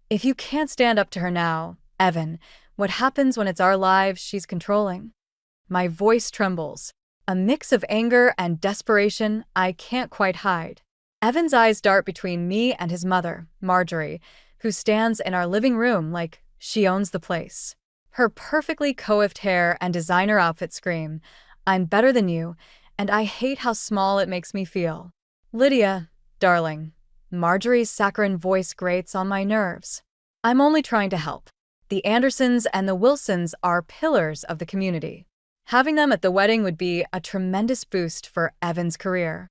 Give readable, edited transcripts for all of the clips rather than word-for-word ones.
If you can't stand up to her now, Evan, what happens when it's our lives she's controlling? My voice trembles. A mix of anger and desperation I can't quite hide. Evan's eyes dart between me and his mother, Marjorie, who stands in our living room like she owns the place. Her perfectly coiffed hair and designer outfit scream, "I'm better than you, and I hate how small it makes me feel." "Lydia, darling." Marjorie's saccharine voice grates on my nerves. "I'm only trying to help. The Andersons and the Wilsons are pillars of the community. Having them at the wedding would be a tremendous boost for Evan's career."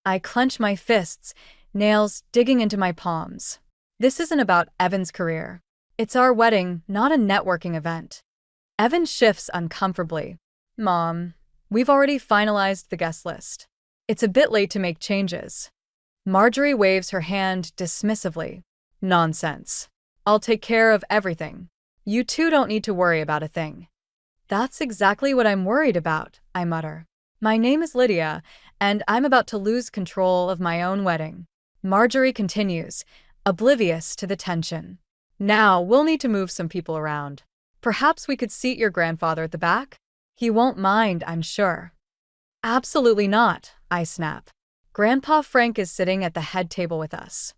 I clench my fists, nails digging into my palms. This isn't about Evan's career. It's our wedding, not a networking event. Evan shifts uncomfortably. "Mom, we've already finalized the guest list. It's a bit late to make changes." Marjorie waves her hand dismissively. "Nonsense. I'll take care of everything. You two don't need to worry about a thing." "That's exactly what I'm worried about," I mutter. "My name is Lydia, and I'm about to lose control of my own wedding." Marjorie continues, oblivious to the tension. "Now, we'll need to move some people around. Perhaps we could seat your grandfather at the back? He won't mind, I'm sure." "Absolutely not," I snap. "Grandpa Frank is sitting at the head table with us."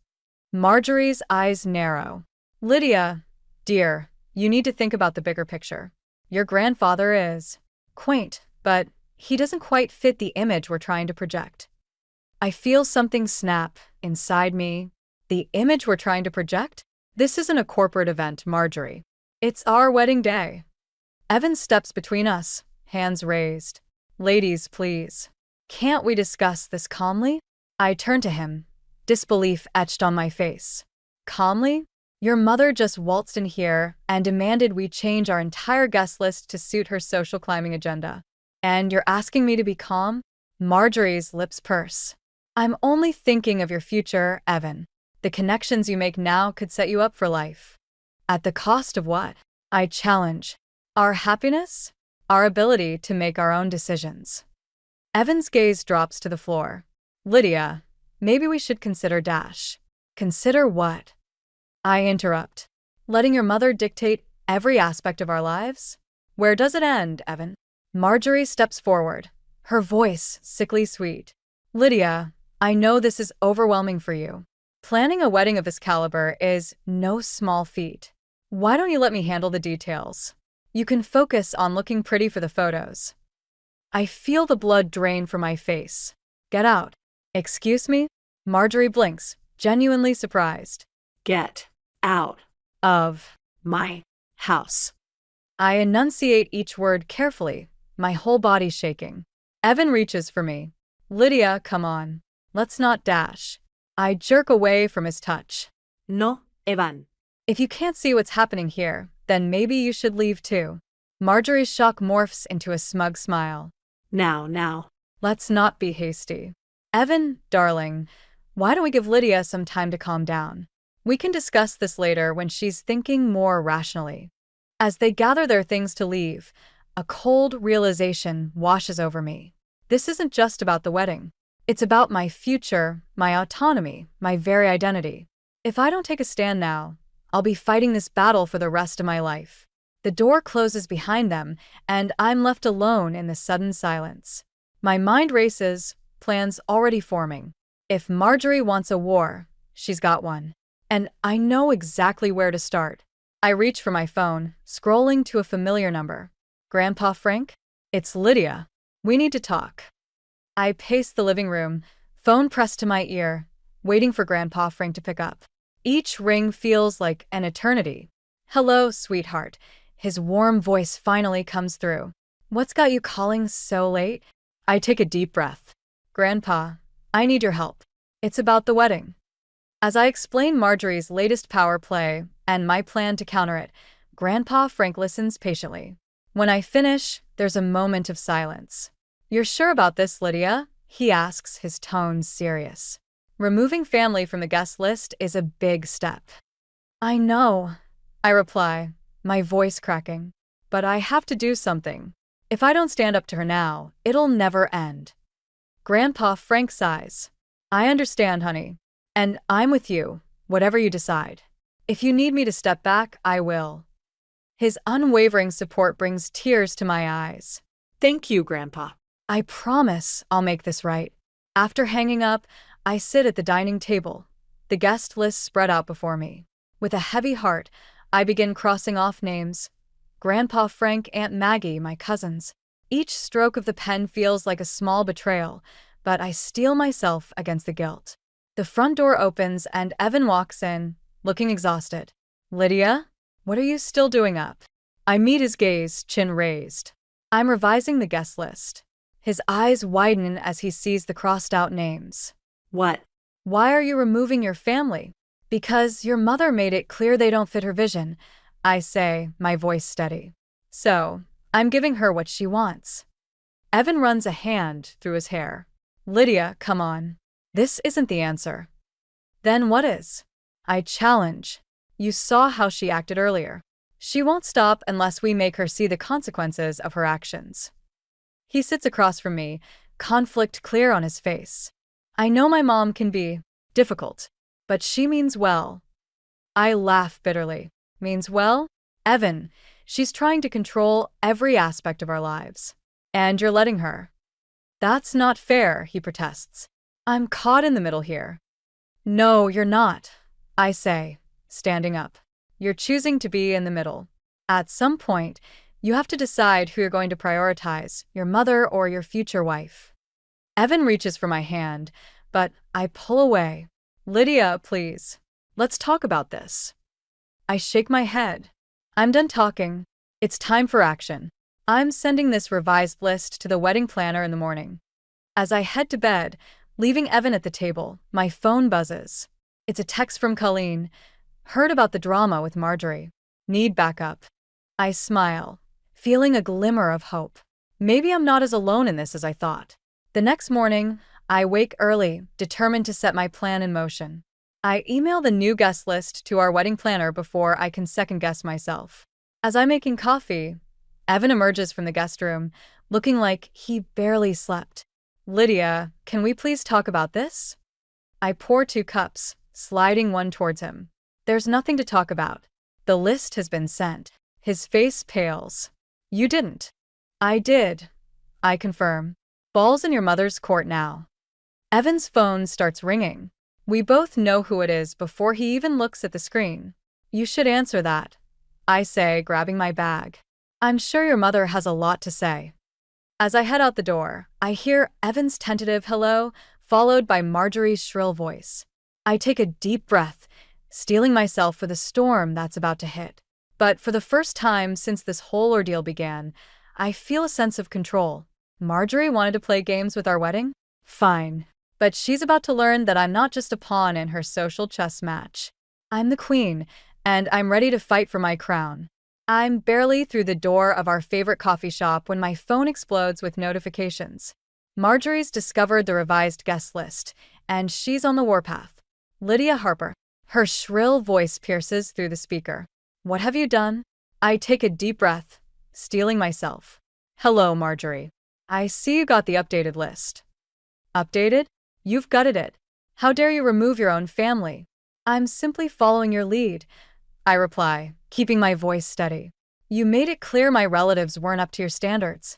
Marjorie's eyes narrow. "Lydia, dear, you need to think about the bigger picture. Your grandfather is quaint, but he doesn't quite fit the image we're trying to project." I feel something snap inside me. The image we're trying to project? This isn't a corporate event, Marjorie. It's our wedding day. Evan steps between us, hands raised. "Ladies, please. Can't we discuss this calmly?" I turn to him, disbelief etched on my face. "Calmly? Your mother just waltzed in here and demanded we change our entire guest list to suit her social climbing agenda. And you're asking me to be calm?" Marjorie's lips purse. "I'm only thinking of your future, Evan. The connections you make now could set you up for life." "At the cost of what?" I challenge. "Our happiness? Our ability to make our own decisions." Evan's gaze drops to the floor. "Lydia, maybe we should consider dash." "Consider what?" I interrupt. "Letting your mother dictate every aspect of our lives? Where does it end, Evan?" Marjorie steps forward, her voice sickly sweet. "Lydia, I know this is overwhelming for you. Planning a wedding of this caliber is no small feat. Why don't you let me handle the details? You can focus on looking pretty for the photos." I feel the blood drain from my face. "Get out." "Excuse me?" Marjorie blinks, genuinely surprised. "Get out "Of my house." I enunciate each word carefully, my whole body shaking. Evan reaches for me. "Lydia, come on. Let's not dash." I jerk away from his touch. "No, Evan." "If you can't see what's happening here, then maybe you should leave too." Marjorie's shock morphs into a smug smile. Now. "Let's not be hasty. Evan, darling, why don't we give Lydia some time to calm down? We can discuss this later when she's thinking more rationally." As they gather their things to leave, a cold realization washes over me. This isn't just about the wedding. It's about my future, my autonomy, my very identity. If I don't take a stand now, I'll be fighting this battle for the rest of my life. The door closes behind them, and I'm left alone in the sudden silence. My mind races, plans already forming. If Marjorie wants a war, she's got one. And I know exactly where to start. I reach for my phone, scrolling to a familiar number. "Grandpa Frank? It's Lydia. We need to talk." I pace the living room, phone pressed to my ear, waiting for Grandpa Frank to pick up. Each ring feels like an eternity. "Hello, sweetheart." His warm voice finally comes through. "What's got you calling so late?" I take a deep breath. "Grandpa, I need your help. It's about the wedding." As I explain Marjorie's latest power play and my plan to counter it, Grandpa Frank listens patiently. When I finish, there's a moment of silence. "You're sure about this, Lydia?" he asks, his tone serious. "Removing family from the guest list is a big step." "I know," I reply, my voice cracking. "But I have to do something. If I don't stand up to her now, it'll never end." Grandpa Frank sighs. "I understand, honey. And I'm with you, whatever you decide. If you need me to step back, I will. His unwavering support brings tears to my eyes. Thank you, Grandpa. I promise I'll make this right. After hanging up, I sit at the dining table, the guest list spread out before me. With a heavy heart, I begin crossing off names. Grandpa Frank, Aunt Maggie, my cousins. Each stroke of the pen feels like a small betrayal, but I steel myself against the guilt. The front door opens and Evan walks in, looking exhausted. Lydia, what are you still doing up? I meet his gaze, chin raised. I'm revising the guest list. His eyes widen as he sees the crossed-out names. What? Why are you removing your family? Because your mother made it clear they don't fit her vision, I say, my voice steady. So, I'm giving her what she wants. Evan runs a hand through his hair. Lydia, come on. This isn't the answer. Then what is? I challenge. You saw how she acted earlier. She won't stop unless we make her see the consequences of her actions. He sits across from me, conflict clear on his face. I know my mom can be difficult, but she means well. I laugh bitterly. Means well? Evan, she's trying to control every aspect of our lives. And you're letting her. That's not fair, he protests. I'm caught in the middle here. No, you're not, I say, standing up. You're choosing to be in the middle. At some point, you have to decide who you're going to prioritize, your mother or your future wife. Evan reaches for my hand, but I pull away. Lydia, please. Let's talk about this. I shake my head. I'm done talking. It's time for action. I'm sending this revised list to the wedding planner in the morning. As I head to bed, leaving Evan at the table, my phone buzzes. It's a text from Colleen. Heard about the drama with Marjorie. Need backup. I smile, feeling a glimmer of hope. Maybe I'm not as alone in this as I thought. The next morning, I wake early, determined to set my plan in motion. I email the new guest list to our wedding planner before I can second-guess myself. As I'm making coffee, Evan emerges from the guest room, looking like he barely slept. Lydia, can we please talk about this? I pour 2 cups, sliding one towards him. There's nothing to talk about. The list has been sent. His face pales. You didn't. I did. I confirm. Ball's in your mother's court now. Evan's phone starts ringing. We both know who it is before he even looks at the screen. You should answer that, I say, grabbing my bag. I'm sure your mother has a lot to say. As I head out the door, I hear Evan's tentative hello, followed by Marjorie's shrill voice. I take a deep breath, steeling myself for the storm that's about to hit. But for the first time since this whole ordeal began, I feel a sense of control. Marjorie wanted to play games with our wedding? Fine. But she's about to learn that I'm not just a pawn in her social chess match. I'm the queen, and I'm ready to fight for my crown. I'm barely through the door of our favorite coffee shop when my phone explodes with notifications. Marjorie's discovered the revised guest list, and she's on the warpath. Lydia Harper. Her shrill voice pierces through the speaker. What have you done? I take a deep breath, steeling myself. Hello, Marjorie. I see you got the updated list. Updated? You've gutted it. How dare you remove your own family? I'm simply following your lead, I reply, keeping my voice steady. You made it clear my relatives weren't up to your standards.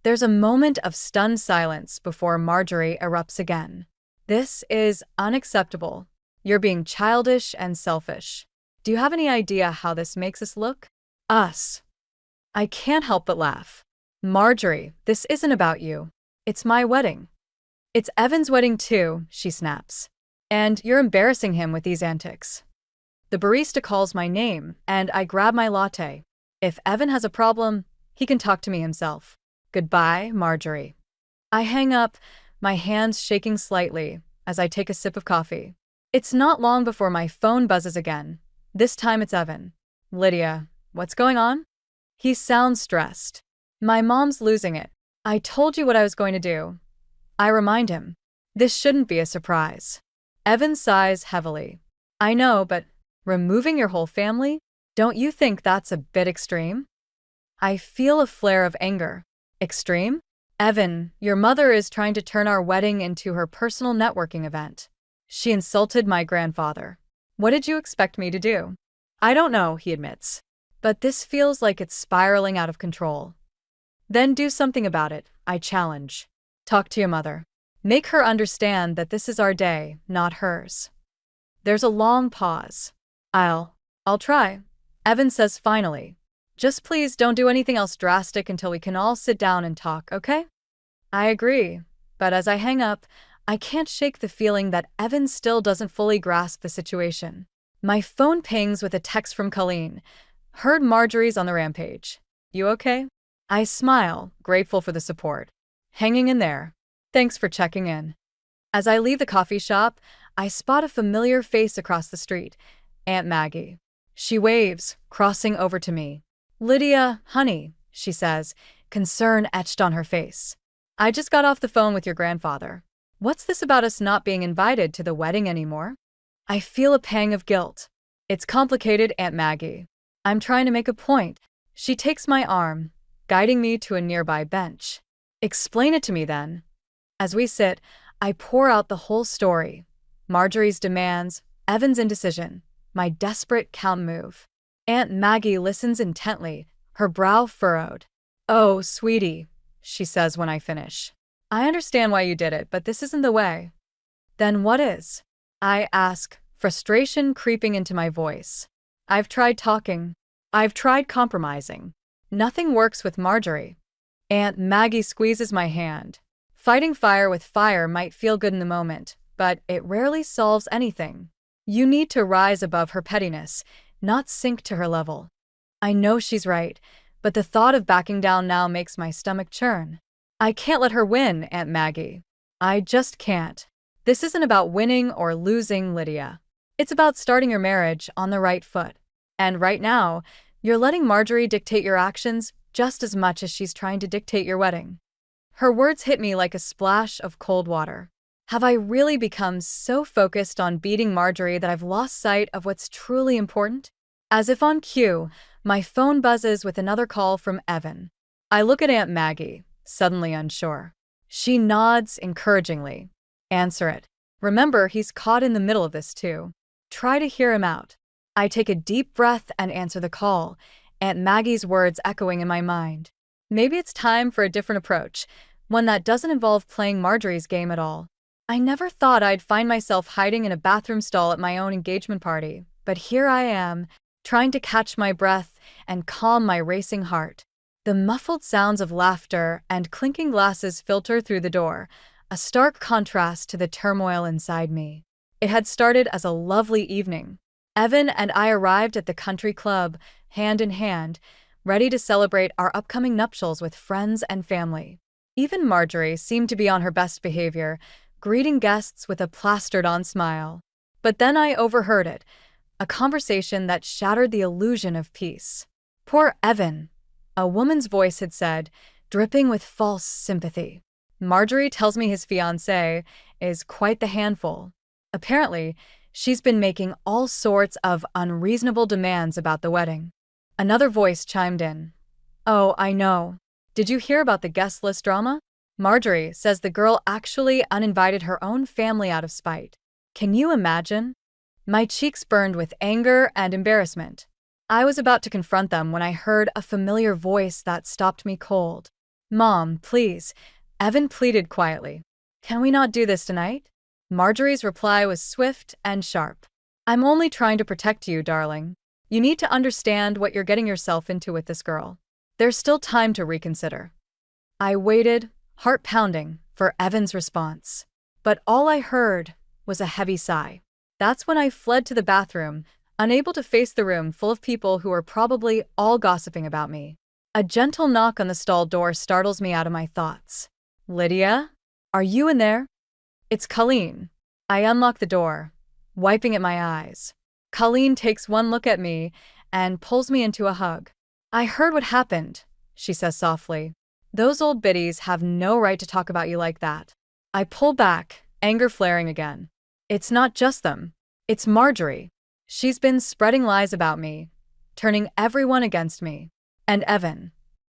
There's a moment of stunned silence before Marjorie erupts again. This is unacceptable. You're being childish and selfish. Do you have any idea how this makes us look? Us. I can't help but laugh. Marjorie, this isn't about you. It's my wedding. It's Evan's wedding too, she snaps. And you're embarrassing him with these antics. The barista calls my name, and I grab my latte. If Evan has a problem, he can talk to me himself. Goodbye, Marjorie. I hang up, my hands shaking slightly as I take a sip of coffee. It's not long before my phone buzzes again. This time it's Evan. Lydia, what's going on? He sounds stressed. My mom's losing it. I told you what I was going to do. I remind him. This shouldn't be a surprise. Evan sighs heavily. I know, but removing your whole family? Don't you think that's a bit extreme? I feel a flare of anger. Extreme? Evan, your mother is trying to turn our wedding into her personal networking event. She insulted my grandfather. What did you expect me to do? I don't know, he admits. But this feels like it's spiraling out of control. Then do something about it, I challenge. Talk to your mother. Make her understand that this is our day, not hers. There's a long pause. I'll try, Evan says finally. Just please don't do anything else drastic until we can all sit down and talk, okay? I agree, but as I hang up, I can't shake the feeling that Evan still doesn't fully grasp the situation. My phone pings with a text from Colleen. Heard Marjorie's on the rampage. You okay? I smile, grateful for the support. Hanging in there. Thanks for checking in. As I leave the coffee shop, I spot a familiar face across the street. Aunt Maggie. She waves, crossing over to me. Lydia, honey, she says, concern etched on her face. I just got off the phone with your grandfather. What's this about us not being invited to the wedding anymore? I feel a pang of guilt. It's complicated, Aunt Maggie. I'm trying to make a point. She takes my arm, guiding me to a nearby bench. Explain it to me then. As we sit, I pour out the whole story. Marjorie's demands, Evan's indecision, my desperate countermove. Aunt Maggie listens intently, her brow furrowed. Oh, sweetie, she says when I finish. I understand why you did it, but this isn't the way. Then what is? I ask, frustration creeping into my voice. I've tried talking. I've tried compromising. Nothing works with Marjorie. Aunt Maggie squeezes my hand. Fighting fire with fire might feel good in the moment, but it rarely solves anything. You need to rise above her pettiness, not sink to her level. I know she's right, but the thought of backing down now makes my stomach churn. I can't let her win, Aunt Maggie. I just can't. This isn't about winning or losing, Lydia. It's about starting your marriage on the right foot. And right now, you're letting Marjorie dictate your actions just as much as she's trying to dictate your wedding. Her words hit me like a splash of cold water. Have I really become so focused on beating Marjorie that I've lost sight of what's truly important? As if on cue, my phone buzzes with another call from Evan. I look at Aunt Maggie, suddenly unsure. She nods encouragingly. Answer it. Remember, he's caught in the middle of this too. Try to hear him out. I take a deep breath and answer the call, Aunt Maggie's words echoing in my mind. Maybe it's time for a different approach, one that doesn't involve playing Marjorie's game at all. I never thought I'd find myself hiding in a bathroom stall at my own engagement party, but here I am, trying to catch my breath and calm my racing heart. The muffled sounds of laughter and clinking glasses filter through the door, a stark contrast to the turmoil inside me. It had started as a lovely evening. Evan and I arrived at the country club, hand in hand, ready to celebrate our upcoming nuptials with friends and family. Even Marjorie seemed to be on her best behavior, greeting guests with a plastered-on smile. But then I overheard it, a conversation that shattered the illusion of peace. Poor Evan, a woman's voice had said, dripping with false sympathy. Marjorie tells me his fiancée is quite the handful. Apparently, she's been making all sorts of unreasonable demands about the wedding. Another voice chimed in. Oh, I know. Did you hear about the guest list drama? Marjorie says the girl actually uninvited her own family out of spite. Can you imagine? My cheeks burned with anger and embarrassment. I was about to confront them when I heard a familiar voice that stopped me cold. Mom, please, Evan pleaded quietly. Can we not do this tonight? Marjorie's reply was swift and sharp. I'm only trying to protect you, darling. You need to understand what you're getting yourself into with this girl. There's still time to reconsider. I waited, heart pounding, for Evan's response. But all I heard was a heavy sigh. That's when I fled to the bathroom, unable to face the room full of people who were probably all gossiping about me. A gentle knock on the stall door startles me out of my thoughts. Lydia? Are you in there? It's Colleen. I unlock the door, wiping at my eyes. Colleen takes one look at me and pulls me into a hug. I heard what happened, she says softly. Those old biddies have no right to talk about you like that. I pull back, anger flaring again. It's not just them. It's Marjorie. She's been spreading lies about me, turning everyone against me. And Evan.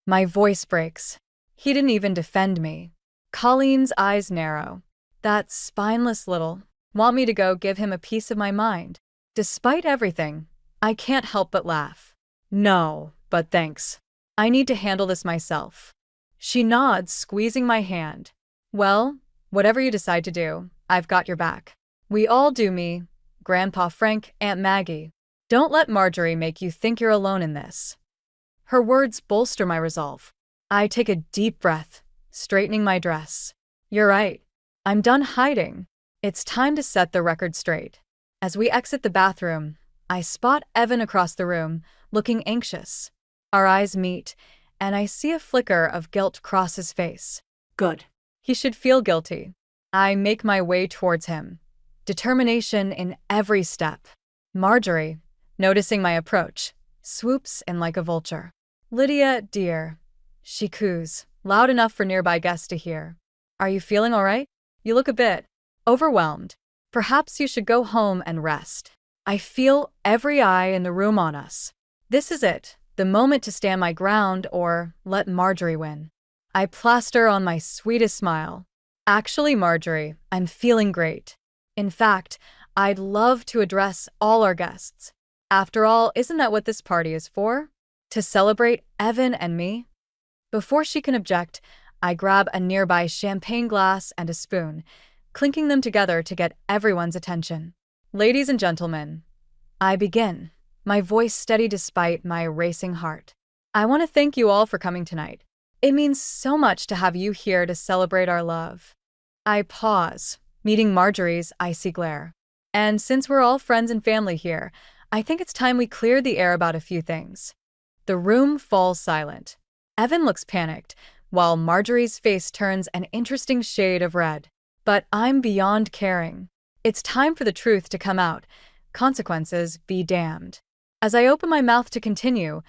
My voice breaks. He didn't even defend me. Colleen's eyes narrow. That spineless little. Want me to go give him a piece of my mind. Despite everything, I can't help but laugh. No, but thanks. I need to handle this myself. She nods, squeezing my hand. Well, whatever you decide to do, I've got your back. We all do, me, Grandpa Frank, Aunt Maggie. Don't let Marjorie make you think you're alone in this. Her words bolster my resolve. I take a deep breath, straightening my dress. You're right. I'm done hiding. It's time to set the record straight. As we exit the bathroom, I spot Evan across the room, looking anxious. Our eyes meet, and I see a flicker of guilt cross his face. Good. He should feel guilty. I make my way towards him, determination in every step. Marjorie, noticing my approach, swoops in like a vulture. Lydia, dear, she coos, loud enough for nearby guests to hear. Are you feeling all right? You look a bit overwhelmed. Perhaps you should go home and rest. I feel every eye in the room on us. This is it, the moment to stand my ground or let Marjorie win. I plaster on my sweetest smile. Actually, Marjorie, I'm feeling great. In fact, I'd love to address all our guests. After all, isn't that what this party is for? To celebrate Evan and me? Before she can object, I grab a nearby champagne glass and a spoon, clinking them together to get everyone's attention. Ladies and gentlemen, I begin, my voice steady despite my racing heart. I want to thank you all for coming tonight. It means so much to have you here to celebrate our love. I pause, meeting Marjorie's icy glare. And since we're all friends and family here, I think it's time we clear the air about a few things. The room falls silent. Evan looks panicked, while Marjorie's face turns an interesting shade of red. But I'm beyond caring. It's time for the truth to come out. Consequences be damned. As I open my mouth to continue,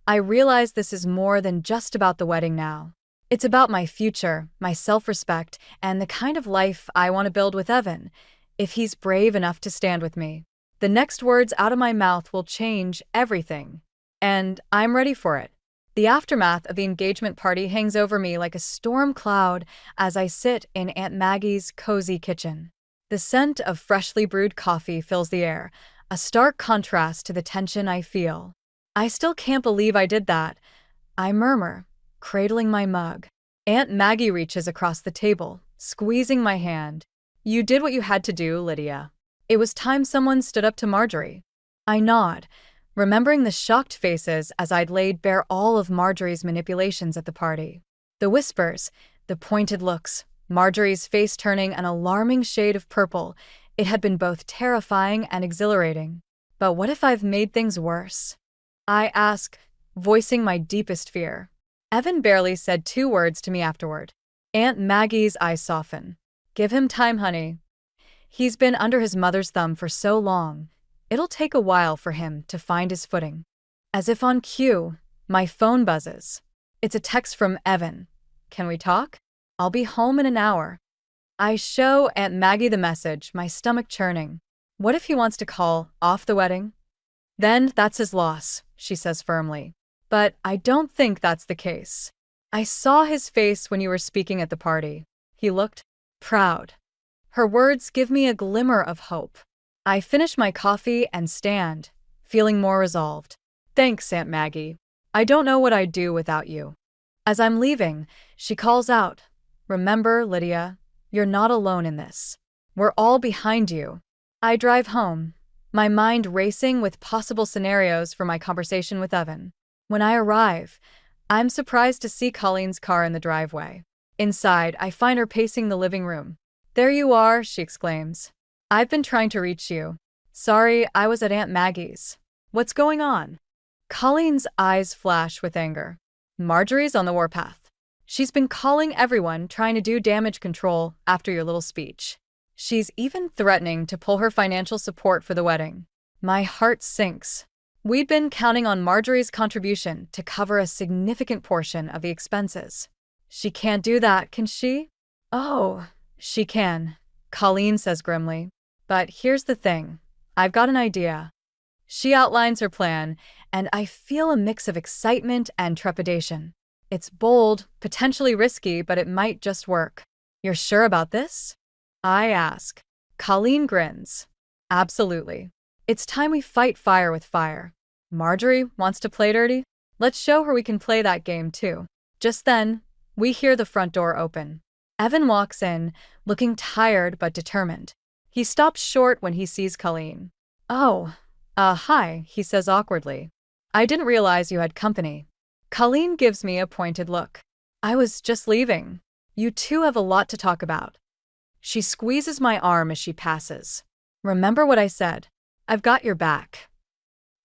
I realize this is more than just about the wedding now. It's about my future, my self-respect, and the kind of life I want to build with Evan, if he's brave enough to stand with me. The next words out of my mouth will change everything. And I'm ready for it. The aftermath of the engagement party hangs over me like a storm cloud as I sit in Aunt Maggie's cozy kitchen. The scent of freshly brewed coffee fills the air, a stark contrast to the tension I feel. I still can't believe I did that, I murmur, cradling my mug. Aunt Maggie reaches across the table, squeezing my hand. You did what you had to do, Lydia. It was time someone stood up to Marjorie. I nod, remembering the shocked faces as I'd laid bare all of Marjorie's manipulations at the party. The whispers, the pointed looks, Marjorie's face turning an alarming shade of purple. It had been both terrifying and exhilarating. But what if I've made things worse? I ask, voicing my deepest fear. Evan barely said 2 words to me afterward. Aunt Maggie's eyes soften. Give him time, honey. He's been under his mother's thumb for so long. It'll take a while for him to find his footing. As if on cue, my phone buzzes. It's a text from Evan. Can we talk? I'll be home in an hour. I show Aunt Maggie the message, my stomach churning. What if he wants to call off the wedding? Then that's his loss, she says firmly. But I don't think that's the case. I saw his face when you were speaking at the party. He looked proud. Her words give me a glimmer of hope. I finish my coffee and stand, feeling more resolved. Thanks, Aunt Maggie. I don't know what I'd do without you. As I'm leaving, she calls out, Remember, Lydia, you're not alone in this. We're all behind you. I drive home, my mind racing with possible scenarios for my conversation with Evan. When I arrive, I'm surprised to see Colleen's car in the driveway. Inside, I find her pacing the living room. There you are, she exclaims. I've been trying to reach you. Sorry, I was at Aunt Maggie's. What's going on? Colleen's eyes flash with anger. Marjorie's on the warpath. She's been calling everyone, trying to do damage control after your little speech. She's even threatening to pull her financial support for the wedding. My heart sinks. We'd been counting on Marjorie's contribution to cover a significant portion of the expenses. She can't do that, can she? Oh, she can, Colleen says grimly. But here's the thing. I've got an idea. She outlines her plan, and I feel a mix of excitement and trepidation. It's bold, potentially risky, but it might just work. You're sure about this? I ask. Colleen grins. Absolutely. It's time we fight fire with fire. Marjorie wants to play dirty? Let's show her we can play that game too. Just then, we hear the front door open. Evan walks in, looking tired but determined. He stops short when he sees Colleen. Oh, hi, he says awkwardly. I didn't realize you had company. Colleen gives me a pointed look. I was just leaving. You two have a lot to talk about. She squeezes my arm as she passes. Remember what I said. I've got your back.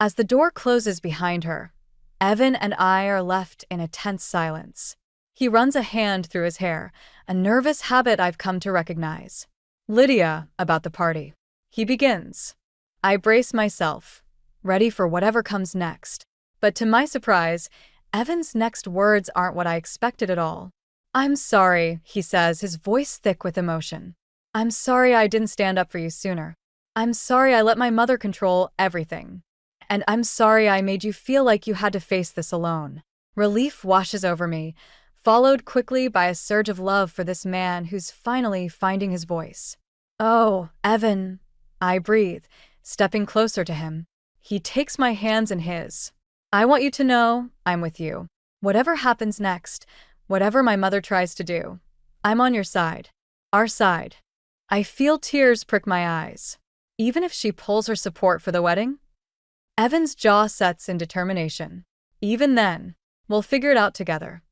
As the door closes behind her, Evan and I are left in a tense silence. He runs a hand through his hair, a nervous habit I've come to recognize. Lydia, about the party. He begins. I brace myself, ready for whatever comes next. But to my surprise, Evan's next words aren't what I expected at all. I'm sorry, he says, his voice thick with emotion. I'm sorry I didn't stand up for you sooner. I'm sorry I let my mother control everything. And I'm sorry I made you feel like you had to face this alone. Relief washes over me, followed quickly by a surge of love for this man who's finally finding his voice. Oh, Evan, I breathe, stepping closer to him. He takes my hands in his. I want you to know I'm with you. Whatever happens next, whatever my mother tries to do, I'm on your side. Our side. I feel tears prick my eyes. Even if she pulls her support for the wedding? Evan's jaw sets in determination. Even then, we'll figure it out together.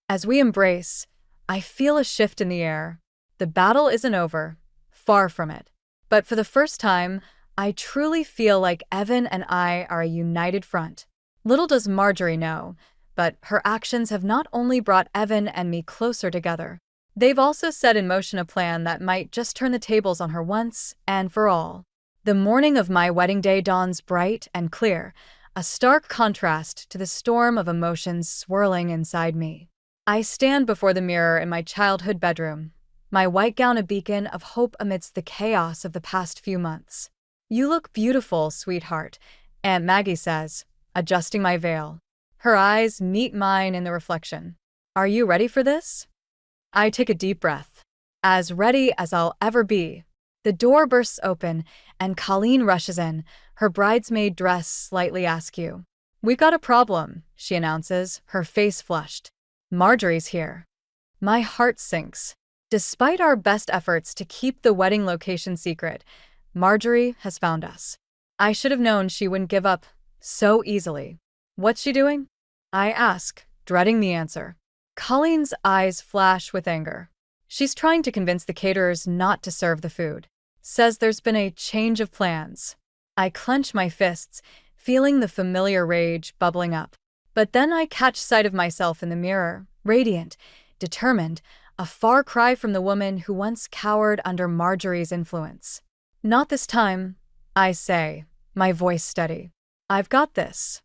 As we embrace, I feel a shift in the air. The battle isn't over, far from it. But for the first time, I truly feel like Evan and I are a united front. Little does Marjorie know, but her actions have not only brought Evan and me closer together, they've also set in motion a plan that might just turn the tables on her once and for all. The morning of my wedding day dawns bright and clear, a stark contrast to the storm of emotions swirling inside me. I stand before the mirror in my childhood bedroom, my white gown a beacon of hope amidst the chaos of the past few months. You look beautiful, sweetheart, Aunt Maggie says, adjusting my veil. Her eyes meet mine in the reflection. Are you ready for this? I take a deep breath. As ready as I'll ever be. The door bursts open, and Colleen rushes in, her bridesmaid dress slightly askew. We've got a problem, she announces, her face flushed. Marjorie's here. My heart sinks. Despite our best efforts to keep the wedding location secret, Marjorie has found us. I should have known she wouldn't give up so easily. What's she doing? I ask, dreading the answer. Colleen's eyes flash with anger. She's trying to convince the caterers not to serve the food. Says there's been a change of plans. I clench my fists, feeling the familiar rage bubbling up. But then I catch sight of myself in the mirror, radiant, determined, a far cry from the woman who once cowered under Marjorie's influence. Not this time, I say, my voice steady. I've got this.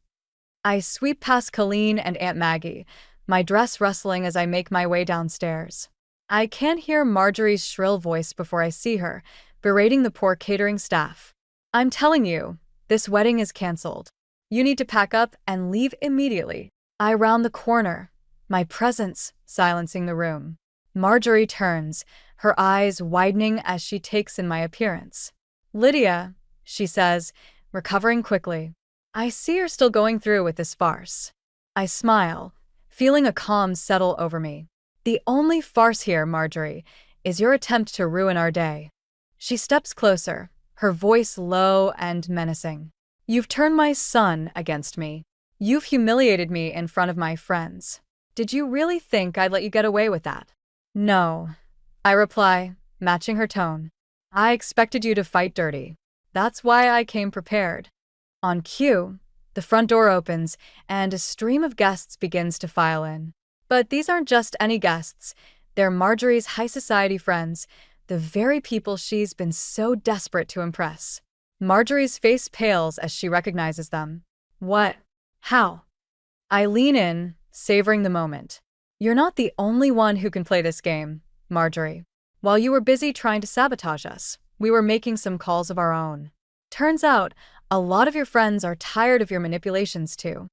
I sweep past Colleen and Aunt Maggie, my dress rustling as I make my way downstairs. I can hear Marjorie's shrill voice before I see her, berating the poor catering staff. I'm telling you, this wedding is canceled. You need to pack up and leave immediately. I round the corner, my presence silencing the room. Marjorie turns, her eyes widening as she takes in my appearance. Lydia, she says, recovering quickly. I see you're still going through with this farce. I smile, feeling a calm settle over me. The only farce here, Marjorie, is your attempt to ruin our day. She steps closer, her voice low and menacing. You've turned my son against me. You've humiliated me in front of my friends. Did you really think I'd let you get away with that? No, I reply, matching her tone. I expected you to fight dirty. That's why I came prepared. On cue, the front door opens, and a stream of guests begins to file in. But these aren't just any guests. They're Marjorie's high society friends, the very people she's been so desperate to impress. Marjorie's face pales as she recognizes them. What? How? I lean in, savoring the moment. You're not the only one who can play this game, Marjorie. While you were busy trying to sabotage us, we were making some calls of our own. Turns out, a lot of your friends are tired of your manipulations too.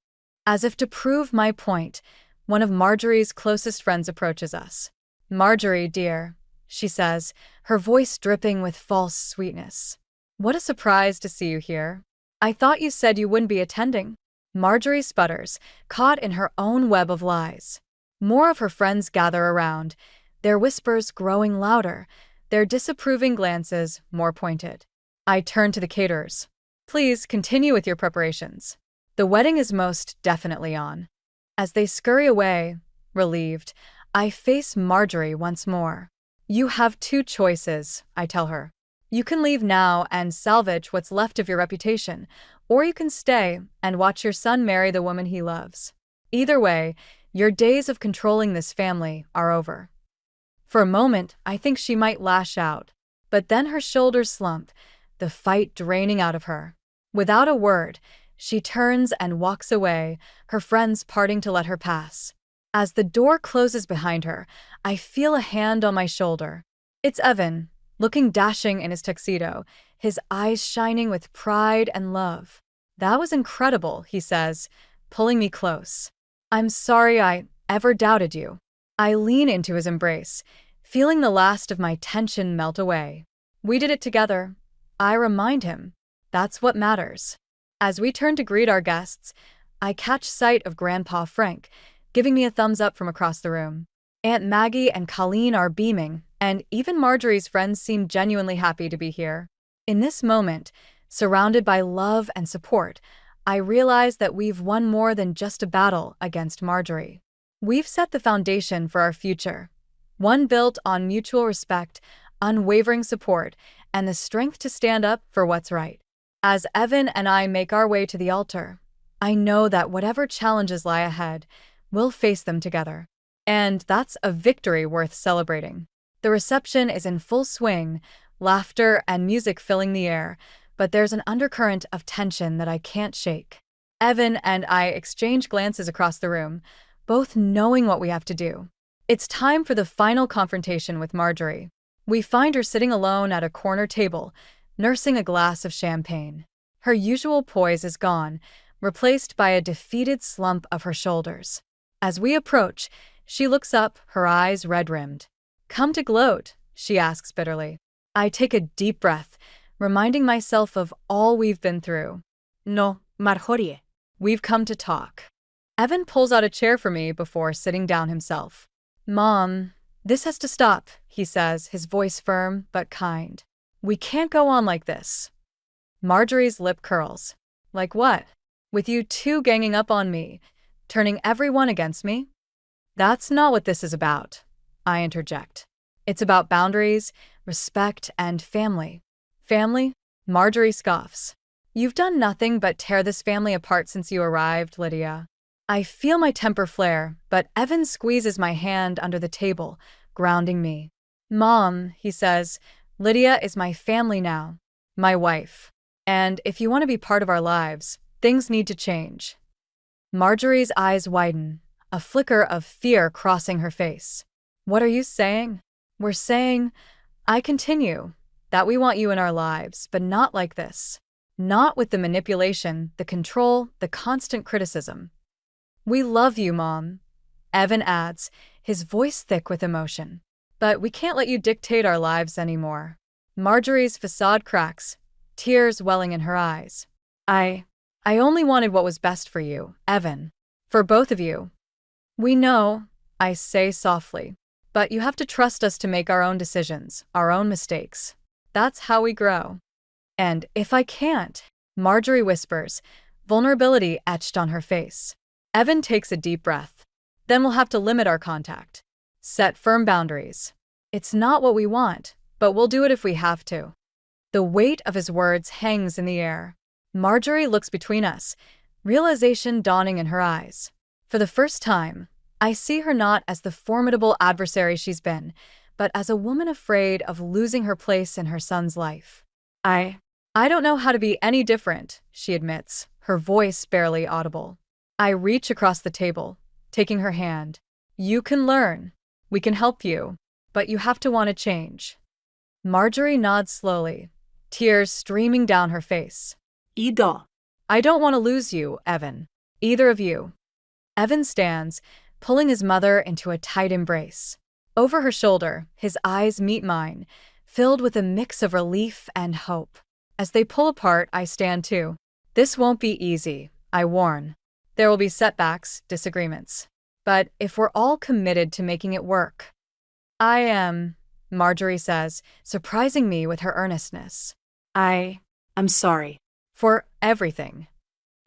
As if to prove my point, one of Marjorie's closest friends approaches us. Marjorie, dear, she says, her voice dripping with false sweetness. What a surprise to see you here. I thought you said you wouldn't be attending. Marjorie sputters, caught in her own web of lies. More of her friends gather around, their whispers growing louder, their disapproving glances more pointed. I turn to the caterers. Please continue with your preparations. The wedding is most definitely on. As they scurry away, relieved, I face Marjorie once more. You have two choices, I tell her. You can leave now and salvage what's left of your reputation, or you can stay and watch your son marry the woman he loves. Either way, your days of controlling this family are over. For a moment, I think she might lash out, but then her shoulders slump, the fight draining out of her. Without a word, she turns and walks away, her friends parting to let her pass. As the door closes behind her, I feel a hand on my shoulder. It's Evan, looking dashing in his tuxedo, his eyes shining with pride and love. That was incredible, he says, pulling me close. I'm sorry I ever doubted you. I lean into his embrace, feeling the last of my tension melt away. We did it together. I remind him. That's what matters. As we turn to greet our guests, I catch sight of Grandpa Frank, giving me a thumbs up from across the room. Aunt Maggie and Colleen are beaming, and even Marjorie's friends seem genuinely happy to be here. In this moment, surrounded by love and support, I realize that we've won more than just a battle against Marjorie. We've set the foundation for our future, one built on mutual respect, unwavering support, and the strength to stand up for what's right. As Evan and I make our way to the altar, I know that whatever challenges lie ahead, we'll face them together. And that's a victory worth celebrating. The reception is in full swing, laughter and music filling the air, but there's an undercurrent of tension that I can't shake. Evan and I exchange glances across the room, both knowing what we have to do. It's time for the final confrontation with Marjorie. We find her sitting alone at a corner table, nursing a glass of champagne. Her usual poise is gone, replaced by a defeated slump of her shoulders. As we approach, she looks up, her eyes red-rimmed. "Come to gloat?" she asks bitterly. I take a deep breath, reminding myself of all we've been through. "No, Marjorie. We've come to talk." Evan pulls out a chair for me before sitting down himself. "Mom, this has to stop," he says, his voice firm but kind. "We can't go on like this." Marjorie's lip curls. "Like what? With you two ganging up on me, turning everyone against me?" "That's not what this is about," I interject. "It's about boundaries, respect, and family." "Family?" Marjorie scoffs. "You've done nothing but tear this family apart since you arrived, Lydia." I feel my temper flare, but Evan squeezes my hand under the table, grounding me. "Mom," he says, "Lydia is my family now, my wife. And if you want to be part of our lives, things need to change." Marjorie's eyes widen, a flicker of fear crossing her face. "What are you saying?" "We're saying," I continue, "that we want you in our lives, but not like this. Not with the manipulation, the control, the constant criticism." "We love you, Mom," Evan adds, his voice thick with emotion. "But we can't let you dictate our lives anymore." Marjorie's facade cracks, tears welling in her eyes. I only wanted what was best for you, Evan. For both of you." "We know," I say softly. "But you have to trust us to make our own decisions, our own mistakes. That's how we grow." "And if I can't," Marjorie whispers, vulnerability etched on her face. Evan takes a deep breath. "Then we'll have to limit our contact. Set firm boundaries. It's not what we want, but we'll do it if we have to." The weight of his words hangs in the air. Marjorie looks between us, realization dawning in her eyes. For the first time, I see her not as the formidable adversary she's been, but as a woman afraid of losing her place in her son's life. I don't know how to be any different," she admits, her voice barely audible. I reach across the table, taking her hand. "You can learn. We can help you. But you have to want to change." Marjorie nods slowly, tears streaming down her face. Ido. "I don't want to lose you, Evan. Either of you." Evan stands, pulling his mother into a tight embrace. Over her shoulder, his eyes meet mine, filled with a mix of relief and hope. As they pull apart, I stand too. This won't be easy, I warn. There will be setbacks, disagreements. But if we're all committed to making it work. I am, Marjorie says, surprising me with her earnestness. I'm sorry. For everything.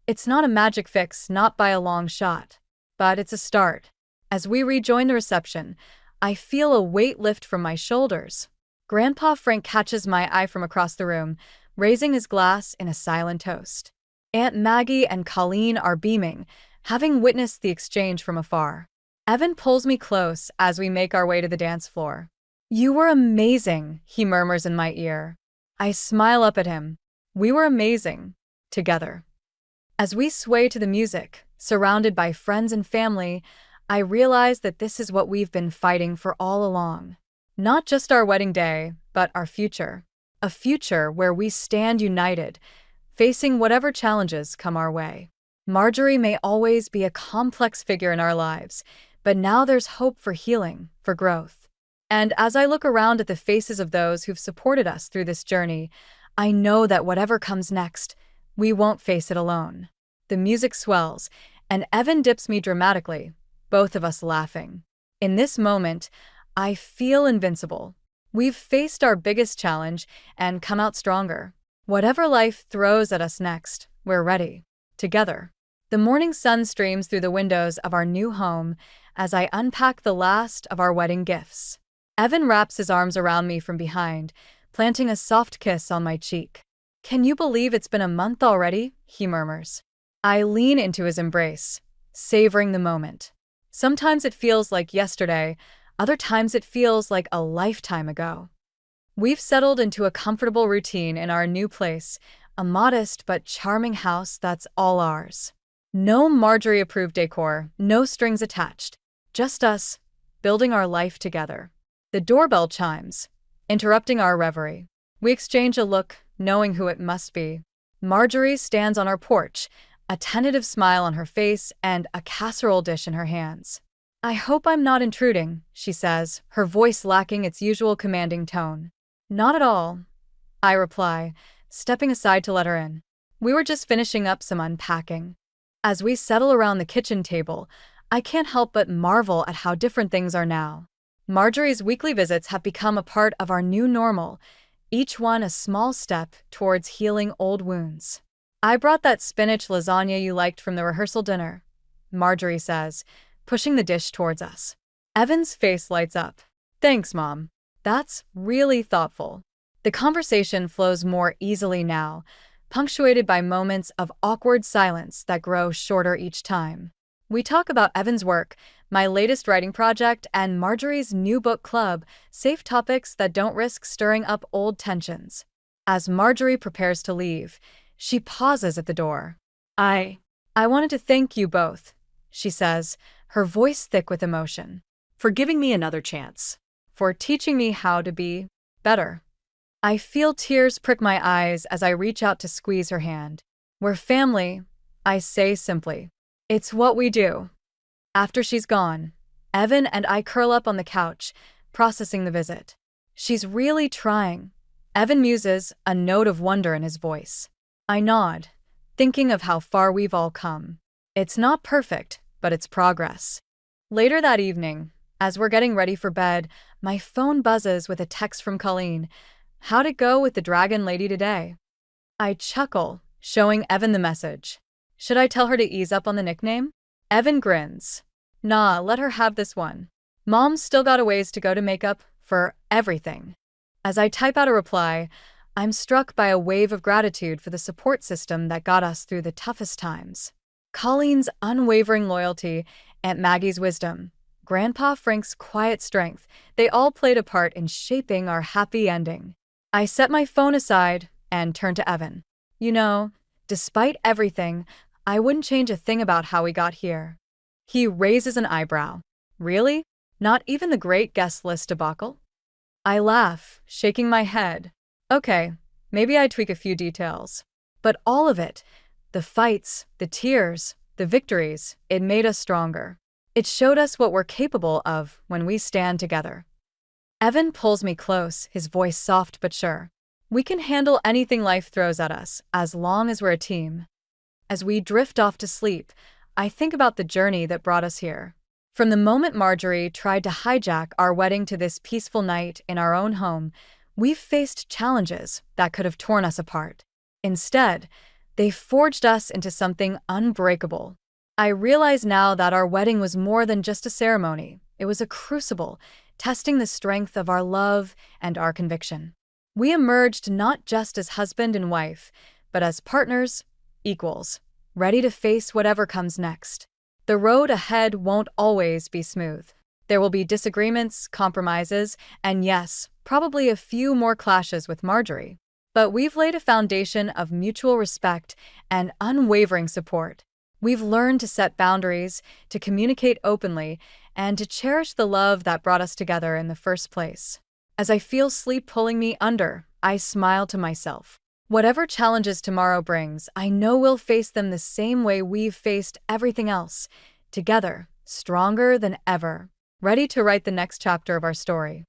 It's not a magic fix, not by a long shot. But it's a start. As we rejoin the reception, I feel a weight lift from my shoulders. Grandpa Frank catches my eye from across the room, raising his glass in a silent toast. Aunt Maggie and Colleen are beaming, having witnessed the exchange from afar. Evan pulls me close as we make our way to the dance floor. You were amazing, he murmurs in my ear. I smile up at him. We were amazing. Together. As we sway to the music, surrounded by friends and family, I realize that this is what we've been fighting for all along. Not just our wedding day, but our future. A future where we stand united, facing whatever challenges come our way. Marjorie may always be a complex figure in our lives, but now there's hope for healing, for growth. And as I look around at the faces of those who've supported us through this journey, I know that whatever comes next, we won't face it alone. The music swells, and Evan dips me dramatically, both of us laughing. In this moment, I feel invincible. We've faced our biggest challenge and come out stronger. Whatever life throws at us next, we're ready. Together. The morning sun streams through the windows of our new home as I unpack the last of our wedding gifts. Evan wraps his arms around me from behind, planting a soft kiss on my cheek. Can you believe it's been a month already? He murmurs. I lean into his embrace, savoring the moment. Sometimes it feels like yesterday, other times it feels like a lifetime ago. We've settled into a comfortable routine in our new place, a modest but charming house that's all ours. No Marjorie-approved decor, no strings attached, just us, building our life together. The doorbell chimes, interrupting our reverie. We exchange a look, knowing who it must be. Marjorie stands on our porch, a tentative smile on her face and a casserole dish in her hands. I hope I'm not intruding, she says, her voice lacking its usual commanding tone. Not at all, I reply, stepping aside to let her in. We were just finishing up some unpacking. As we settle around the kitchen table, I can't help but marvel at how different things are now. Marjorie's weekly visits have become a part of our new normal, each one a small step towards healing old wounds. I brought that spinach lasagna you liked from the rehearsal dinner, Marjorie says, pushing the dish towards us. Evan's face lights up. Thanks, Mom. That's really thoughtful. The conversation flows more easily now, punctuated by moments of awkward silence that grow shorter each time. We talk about Evan's work, my latest writing project, and Marjorie's new book club, safe topics that don't risk stirring up old tensions. As Marjorie prepares to leave, she pauses at the door. I wanted to thank you both, she says, her voice thick with emotion. For giving me another chance. For teaching me how to be better. I feel tears prick my eyes as I reach out to squeeze her hand. We're family, I say simply. It's what we do. After she's gone, Evan and I curl up on the couch, processing the visit. She's really trying. Evan muses, a note of wonder in his voice. I nod, thinking of how far we've all come. It's not perfect, but it's progress. Later that evening, as we're getting ready for bed, my phone buzzes with a text from Colleen. How'd it go with the dragon lady today? I chuckle, showing Evan the message. Should I tell her to ease up on the nickname? Evan grins. Nah, let her have this one. Mom's still got a ways to go to make up for everything. As I type out a reply, I'm struck by a wave of gratitude for the support system that got us through the toughest times. Colleen's unwavering loyalty, Aunt Maggie's wisdom, Grandpa Frank's quiet strength, they all played a part in shaping our happy ending. I set my phone aside and turn to Evan. You know, despite everything, I wouldn't change a thing about how we got here. He raises an eyebrow. Really? Not even the great guest list debacle? I laugh, shaking my head. Okay, maybe I'd tweak a few details. But all of it, the fights, the tears, the victories, it made us stronger. It showed us what we're capable of when we stand together. Evan pulls me close, his voice soft but sure. We can handle anything life throws at us, as long as we're a team. As we drift off to sleep, I think about the journey that brought us here. From the moment Marjorie tried to hijack our wedding to this peaceful night in our own home, we've faced challenges that could have torn us apart. Instead, they forged us into something unbreakable. I realize now that our wedding was more than just a ceremony. It was a crucible, testing the strength of our love and our conviction. We emerged not just as husband and wife, but as partners, equals, ready to face whatever comes next. The road ahead won't always be smooth. There will be disagreements, compromises, and yes, probably a few more clashes with Marjorie. But we've laid a foundation of mutual respect and unwavering support. We've learned to set boundaries, to communicate openly, and to cherish the love that brought us together in the first place. As I feel sleep pulling me under, I smile to myself. Whatever challenges tomorrow brings, I know we'll face them the same way we've faced everything else, together, stronger than ever, ready to write the next chapter of our story.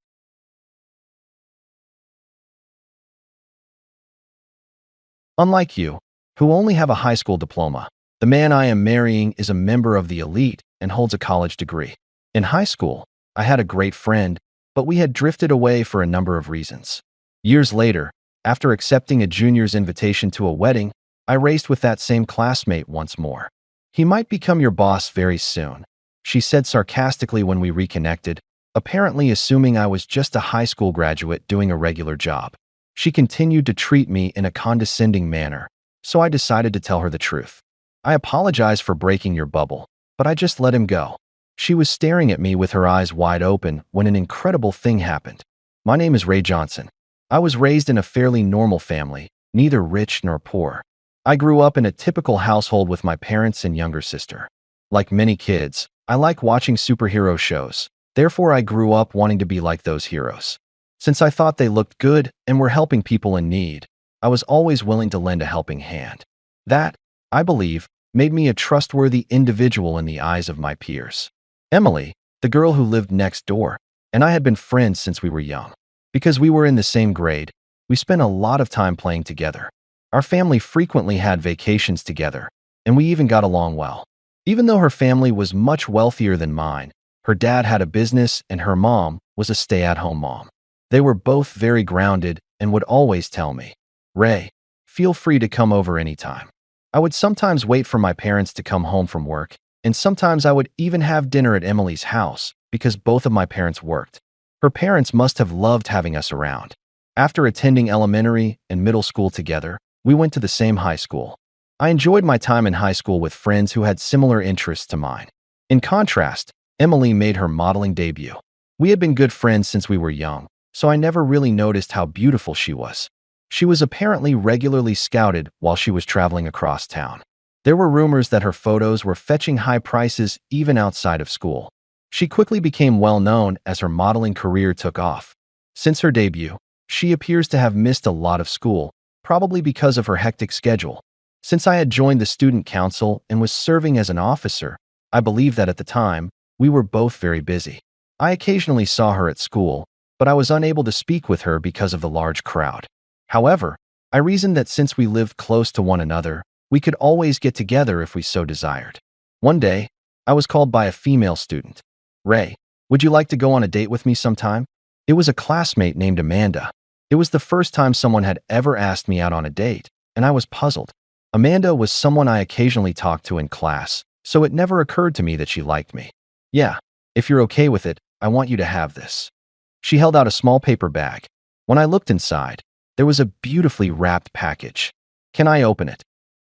Unlike you, who only have a high school diploma, the man I am marrying is a member of the elite and holds a college degree. In high school, I had a great friend, but we had drifted away for a number of reasons. Years later, after accepting a junior's invitation to a wedding, I raced with that same classmate once more. "He might become your boss very soon," she said sarcastically when we reconnected, apparently assuming I was just a high school graduate doing a regular job. She continued to treat me in a condescending manner, so I decided to tell her the truth. "I apologize for breaking your bubble, but I just let him go." She was staring at me with her eyes wide open when an incredible thing happened. "My name is Ray Johnson. I was raised in a fairly normal family, neither rich nor poor. I grew up in a typical household with my parents and younger sister. Like many kids, I like watching superhero shows. Therefore, I grew up wanting to be like those heroes. Since I thought they looked good and were helping people in need, I was always willing to lend a helping hand. That, I believe, made me a trustworthy individual in the eyes of my peers. Emily, the girl who lived next door, and I had been friends since we were young. Because we were in the same grade, we spent a lot of time playing together. Our family frequently had vacations together, and we even got along well. Even though her family was much wealthier than mine, her dad had a business and her mom was a stay-at-home mom. They were both very grounded and would always tell me, "Ray, feel free to come over anytime." I would sometimes wait for my parents to come home from work, and sometimes I would even have dinner at Emily's house because both of my parents worked. Her parents must have loved having us around. After attending elementary and middle school together, we went to the same high school. I enjoyed my time in high school with friends who had similar interests to mine. In contrast, Emily made her modeling debut. We had been good friends since we were young, so I never really noticed how beautiful she was. She was apparently regularly scouted while she was traveling across town. There were rumors that her photos were fetching high prices even outside of school. She quickly became well known as her modeling career took off. Since her debut, she appears to have missed a lot of school, probably because of her hectic schedule. Since I had joined the student council and was serving as an officer, I believe that at the time, we were both very busy. I occasionally saw her at school, but I was unable to speak with her because of the large crowd. However, I reasoned that since we lived close to one another, we could always get together if we so desired. One day, I was called by a female student. "Ray, would you like to go on a date with me sometime?" It was a classmate named Amanda. It was the first time someone had ever asked me out on a date, and I was puzzled. Amanda was someone I occasionally talked to in class, so it never occurred to me that she liked me. "Yeah, if you're okay with it, I want you to have this." She held out a small paper bag. When I looked inside, there was a beautifully wrapped package. "Can I open it?"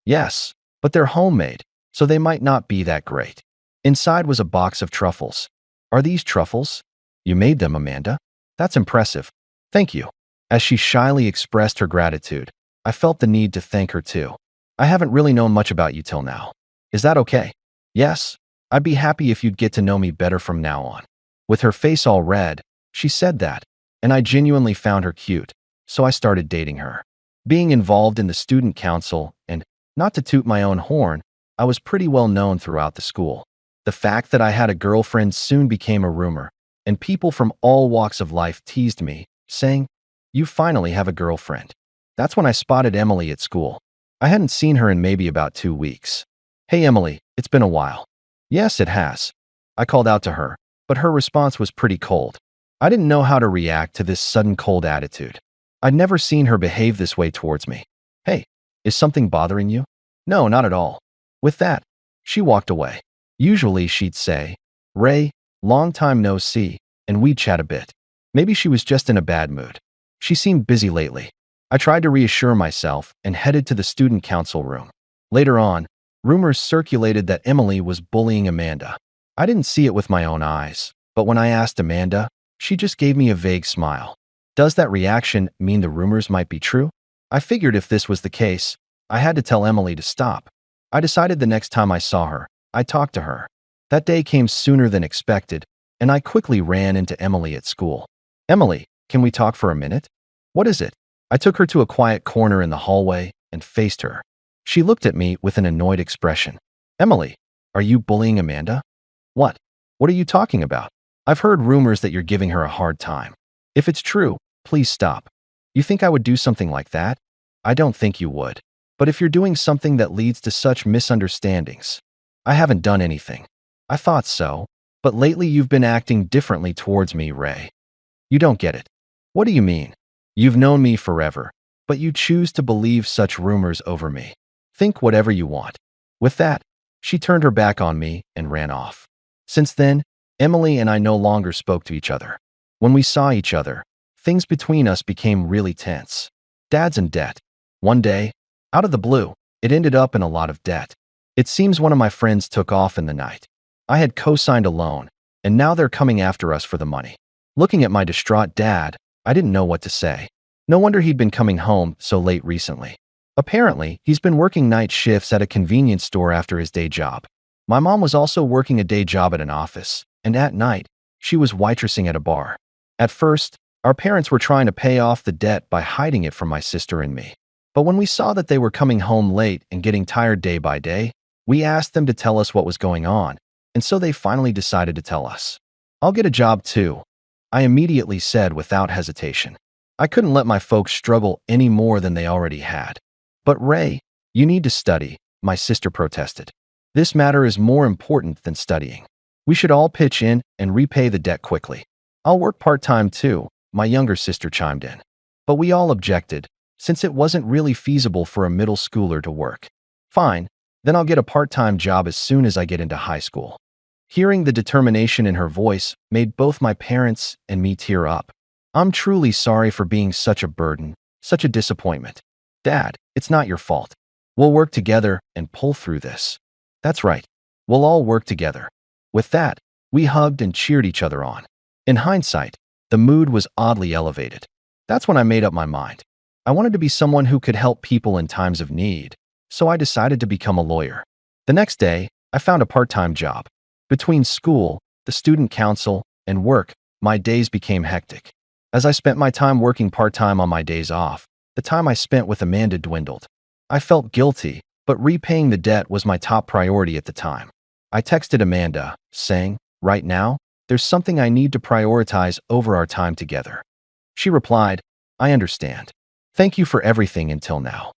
"Yes, but they're homemade, so they might not be that great." Inside was a box of truffles. "Are these truffles? You made them, Amanda? That's impressive. Thank you." As she shyly expressed her gratitude, I felt the need to thank her too. "I haven't really known much about you till now. Is that okay?" "Yes, I'd be happy if you'd get to know me better from now on." With her face all red, she said that, and I genuinely found her cute, so I started dating her. Being involved in the student council and, not to toot my own horn, I was pretty well known throughout the school. The fact that I had a girlfriend soon became a rumor, and people from all walks of life teased me, saying, you finally have a girlfriend. That's when I spotted Emily at school. I hadn't seen her in maybe about 2 weeks. Hey Emily, it's been a while. Yes, it has. I called out to her, but her response was pretty cold. I didn't know how to react to this sudden cold attitude. I'd never seen her behave this way towards me. Hey, is something bothering you? No, not at all. With that, she walked away. Usually she'd say, Ray, long time no see, and we'd chat a bit. Maybe she was just in a bad mood. She seemed busy lately. I tried to reassure myself and headed to the student council room. Later on, rumors circulated that Emily was bullying Amanda. I didn't see it with my own eyes, but when I asked Amanda, she just gave me a vague smile. Does that reaction mean the rumors might be true? I figured if this was the case, I had to tell Emily to stop. I decided the next time I saw her, I'd talk to her. That day came sooner than expected, and I quickly ran into Emily at school. Emily, can we talk for a minute? What is it? I took her to a quiet corner in the hallway and faced her. She looked at me with an annoyed expression. Emily, are you bullying Amanda? What? What are you talking about? I've heard rumors that you're giving her a hard time. If it's true, please stop. You think I would do something like that? I don't think you would. But if you're doing something that leads to such misunderstandings, I haven't done anything. I thought so, but lately you've been acting differently towards me, Ray. You don't get it. What do you mean? You've known me forever, but you choose to believe such rumors over me. Think whatever you want. With that, she turned her back on me and ran off. Since then, Emily and I no longer spoke to each other. When we saw each other, things between us became really tense. Dad's in debt. One day, out of the blue, it ended up in a lot of debt. It seems one of my friends took off in the night. I had co-signed a loan, and now they're coming after us for the money. Looking at my distraught dad, I didn't know what to say. No wonder he'd been coming home so late recently. Apparently, he's been working night shifts at a convenience store after his day job. My mom was also working a day job at an office, and at night, she was waitressing at a bar. At first, our parents were trying to pay off the debt by hiding it from my sister and me. But when we saw that they were coming home late and getting tired day by day, we asked them to tell us what was going on, and so they finally decided to tell us. I'll get a job too, I immediately said without hesitation. I couldn't let my folks struggle any more than they already had. But Ray, you need to study, my sister protested. This matter is more important than studying. We should all pitch in and repay the debt quickly. I'll work part-time too, my younger sister chimed in. But we all objected, since it wasn't really feasible for a middle schooler to work. Fine, then I'll get a part-time job as soon as I get into high school. Hearing the determination in her voice made both my parents and me tear up. I'm truly sorry for being such a burden, such a disappointment. Dad, it's not your fault. We'll work together and pull through this. That's right. We'll all work together. With that, we hugged and cheered each other on. In hindsight, the mood was oddly elevated. That's when I made up my mind. I wanted to be someone who could help people in times of need, so I decided to become a lawyer. The next day, I found a part-time job. Between school, the student council, and work, my days became hectic. As I spent my time working part-time on my days off, the time I spent with Amanda dwindled. I felt guilty, but repaying the debt was my top priority at the time. I texted Amanda, saying, right now, there's something I need to prioritize over our time together. She replied, I understand. Thank you for everything until now.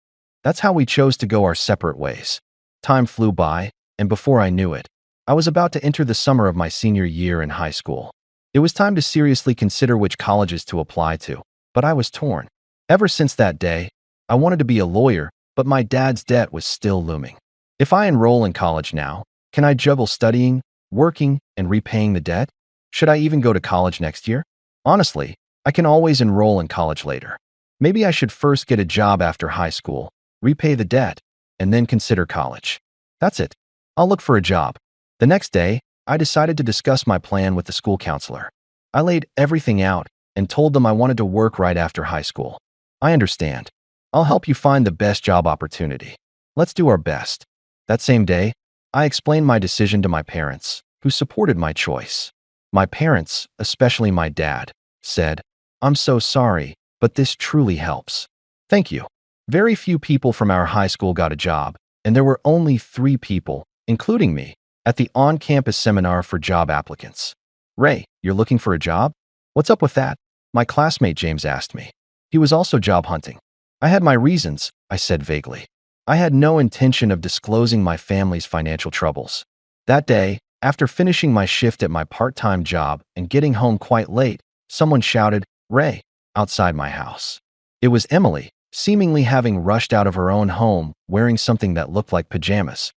That's how we chose to go our separate ways. Time flew by, and before I knew it, I was about to enter the summer of my senior year in high school. It was time to seriously consider which colleges to apply to, but I was torn. Ever since that day, I wanted to be a lawyer, but my dad's debt was still looming. If I enroll in college now, can I juggle studying, working, and repaying the debt? Should I even go to college next year? Honestly, I can always enroll in college later. Maybe I should first get a job after high school, repay the debt, and then consider college. That's it. I'll look for a job. The next day, I decided to discuss my plan with the school counselor. I laid everything out and told them I wanted to work right after high school. I understand. I'll help you find the best job opportunity. Let's do our best. That same day, I explained my decision to my parents, who supported my choice. My parents, especially my dad, said, I'm so sorry, but this truly helps. Thank you. Very few people from our high school got a job, and there were only 3 people, including me, at the on-campus seminar for job applicants. Ray, you're looking for a job? What's up with that? My classmate James asked me. He was also job hunting. I had my reasons, I said vaguely. I had no intention of disclosing my family's financial troubles. That day, after finishing my shift at my part-time job and getting home quite late, someone shouted, "Ray," outside my house. It was Emily, seemingly having rushed out of her own home wearing something that looked like pajamas.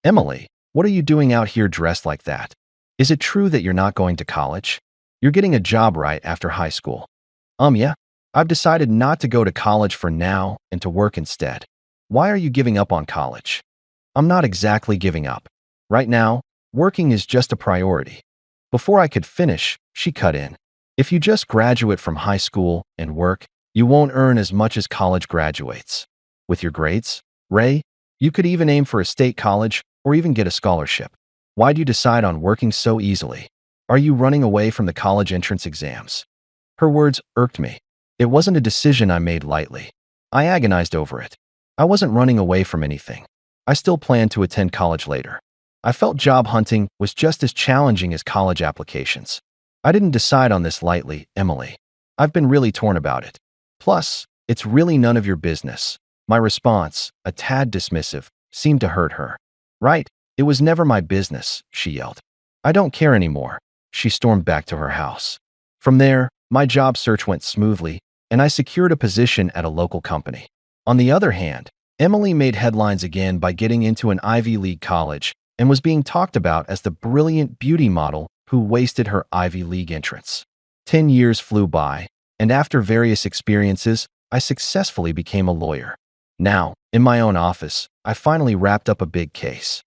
Emily, what are you doing out here dressed like that? Is it true that you're not going to college? You're getting a job right after high school." Yeah. I've decided not to go to college for now and to work instead." "Why are you giving up on college?" "I'm not exactly giving up. Right now, working is just a priority." Before I could finish, she cut in. "If you just graduate from high school and work, you won't earn as much as college graduates. With your grades, Ray, you could even aim for a state college or even get a scholarship. Why'd you decide on working so easily? Are you running away from the college entrance exams?" Her words irked me. It wasn't a decision I made lightly. I agonized over it. I wasn't running away from anything. I still planned to attend college later. I felt job hunting was just as challenging as college applications. "I didn't decide on this lightly, Emily. I've been really torn about it. Plus, it's really none of your business." My response, a tad dismissive, seemed to hurt her. "Right, it was never my business," she yelled. "I don't care anymore." She stormed back to her house. From there, my job search went smoothly, and I secured a position at a local company. On the other hand, Emily made headlines again by getting into an Ivy League college and was being talked about as the brilliant beauty model who wasted her Ivy League entrance. 10 years flew by, and after various experiences, I successfully became a lawyer. Now, in my own office, I finally wrapped up a big case.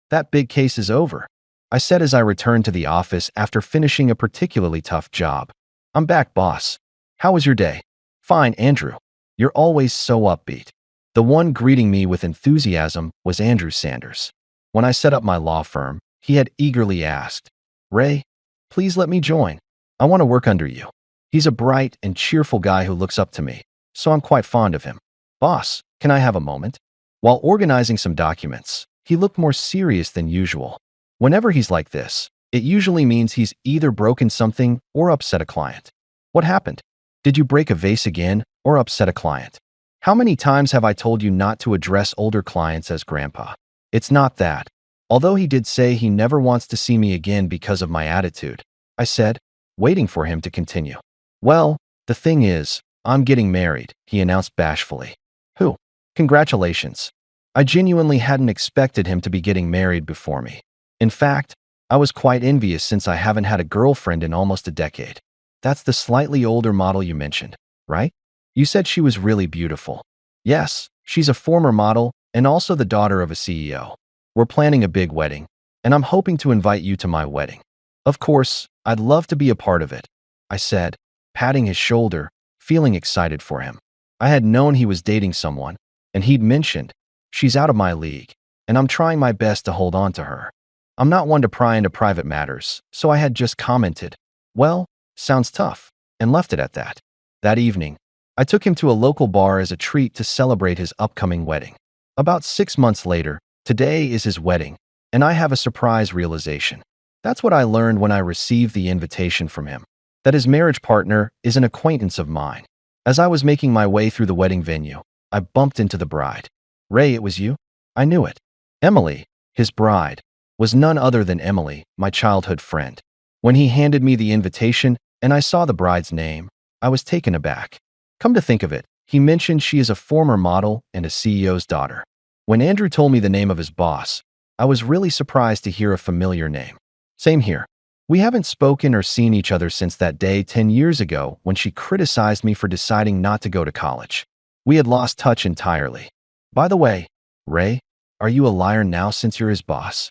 That big case is over," I said as I returned to the office after finishing a particularly tough job. "I'm back, boss. How was your day?" "Fine, Andrew. You're always so upbeat." The one greeting me with enthusiasm was Andrew Sanders. When I set up my law firm, he had eagerly asked, "Ray, please let me join. I want to work under you." He's a bright and cheerful guy who looks up to me, so I'm quite fond of him. "Boss, can I have a moment?" While organizing some documents, he looked more serious than usual. Whenever he's like this, it usually means he's either broken something or upset a client. "What happened? Did you break a vase again or upset a client? How many times have I told you not to address older clients as grandpa?" "It's not that." Although he did say he never wants to see me again because of my attitude, I said, waiting for him to continue. "Well, the thing is, I'm getting married," he announced bashfully. "Who? Congratulations." I genuinely hadn't expected him to be getting married before me. In fact, I was quite envious since I haven't had a girlfriend in almost a decade. "That's the slightly older model you mentioned, right? You said she was really beautiful." "Yes, she's a former model and also the daughter of a CEO. We're planning a big wedding, and I'm hoping to invite you to my wedding." "Of course, I'd love to be a part of it," I said, patting his shoulder, feeling excited for him. I had known he was dating someone, and he'd mentioned, "She's out of my league, and I'm trying my best to hold on to her." I'm not one to pry into private matters, so I had just commented, "Well, sounds tough," and left it at that. That evening, I took him to a local bar as a treat to celebrate his upcoming wedding. About 6 months later, today is his wedding, and I have a surprise realization. That's what I learned when I received the invitation from him, that his marriage partner is an acquaintance of mine. As I was making my way through the wedding venue, I bumped into the bride. "Ray, it was you?" I knew it. Emily, his bride, was none other than Emily, my childhood friend. When he handed me the invitation and I saw the bride's name, I was taken aback. Come to think of it, he mentioned she is a former model and a CEO's daughter. When Andrew told me the name of his boss, I was really surprised to hear a familiar name. Same here. We haven't spoken or seen each other since that day 10 years ago when she criticized me for deciding not to go to college. We had lost touch entirely. "By the way, Ray, are you a liar now since you're his boss?"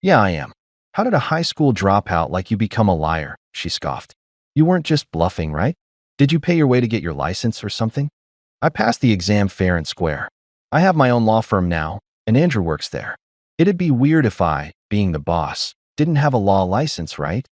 "Yeah, I am." "How did a high school dropout like you become a liar?" she scoffed. "You weren't just bluffing, right? Did you pay your way to get your license or something?" "I passed the exam fair and square. I have my own law firm now, and Andrew works there. It'd be weird if I, being the boss, didn't have a law license, right?"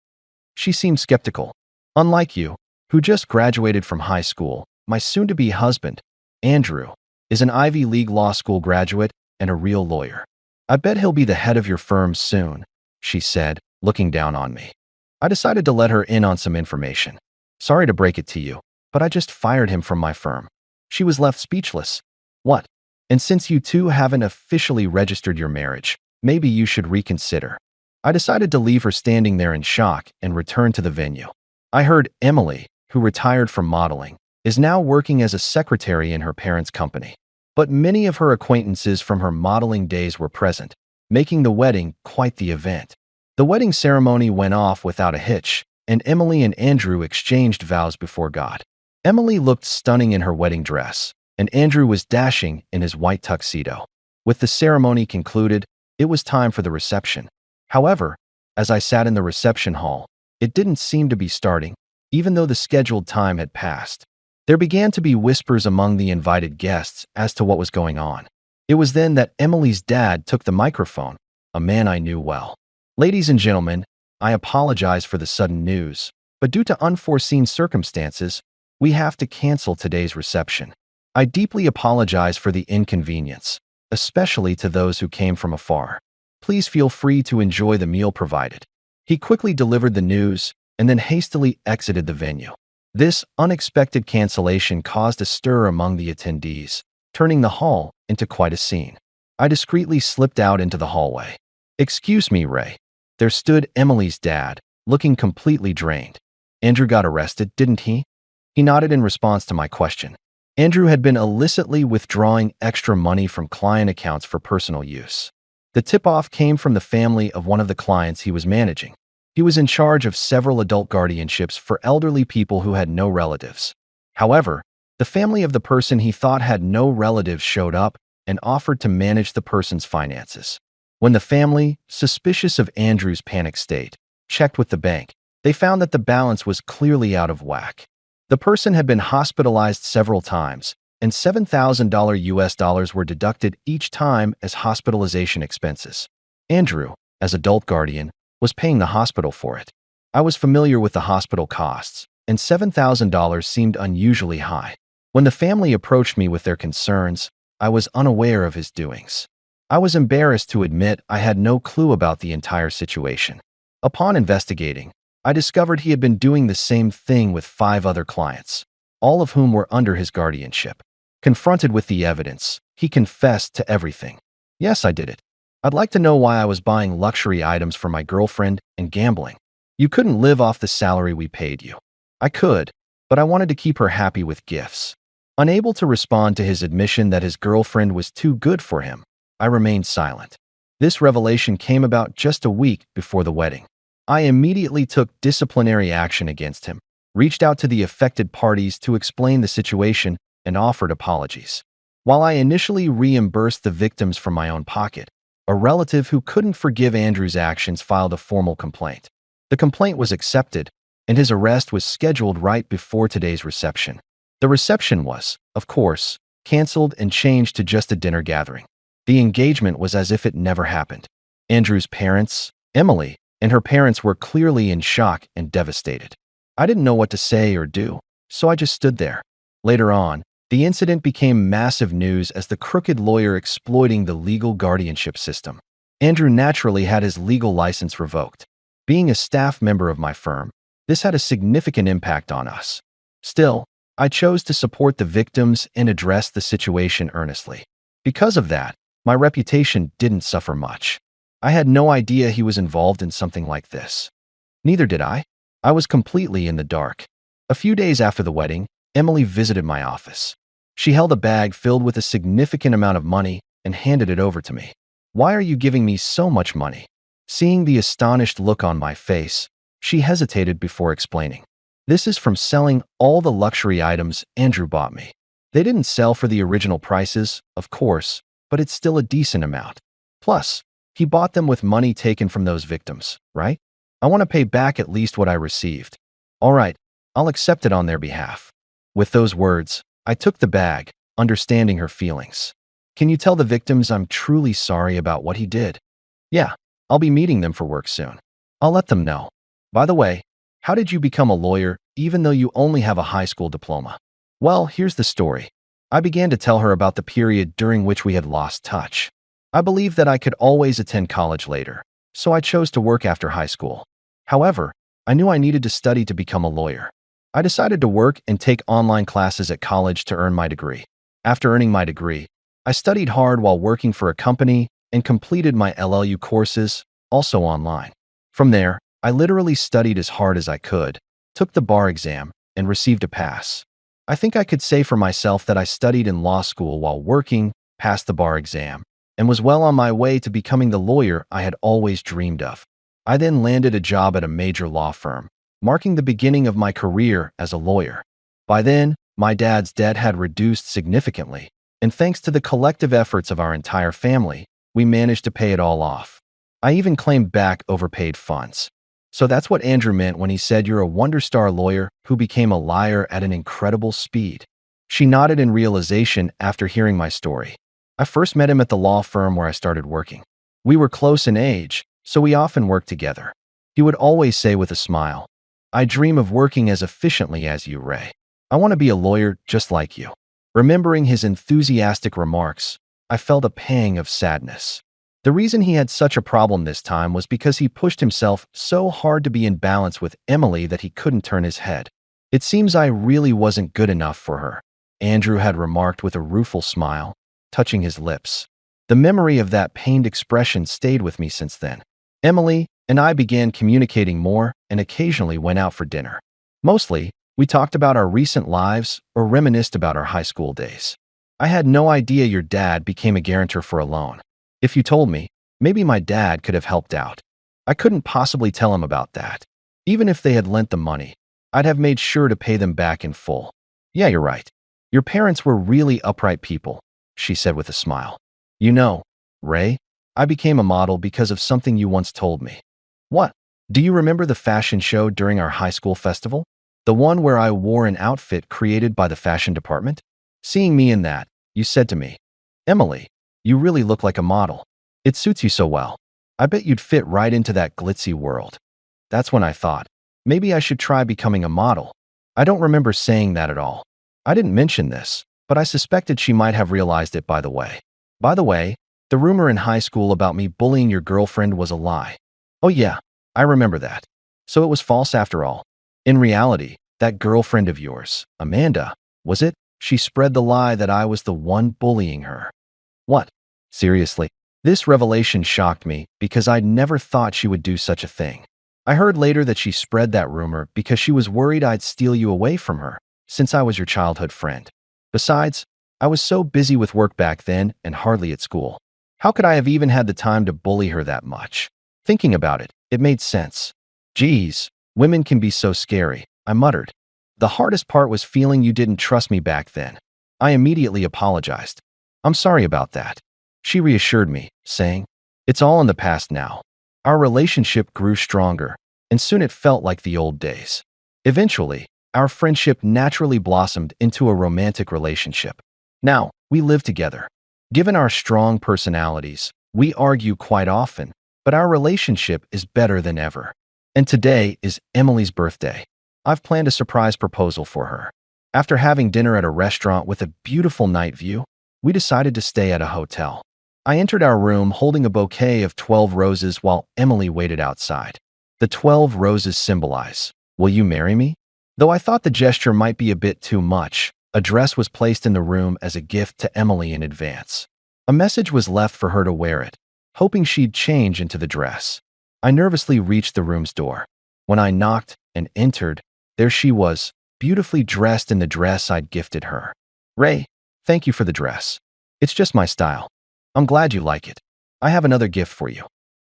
She seemed skeptical. "Unlike you, who just graduated from high school, my soon-to-be husband, Andrew, is an Ivy League law school graduate and a real lawyer. I bet he'll be the head of your firm soon," she said, looking down on me. I decided to let her in on some information. "Sorry to break it to you, but I just fired him from my firm. She was left speechless. What? And since you two haven't officially registered your marriage, maybe you should reconsider. I decided to leave her standing there in shock and return to the venue. I heard Emily, who retired from modeling, is now working as a secretary in her parents' company. But many of her acquaintances from her modeling days were present, making the wedding quite the event. The wedding ceremony went off without a hitch, and Emily and Andrew exchanged vows before God. Emily looked stunning in her wedding dress, and Andrew was dashing in his white tuxedo. With the ceremony concluded, it was time for the reception. However, as I sat in the reception hall, it didn't seem to be starting, even though the scheduled time had passed. There began to be whispers among the invited guests as to what was going on. It was then that Emily's dad took the microphone, a man I knew well. Ladies and gentlemen, I apologize for the sudden news, but due to unforeseen circumstances, we have to cancel today's reception. I deeply apologize for the inconvenience, especially to those who came from afar. Please feel free to enjoy the meal provided. He quickly delivered the news and then hastily exited the venue. This unexpected cancellation caused a stir among the attendees, turning the hall into quite a scene. I discreetly slipped out into the hallway. "Excuse me, Ray." There stood Emily's dad, looking completely drained. "Andrew got arrested, didn't he?" He nodded in response to my question. Andrew had been illicitly withdrawing extra money from client accounts for personal use. The tip-off came from the family of one of the clients he was managing. He was in charge of several adult guardianships for elderly people who had no relatives. However, the family of the person he thought had no relatives showed up and offered to manage the person's finances. When the family, suspicious of Andrew's panic state, checked with the bank, they found that the balance was clearly out of whack. The person had been hospitalized several times, and $7,000 were deducted each time as hospitalization expenses. Andrew, as adult guardian, was paying the hospital for it. I was familiar with the hospital costs, and $7,000 seemed unusually high. When the family approached me with their concerns, I was unaware of his doings. I was embarrassed to admit I had no clue about the entire situation. Upon investigating, I discovered he had been doing the same thing with 5 other clients, all of whom were under his guardianship. Confronted with the evidence, he confessed to everything. "Yes, I did it. I'd like to know why I was buying luxury items for my girlfriend and gambling. You couldn't live off the salary we paid you." I could, but I wanted to keep her happy with gifts. Unable to respond to his admission that his girlfriend was too good for him, I remained silent. This revelation came about just a week before the wedding. I immediately took disciplinary action against him, reached out to the affected parties to explain the situation, and offered apologies. While I initially reimbursed the victims from my own pocket, a relative who couldn't forgive Andrew's actions filed a formal complaint. The complaint was accepted, and his arrest was scheduled right before today's reception. The reception was, of course, canceled and changed to just a dinner gathering. The engagement was as if it never happened. Andrew's parents, Emily, and her parents were clearly in shock and devastated. I didn't know what to say or do, so I just stood there. Later on, the incident became massive news as the crooked lawyer exploiting the legal guardianship system. Andrew naturally had his legal license revoked. Being a staff member of my firm, this had a significant impact on us. Still, I chose to support the victims and address the situation earnestly. Because of that, my reputation didn't suffer much. I had no idea he was involved in something like this. Neither did I. I was completely in the dark. A few days after the wedding, Emily visited my office. She held a bag filled with a significant amount of money and handed it over to me. "Why are you giving me so much money?" Seeing the astonished look on my face, she hesitated before explaining. "This is from selling all the luxury items Andrew bought me. They didn't sell for the original prices, of course, but it's still a decent amount. Plus, he bought them with money taken from those victims, right? I want to pay back at least what I received. All right, I'll accept it on their behalf." With those words, I took the bag, understanding her feelings. "Can you tell the victims I'm truly sorry about what he did?" "Yeah, I'll be meeting them for work soon. I'll let them know. By the way, how did you become a lawyer even though you only have a high school diploma?" Well, here's the story. I began to tell her about the period during which we had lost touch. I believed that I could always attend college later, so I chose to work after high school. However, I knew I needed to study to become a lawyer. I decided to work and take online classes at college to earn my degree. After earning my degree, I studied hard while working for a company and completed my LLU courses, also online. From there, I literally studied as hard as I could, took the bar exam, and received a pass. I think I could say for myself that I studied in law school while working, passed the bar exam, and was well on my way to becoming the lawyer I had always dreamed of. I then landed a job at a major law firm, marking the beginning of my career as a lawyer. By then, my dad's debt had reduced significantly, and thanks to the collective efforts of our entire family, we managed to pay it all off. I even claimed back overpaid funds. So that's what Andrew meant when he said you're a wonder-star lawyer who became a liar at an incredible speed. She nodded in realization after hearing my story. I first met him at the law firm where I started working. We were close in age, so we often worked together. He would always say with a smile, "I dream of working as efficiently as you, Ray. I want to be a lawyer just like you." Remembering his enthusiastic remarks, I felt a pang of sadness. The reason he had such a problem this time was because he pushed himself so hard to be in balance with Emily that he couldn't turn his head. "It seems I really wasn't good enough for her," Andrew had remarked with a rueful smile, touching his lips. The memory of that pained expression stayed with me since then. Emily and I began communicating more and occasionally went out for dinner. Mostly, we talked about our recent lives or reminisced about our high school days. "I had no idea your dad became a guarantor for a loan. If you told me, maybe my dad could have helped out. I couldn't possibly tell him about that. Even if they had lent the money, I'd have made sure to pay them back in full." "Yeah, you're right. Your parents were really upright people," she said with a smile. "You know, Ray, I became a model because of something you once told me." "What?" "Do you remember the fashion show during our high school festival? The one where I wore an outfit created by the fashion department? Seeing me in that, you said to me, 'Emily, you really look like a model. It suits you so well. I bet you'd fit right into that glitzy world.' That's when I thought, maybe I should try becoming a model." I don't remember saying that at all. I didn't mention this, but I suspected she might have realized it by the way. "By the way, the rumor in high school about me bullying your girlfriend was a lie." "Oh yeah, I remember that. So it was false after all. In reality, that girlfriend of yours, Amanda, was it? She spread the lie that I was the one bullying her." "What? Seriously?" This revelation shocked me because I'd never thought she would do such a thing. "I heard later that she spread that rumor because she was worried I'd steal you away from her, since I was your childhood friend. Besides, I was so busy with work back then and hardly at school. How could I have even had the time to bully her that much?" Thinking about it, it made sense. "Geez, women can be so scary," I muttered. "The hardest part was feeling you didn't trust me back then." I immediately apologized. "I'm sorry about that." She reassured me, saying, "It's all in the past now." Our relationship grew stronger, and soon it felt like the old days. Eventually, our friendship naturally blossomed into a romantic relationship. Now, we live together. Given our strong personalities, we argue quite often, but our relationship is better than ever. And today is Emily's birthday. I've planned a surprise proposal for her. After having dinner at a restaurant with a beautiful night view, we decided to stay at a hotel. I entered our room holding a bouquet of 12 roses while Emily waited outside. The 12 roses symbolize, "Will you marry me?" Though I thought the gesture might be a bit too much, a dress was placed in the room as a gift to Emily in advance. A message was left for her to wear it, hoping she'd change into the dress. I nervously reached the room's door. When I knocked and entered, there she was, beautifully dressed in the dress I'd gifted her. "Ray, thank you for the dress. It's just my style. I'm glad you like it. I have another gift for you."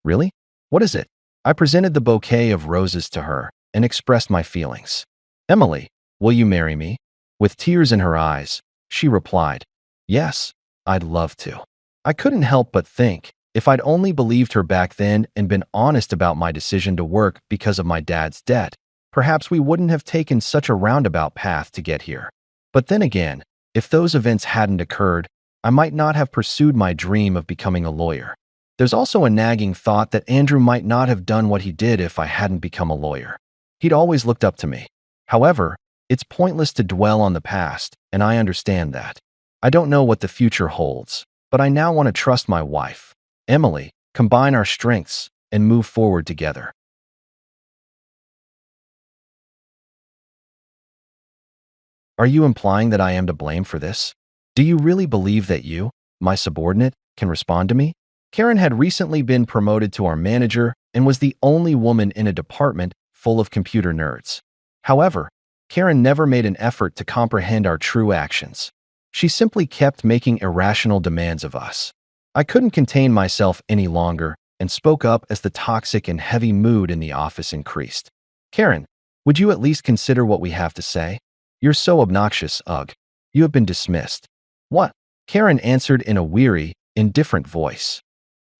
"Really? What is it?" I presented the bouquet of roses to her and expressed my feelings. "Emily, will you marry me?" With tears in her eyes, she replied, "Yes, I'd love to." I couldn't help but think, if I'd only believed her back then and been honest about my decision to work because of my dad's debt, perhaps we wouldn't have taken such a roundabout path to get here. But then again, if those events hadn't occurred, I might not have pursued my dream of becoming a lawyer. There's also a nagging thought that Andrew might not have done what he did if I hadn't become a lawyer. He'd always looked up to me. However, it's pointless to dwell on the past, and I understand that. I don't know what the future holds, but I now want to trust my wife, Emily, combine our strengths, and move forward together. Are you implying that I am to blame for this? Do you really believe that you, my subordinate, can respond to me? Karen had recently been promoted to our manager and was the only woman in a department full of computer nerds. However, Karen never made an effort to comprehend our true actions. She simply kept making irrational demands of us. I couldn't contain myself any longer and spoke up as the toxic and heavy mood in the office increased. Karen, would you at least consider what we have to say? You're so obnoxious, ugh. You have been dismissed. What? Karen answered in a weary, indifferent voice.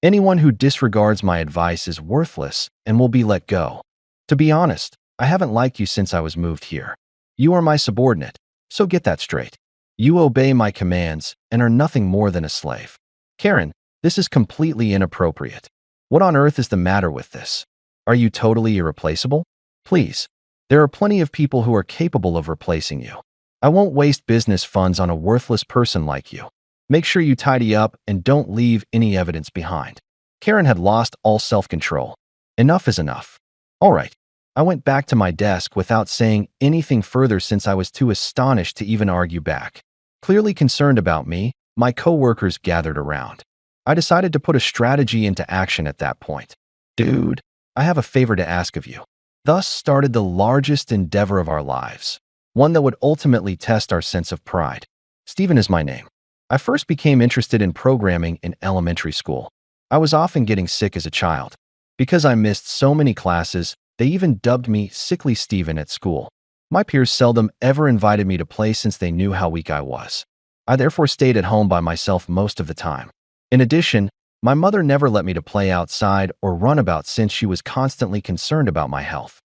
Anyone who disregards my advice is worthless and will be let go. To be honest, I haven't liked you since I was moved here. You are my subordinate, so get that straight. You obey my commands and are nothing more than a slave. Karen, this is completely inappropriate. What on earth is the matter with this? Are you totally irreplaceable? Please, there are plenty of people who are capable of replacing you. I won't waste business funds on a worthless person like you. Make sure you tidy up and don't leave any evidence behind. Karen had lost all self-control. Enough is enough. All right. I went back to my desk without saying anything further since I was too astonished to even argue back. Clearly concerned about me, my coworkers gathered around. I decided to put a strategy into action at that point. Dude, I have a favor to ask of you. Thus started the largest endeavor of our lives, one that would ultimately test our sense of pride. Stephen is my name. I first became interested in programming in elementary school. I was often getting sick as a child. Because I missed so many classes, they even dubbed me Sickly Stephen at school. My peers seldom ever invited me to play since they knew how weak I was. I therefore stayed at home by myself most of the time. In addition, my mother never let me to play outside or run about since she was constantly concerned about my health.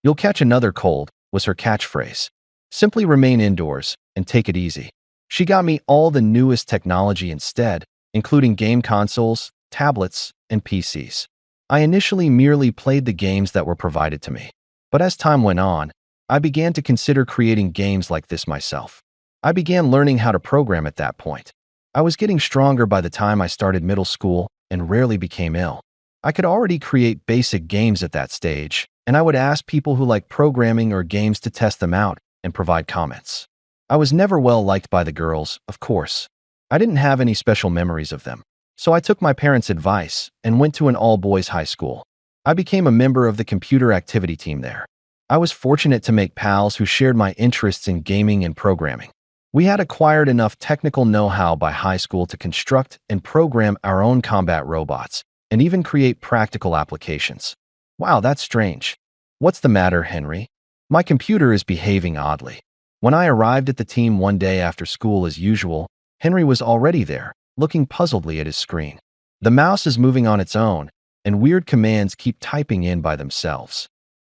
"You'll catch another cold," was her catchphrase. Simply remain indoors and take it easy. She got me all the newest technology instead, including game consoles, tablets, and PCs. I initially merely played the games that were provided to me. But as time went on, I began to consider creating games like this myself. I began learning how to program at that point. I was getting stronger by the time I started middle school and rarely became ill. I could already create basic games at that stage, and I would ask people who like programming or games to test them out and provide comments. I was never well liked by the girls, of course. I didn't have any special memories of them. So I took my parents' advice and went to an all-boys high school. I became a member of the computer activity team there. I was fortunate to make pals who shared my interests in gaming and programming. We had acquired enough technical know-how by high school to construct and program our own combat robots and even create practical applications. Wow, that's strange. What's the matter, Henry? My computer is behaving oddly. When I arrived at the team one day after school as usual, Henry was already there, looking puzzledly at his screen. The mouse is moving on its own, and weird commands keep typing in by themselves.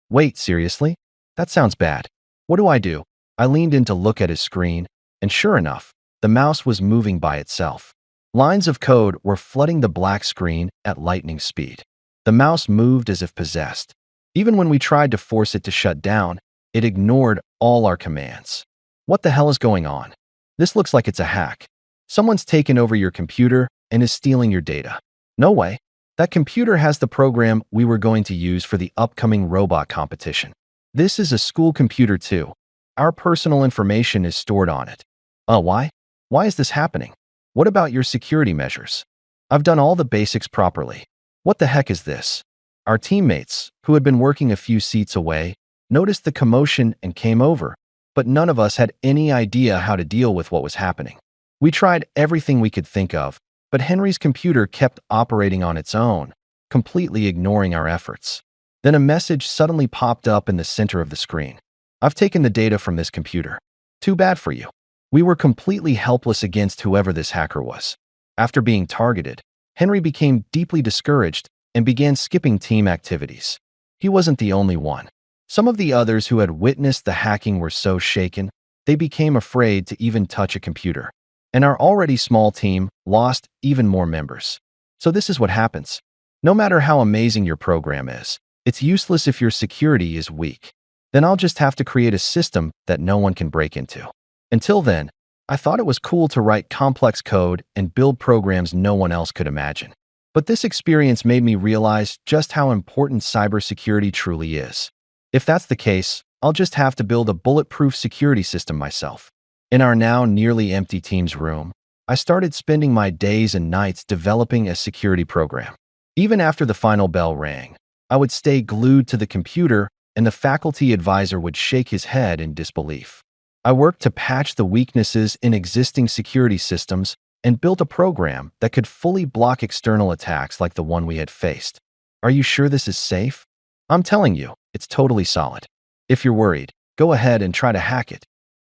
Wait, seriously? That sounds bad. What do I do? I leaned in to look at his screen, and sure enough, the mouse was moving by itself. Lines of code were flooding the black screen at lightning speed. The mouse moved as if possessed. Even when we tried to force it to shut down, it ignored all our commands. What the hell is going on? This looks like it's a hack. Someone's taken over your computer and is stealing your data. No way. That computer has the program we were going to use for the upcoming robot competition. This is a school computer too. Our personal information is stored on it. Why? Why is this happening? What about your security measures? I've done all the basics properly. What the heck is this? Our teammates, who had been working a few seats away, noticed the commotion and came over, but none of us had any idea how to deal with what was happening. We tried everything we could think of, but Henry's computer kept operating on its own, completely ignoring our efforts. Then a message suddenly popped up in the center of the screen. "I've taken the data from this computer. Too bad for you." We were completely helpless against whoever this hacker was. After being targeted, Henry became deeply discouraged and began skipping team activities. He wasn't the only one. Some of the others who had witnessed the hacking were so shaken, they became afraid to even touch a computer. And our already small team lost even more members. So this is what happens. No matter how amazing your program is, it's useless if your security is weak. Then I'll just have to create a system that no one can break into. Until then, I thought it was cool to write complex code and build programs no one else could imagine. But this experience made me realize just how important cybersecurity truly is. If that's the case, I'll just have to build a bulletproof security system myself. In our now nearly empty team's room, I started spending my days and nights developing a security program. Even after the final bell rang, I would stay glued to the computer and the faculty advisor would shake his head in disbelief. I worked to patch the weaknesses in existing security systems and built a program that could fully block external attacks like the one we had faced. Are you sure this is safe? I'm telling you, it's totally solid. If you're worried, go ahead and try to hack it.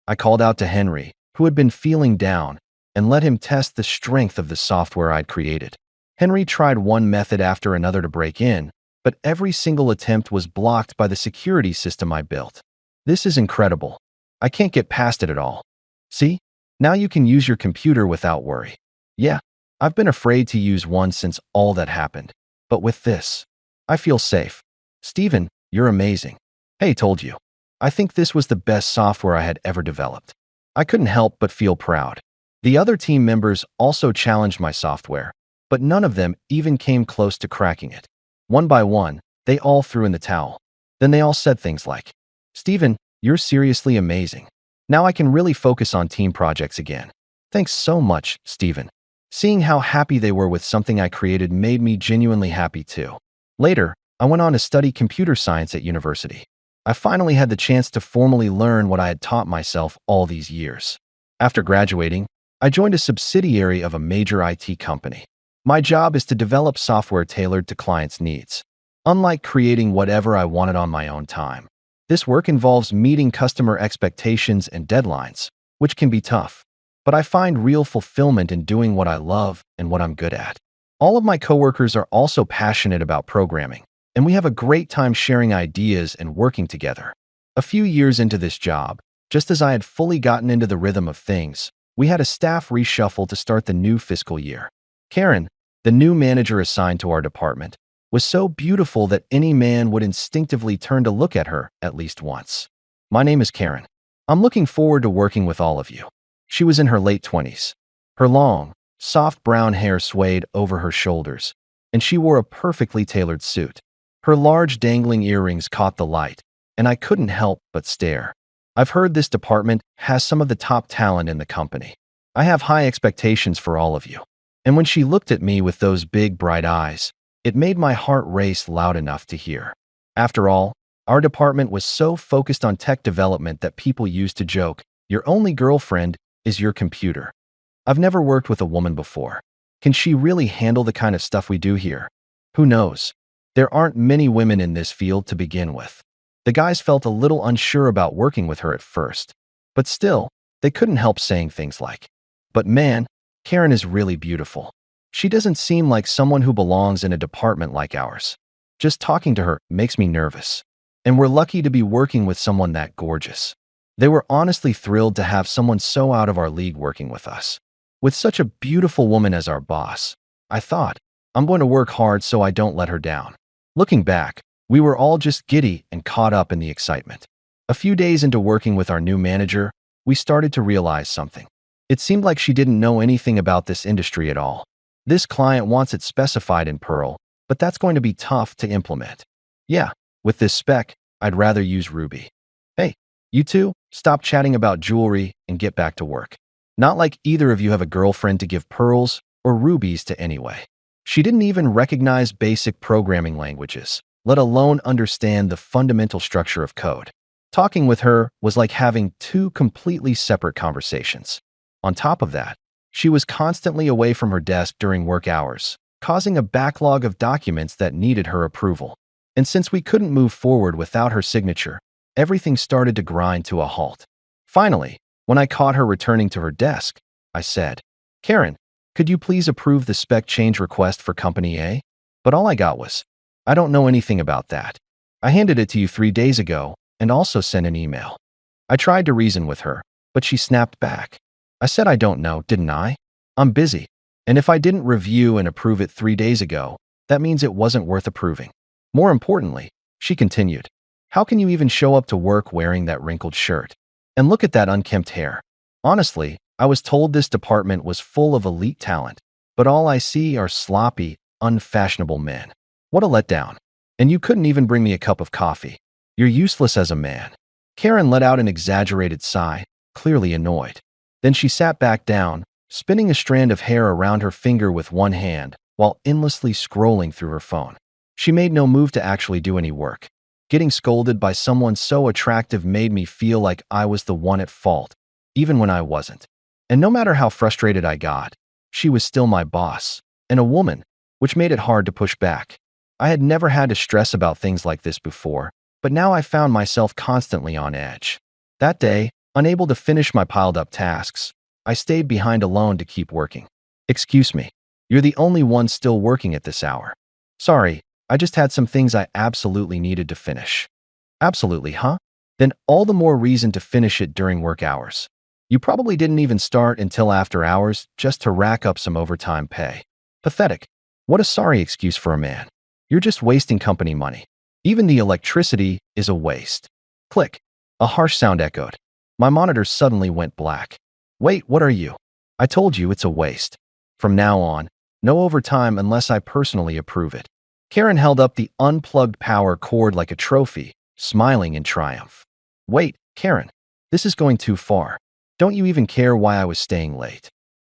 I called out to Henry, who had been feeling down, and let him test the strength of the software I'd created. Henry tried one method after another to break in, but every single attempt was blocked by the security system I built. This is incredible. I can't get past it at all. See? Now you can use your computer without worry. Yeah, I've been afraid to use one since all that happened. But with this, I feel safe. Steven, you're amazing. Hey, told you. I think this was the best software I had ever developed. I couldn't help but feel proud. The other team members also challenged my software, but none of them even came close to cracking it. One by one, they all threw in the towel. Then they all said things like, Steven, you're seriously amazing. Now I can really focus on team projects again. Thanks so much, Steven. Seeing how happy they were with something I created made me genuinely happy too. Later, I went on to study computer science at university. I finally had the chance to formally learn what I had taught myself all these years. After graduating, I joined a subsidiary of a major IT company. My job is to develop software tailored to clients' needs. Unlike creating whatever I wanted on my own time, this work involves meeting customer expectations and deadlines, which can be tough. But I find real fulfillment in doing what I love and what I'm good at. All of my coworkers are also passionate about programming, and we have a great time sharing ideas and working together. A few years into this job, just as I had fully gotten into the rhythm of things, we had a staff reshuffle to start the new fiscal year. Karen, the new manager assigned to our department, was so beautiful that any man would instinctively turn to look at her at least once. My name is Karen. I'm looking forward to working with all of you. She was in her late 20s. Her long, soft brown hair swayed over her shoulders, and she wore a perfectly tailored suit. Her large dangling earrings caught the light, and I couldn't help but stare. I've heard this department has some of the top talent in the company. I have high expectations for all of you. And when she looked at me with those big, bright eyes, it made my heart race loud enough to hear. After all, our department was so focused on tech development that people used to joke, your only girlfriend is your computer. I've never worked with a woman before. Can she really handle the kind of stuff we do here? Who knows? There aren't many women in this field to begin with. The guys felt a little unsure about working with her at first, but still, they couldn't help saying things like, but man, Karen is really beautiful. She doesn't seem like someone who belongs in a department like ours. Just talking to her makes me nervous. And we're lucky to be working with someone that gorgeous. They were honestly thrilled to have someone so out of our league working with us. With such a beautiful woman as our boss, I thought, I'm going to work hard so I don't let her down. Looking back, we were all just giddy and caught up in the excitement. A few days into working with our new manager, we started to realize something. It seemed like she didn't know anything about this industry at all. This client wants it specified in Perl, but that's going to be tough to implement. Yeah, with this spec, I'd rather use Ruby. Hey, you two, stop chatting about jewelry and get back to work. Not like either of you have a girlfriend to give pearls or rubies to anyway. She didn't even recognize basic programming languages, let alone understand the fundamental structure of code. Talking with her was like having two completely separate conversations. On top of that, she was constantly away from her desk during work hours, causing a backlog of documents that needed her approval. And since we couldn't move forward without her signature, everything started to grind to a halt. Finally, when I caught her returning to her desk, I said, Karen, could you please approve the spec change request for Company A? But all I got was, I don't know anything about that. I handed it to you 3 days ago and also sent an email. I tried to reason with her, but she snapped back. I said I don't know, didn't I? I'm busy. And if I didn't review and approve it 3 days ago, that means it wasn't worth approving. More importantly, she continued, how can you even show up to work wearing that wrinkled shirt? And look at that unkempt hair. Honestly, I was told this department was full of elite talent, but all I see are sloppy, unfashionable men. What a letdown. And you couldn't even bring me a cup of coffee. You're useless as a man. Karen let out an exaggerated sigh, clearly annoyed. Then she sat back down, spinning a strand of hair around her finger with one hand, while endlessly scrolling through her phone. She made no move to actually do any work. Getting scolded by someone so attractive made me feel like I was the one at fault, even when I wasn't. And no matter how frustrated I got, she was still my boss, and a woman, which made it hard to push back. I had never had to stress about things like this before, but now I found myself constantly on edge. That day, unable to finish my piled-up tasks, I stayed behind alone to keep working. "Excuse me, you're the only one still working at this hour." "Sorry, I just had some things I absolutely needed to finish." "Absolutely, huh? Then all the more reason to finish it during work hours. You probably didn't even start until after hours just to rack up some overtime pay." Pathetic. What a sorry excuse for a man. You're just wasting company money. Even the electricity is a waste. Click. A harsh sound echoed. My monitor suddenly went black. "Wait, what are you?" "I told you it's a waste. From now on, no overtime unless I personally approve it." Karen held up the unplugged power cord like a trophy, smiling in triumph. "Wait, Karen, this is going too far. Don't you even care why I was staying late?"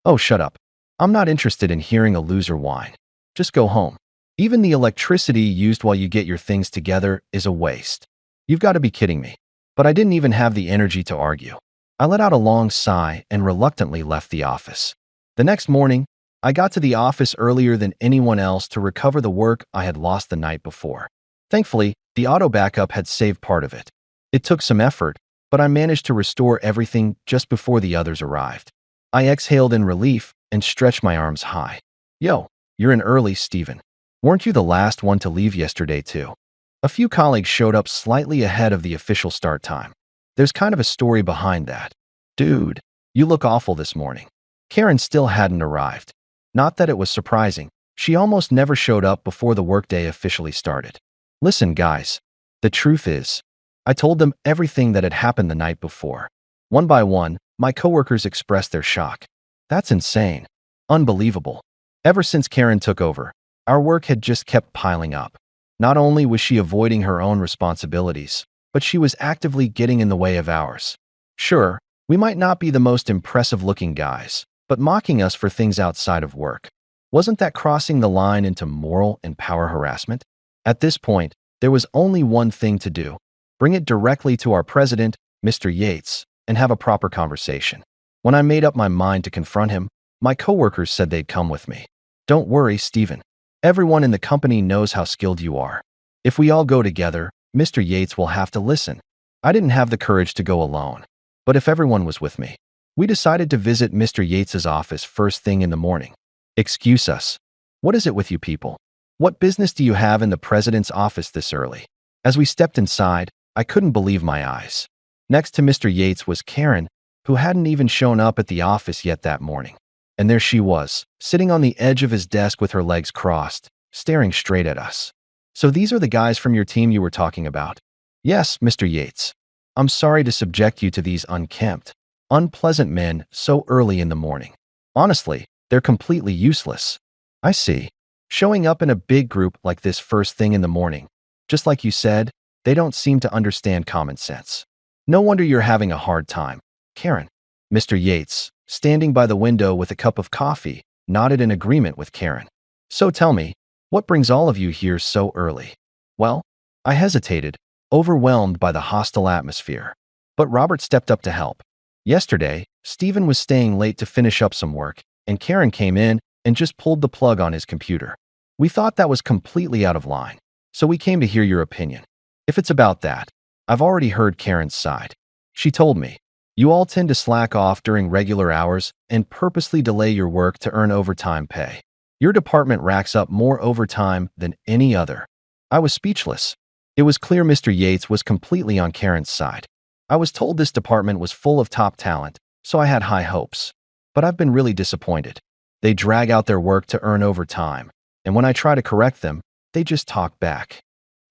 "Oh, shut up. I'm not interested in hearing a loser whine. Just go home. Even the electricity used while you get your things together is a waste." "You've got to be kidding me." But I didn't even have the energy to argue. I let out a long sigh and reluctantly left the office. The next morning, I got to the office earlier than anyone else to recover the work I had lost the night before. Thankfully, the auto backup had saved part of it. It took some effort, but I managed to restore everything just before the others arrived. I exhaled in relief and stretched my arms high. "Yo, you're in early, Steven. Weren't you the last one to leave yesterday too?" A few colleagues showed up slightly ahead of the official start time. There's kind of a story behind that. "Dude, you look awful this morning." Karen still hadn't arrived. Not that it was surprising. She almost never showed up before the workday officially started. "Listen, guys. The truth is, I told them everything that had happened the night before." One by one, my coworkers expressed their shock. "That's insane. Unbelievable." Ever since Karen took over, our work had just kept piling up. Not only was she avoiding her own responsibilities, but she was actively getting in the way of ours. Sure, we might not be the most impressive-looking guys, but mocking us for things outside of work. Wasn't that crossing the line into moral and power harassment? At this point, there was only one thing to do: bring it directly to our president, Mr. Yates, and have a proper conversation. When I made up my mind to confront him, my coworkers said they'd come with me. "Don't worry, Steven. Everyone in the company knows how skilled you are. If we all go together, Mr. Yates will have to listen." I didn't have the courage to go alone. But if everyone was with me, we decided to visit Mr. Yates's office first thing in the morning. "Excuse us. What is it with you people? What business do you have in the president's office this early?" As we stepped inside, I couldn't believe my eyes. Next to Mr. Yates was Karen, who hadn't even shown up at the office yet that morning. And there she was, sitting on the edge of his desk with her legs crossed, staring straight at us. "So these are the guys from your team you were talking about?" "Yes, Mr. Yates. I'm sorry to subject you to these unkempt, unpleasant men so early in the morning. Honestly, they're completely useless." "I see. Showing up in a big group like this first thing in the morning. Just like you said, they don't seem to understand common sense. No wonder you're having a hard time." Karen. Mr. Yates, standing by the window with a cup of coffee, nodded in agreement with Karen. "So tell me, what brings all of you here so early?" "Well," I hesitated, overwhelmed by the hostile atmosphere. But Robert stepped up to help. "Yesterday, Stephen was staying late to finish up some work, and Karen came in and just pulled the plug on his computer. We thought that was completely out of line, so we came to hear your opinion." "If it's about that, I've already heard Karen's side. She told me, you all tend to slack off during regular hours and purposely delay your work to earn overtime pay. Your department racks up more overtime than any other." I was speechless. It was clear Mr. Yates was completely on Karen's side. I was told this department was full of top talent, so I had high hopes. But I've been really disappointed. They drag out their work to earn overtime, and when I try to correct them, they just talk back.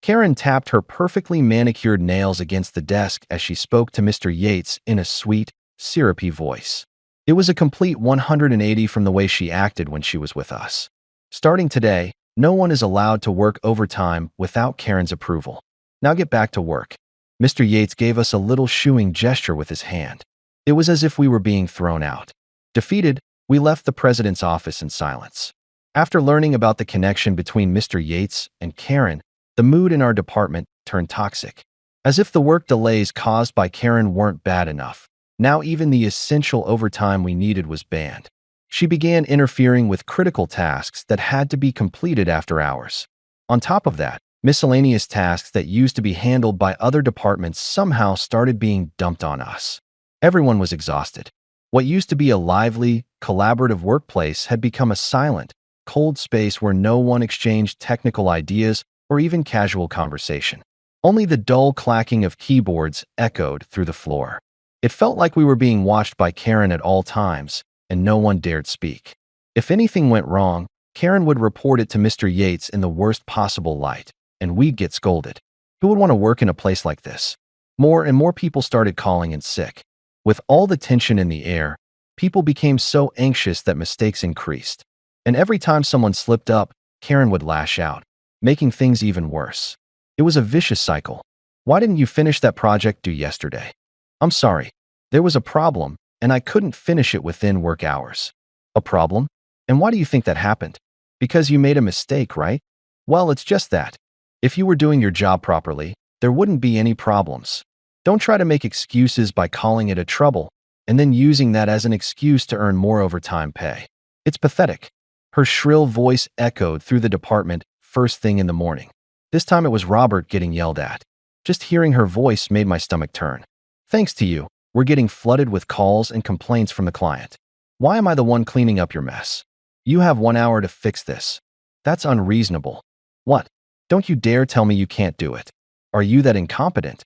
Karen tapped her perfectly manicured nails against the desk as she spoke to Mr. Yates in a sweet, syrupy voice. It was a complete 180 from the way she acted when she was with us. "Starting today, no one is allowed to work overtime without Karen's approval. Now get back to work." Mr. Yates gave us a little shooing gesture with his hand. It was as if we were being thrown out. Defeated, we left the president's office in silence. After learning about the connection between Mr. Yates and Karen, the mood in our department turned toxic. As if the work delays caused by Karen weren't bad enough, now even the essential overtime we needed was banned. She began interfering with critical tasks that had to be completed after hours. On top of that, miscellaneous tasks that used to be handled by other departments somehow started being dumped on us. Everyone was exhausted. What used to be a lively, collaborative workplace had become a silent, cold space where no one exchanged technical ideas or even casual conversation. Only the dull clacking of keyboards echoed through the floor. It felt like we were being watched by Karen at all times, and no one dared speak. If anything went wrong, Karen would report it to Mr. Yates in the worst possible light, and we'd get scolded. Who would want to work in a place like this? More and more people started calling in sick. With all the tension in the air, people became so anxious that mistakes increased. And every time someone slipped up, Karen would lash out, making things even worse. It was a vicious cycle. Why didn't you finish that project due yesterday? I'm sorry. There was a problem, and I couldn't finish it within work hours. A problem? And why do you think that happened? Because you made a mistake, right? Well, it's just that. If you were doing your job properly, there wouldn't be any problems. Don't try to make excuses by calling it a trouble and then using that as an excuse to earn more overtime pay. It's pathetic. Her shrill voice echoed through the department first thing in the morning. This time it was Robert getting yelled at. Just hearing her voice made my stomach turn. Thanks to you, we're getting flooded with calls and complaints from the client. Why am I the one cleaning up your mess? You have 1 hour to fix this. That's unreasonable. What? Don't you dare tell me you can't do it. Are you that incompetent?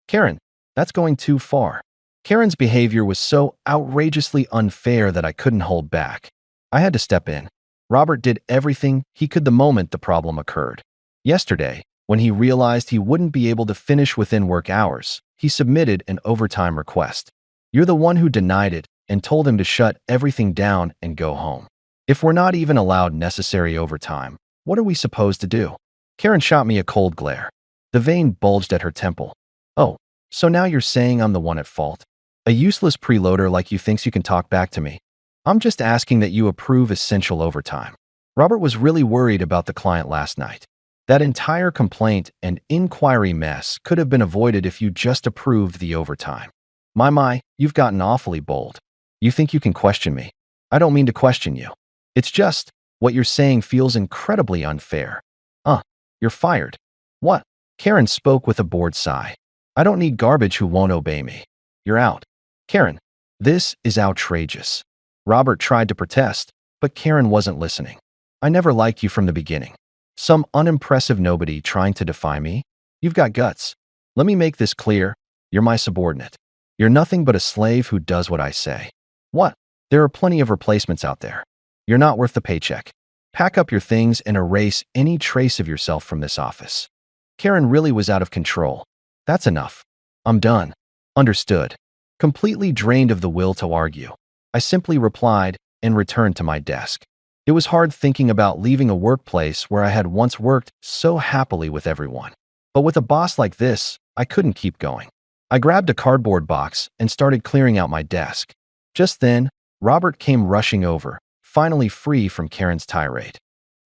Karen, that's going too far. Karen's behavior was so outrageously unfair that I couldn't hold back. I had to step in. Robert did everything he could the moment the problem occurred. Yesterday, when he realized he wouldn't be able to finish within work hours, he submitted an overtime request. You're the one who denied it and told him to shut everything down and go home. If we're not even allowed necessary overtime, what are we supposed to do? Karen shot me a cold glare. The vein bulged at her temple. Oh, so now you're saying I'm the one at fault? A useless preloader like you thinks you can talk back to me. I'm just asking that you approve essential overtime. Robert was really worried about the client last night. That entire complaint and inquiry mess could have been avoided if you just approved the overtime. My, you've gotten awfully bold. You think you can question me? I don't mean to question you. It's just, what you're saying feels incredibly unfair. You're fired. What? Karen spoke with a bored sigh. I don't need garbage who won't obey me. You're out. Karen, this is outrageous. Robert tried to protest, but Karen wasn't listening. I never liked you from the beginning. Some unimpressive nobody trying to defy me? You've got guts. Let me make this clear. You're my subordinate. You're nothing but a slave who does what I say. What? There are plenty of replacements out there. You're not worth the paycheck. Pack up your things and erase any trace of yourself from this office. Karen really was out of control. That's enough. I'm done. Understood. Completely drained of the will to argue, I simply replied and returned to my desk. It was hard thinking about leaving a workplace where I had once worked so happily with everyone. But with a boss like this, I couldn't keep going. I grabbed a cardboard box and started clearing out my desk. Just then, Robert came rushing over, finally free from Karen's tirade.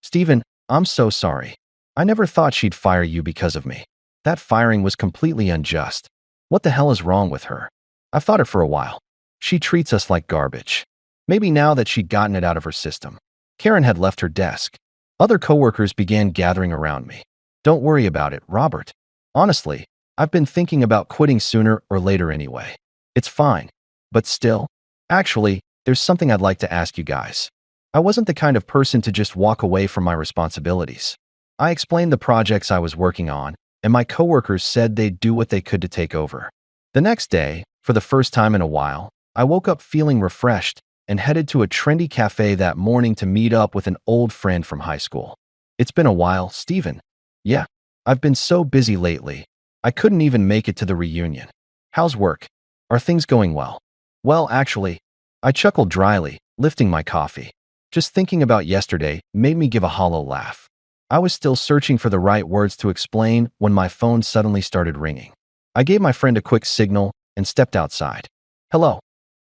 Stephen, I'm so sorry. I never thought she'd fire you because of me. That firing was completely unjust. What the hell is wrong with her? I've thought it for a while. She treats us like garbage. Maybe now that she'd gotten it out of her system. Karen had left her desk. Other coworkers began gathering around me. Don't worry about it, Robert. Honestly, I've been thinking about quitting sooner or later anyway. It's fine. But still, actually, there's something I'd like to ask you guys. I wasn't the kind of person to just walk away from my responsibilities. I explained the projects I was working on, and my coworkers said they'd do what they could to take over. The next day, for the first time in a while, I woke up feeling refreshed and headed to a trendy cafe that morning to meet up with an old friend from high school. It's been a while, Stephen. Yeah, I've been so busy lately. I couldn't even make it to the reunion. How's work? Are things going well? Well, actually, I chuckled dryly, lifting my coffee. Just thinking about yesterday made me give a hollow laugh. I was still searching for the right words to explain when my phone suddenly started ringing. I gave my friend a quick signal and stepped outside. Hello,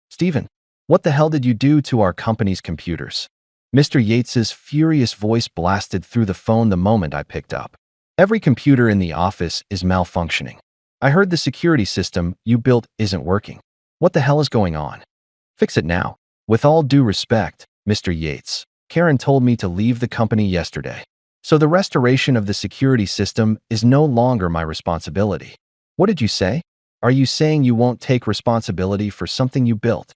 Stephen. What the hell did you do to our company's computers? Mr. Yates's furious voice blasted through the phone the moment I picked up. Every computer in the office is malfunctioning. I heard the security system you built isn't working. What the hell is going on? Fix it now. With all due respect, Mr. Yates, Karen told me to leave the company yesterday. So the restoration of the security system is no longer my responsibility. What did you say? Are you saying you won't take responsibility for something you built?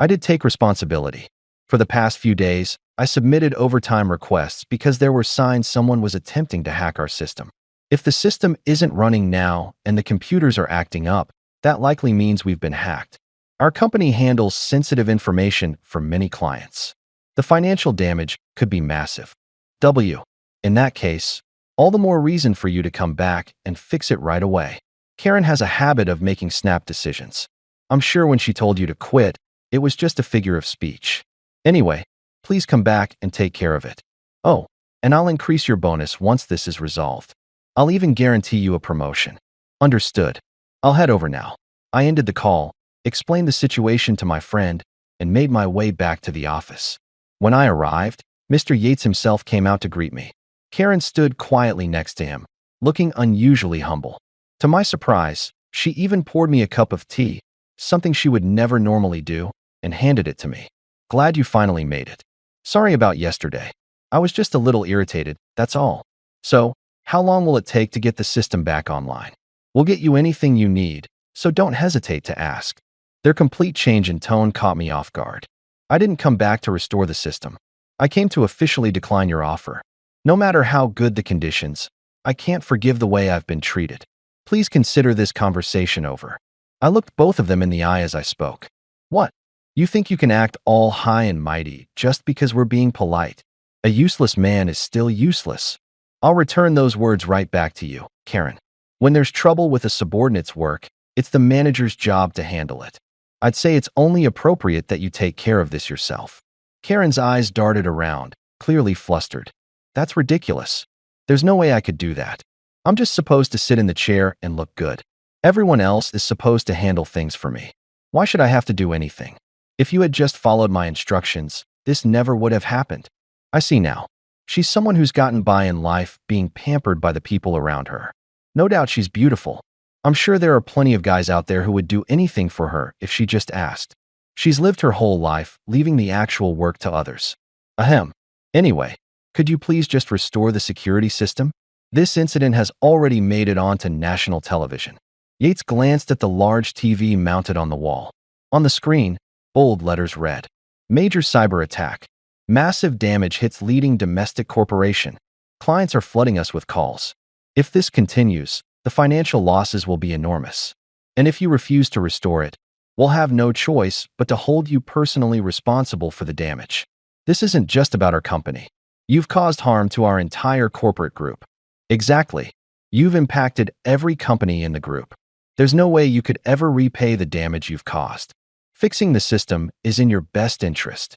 I did take responsibility. For the past few days, I submitted overtime requests because there were signs someone was attempting to hack our system. If the system isn't running now and the computers are acting up, that likely means we've been hacked. Our company handles sensitive information for many clients. The financial damage could be massive. In that case, all the more reason for you to come back and fix it right away. Karen has a habit of making snap decisions. I'm sure when she told you to quit, it was just a figure of speech. Anyway, please come back and take care of it. Oh, and I'll increase your bonus once this is resolved. I'll even guarantee you a promotion. Understood. I'll head over now. I ended the call, explained the situation to my friend, and made my way back to the office. When I arrived, Mr. Yates himself came out to greet me. Karen stood quietly next to him, looking unusually humble. To my surprise, she even poured me a cup of tea, something she would never normally do, and handed it to me. Glad you finally made it. Sorry about yesterday. I was just a little irritated, that's all. So, how long will it take to get the system back online? We'll get you anything you need, so don't hesitate to ask. Their complete change in tone caught me off guard. I didn't come back to restore the system. I came to officially decline your offer. No matter how good the conditions, I can't forgive the way I've been treated. Please consider this conversation over. I looked both of them in the eye as I spoke. What? You think you can act all high and mighty just because we're being polite? A useless man is still useless. I'll return those words right back to you, Karen. When there's trouble with a subordinate's work, it's the manager's job to handle it. I'd say it's only appropriate that you take care of this yourself. Karen's eyes darted around, clearly flustered. That's ridiculous. There's no way I could do that. I'm just supposed to sit in the chair and look good. Everyone else is supposed to handle things for me. Why should I have to do anything? If you had just followed my instructions, this never would have happened. I see now. She's someone who's gotten by in life being pampered by the people around her. No doubt she's beautiful. I'm sure there are plenty of guys out there who would do anything for her if she just asked. She's lived her whole life, leaving the actual work to others. Ahem. Anyway, could you please just restore the security system? This incident has already made it onto national television. Yates glanced at the large TV mounted on the wall. On the screen, bold letters read, "Major cyber attack. Massive damage hits leading domestic corporation. Clients are flooding us with calls. If this continues, the financial losses will be enormous. And if you refuse to restore it, we'll have no choice but to hold you personally responsible for the damage. This isn't just about our company. You've caused harm to our entire corporate group." Exactly. You've impacted every company in the group. There's no way you could ever repay the damage you've caused. Fixing the system is in your best interest.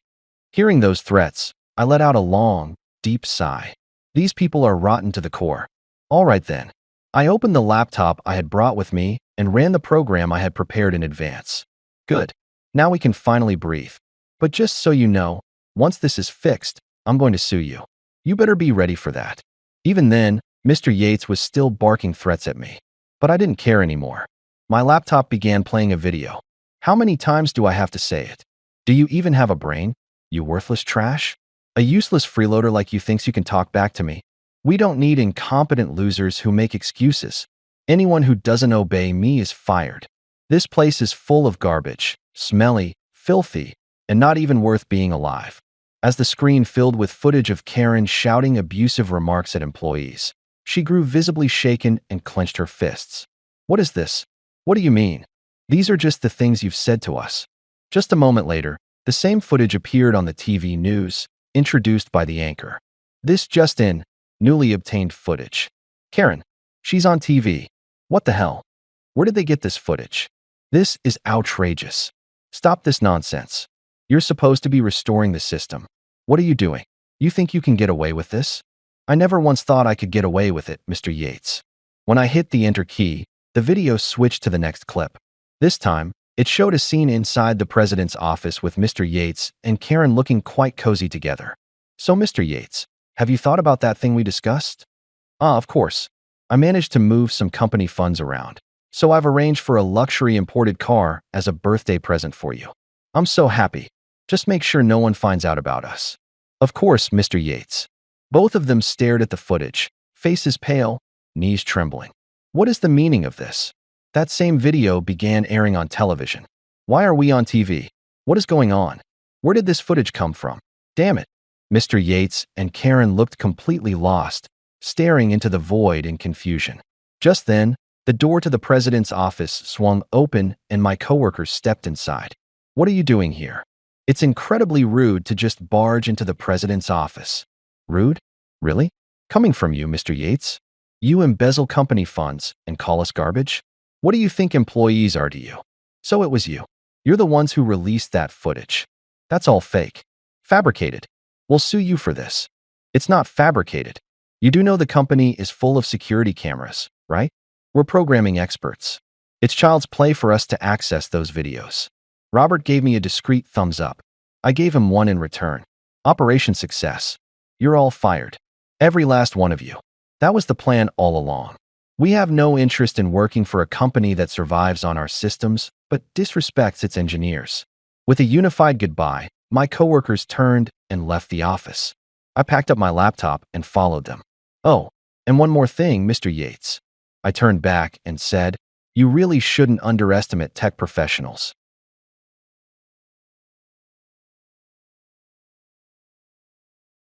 Hearing those threats, I let out a long, deep sigh. These people are rotten to the core. All right then. I opened the laptop I had brought with me and ran the program I had prepared in advance. Good. Now we can finally breathe. But just so you know, once this is fixed, I'm going to sue you. You better be ready for that. Even then, Mr. Yates was still barking threats at me. But I didn't care anymore. My laptop began playing a video. How many times do I have to say it? Do you even have a brain, you worthless trash? A useless freeloader like you thinks you can talk back to me? We don't need incompetent losers who make excuses. Anyone who doesn't obey me is fired. This place is full of garbage, smelly, filthy, and not even worth being alive. As the screen filled with footage of Karen shouting abusive remarks at employees, she grew visibly shaken and clenched her fists. What is this? What do you mean? These are just the things you've said to us. Just a moment later, the same footage appeared on the TV news, introduced by the anchor. This just in, newly obtained footage. Karen, she's on TV. What the hell? Where did they get this footage? This is outrageous. Stop this nonsense. You're supposed to be restoring the system. What are you doing? You think you can get away with this? I never once thought I could get away with it, Mr. Yates. When I hit the enter key, The video switched to the next clip. This time, it showed a scene inside the president's office with Mr. Yates and Karen looking quite cozy together. So, Mr. Yates, have you thought about that thing we discussed? Of course. I managed to move some company funds around. So I've arranged for a luxury imported car as a birthday present for you. I'm so happy. Just make sure no one finds out about us. Of course, Mr. Yates. Both of them stared at the footage, faces pale, knees trembling. What is the meaning of this? That same video began airing on television. Why are we on TV? What is going on? Where did this footage come from? Damn it. Mr. Yates and Karen looked completely lost, staring into the void in confusion. Just then, the door to the president's office swung open and my coworkers stepped inside. What are you doing here? It's incredibly rude to just barge into the president's office. Rude? Really? Coming from you, Mr. Yates? You embezzle company funds and call us garbage? What do you think employees are to you? So it was you. You're the ones who released that footage. That's all fake. Fabricated. We'll sue you for this. It's not fabricated. You do know the company is full of security cameras, right? We're programming experts. It's child's play for us to access those videos. Robert gave me a discreet thumbs up. I gave him one in return. Operation success. You're all fired. Every last one of you. That was the plan all along. We have no interest in working for a company that survives on our systems, but disrespects its engineers. With a unified goodbye, my coworkers turned and left the office. I packed up my laptop and followed them. Oh, and one more thing, Mr. Yates. I turned back and said, you really shouldn't underestimate tech professionals.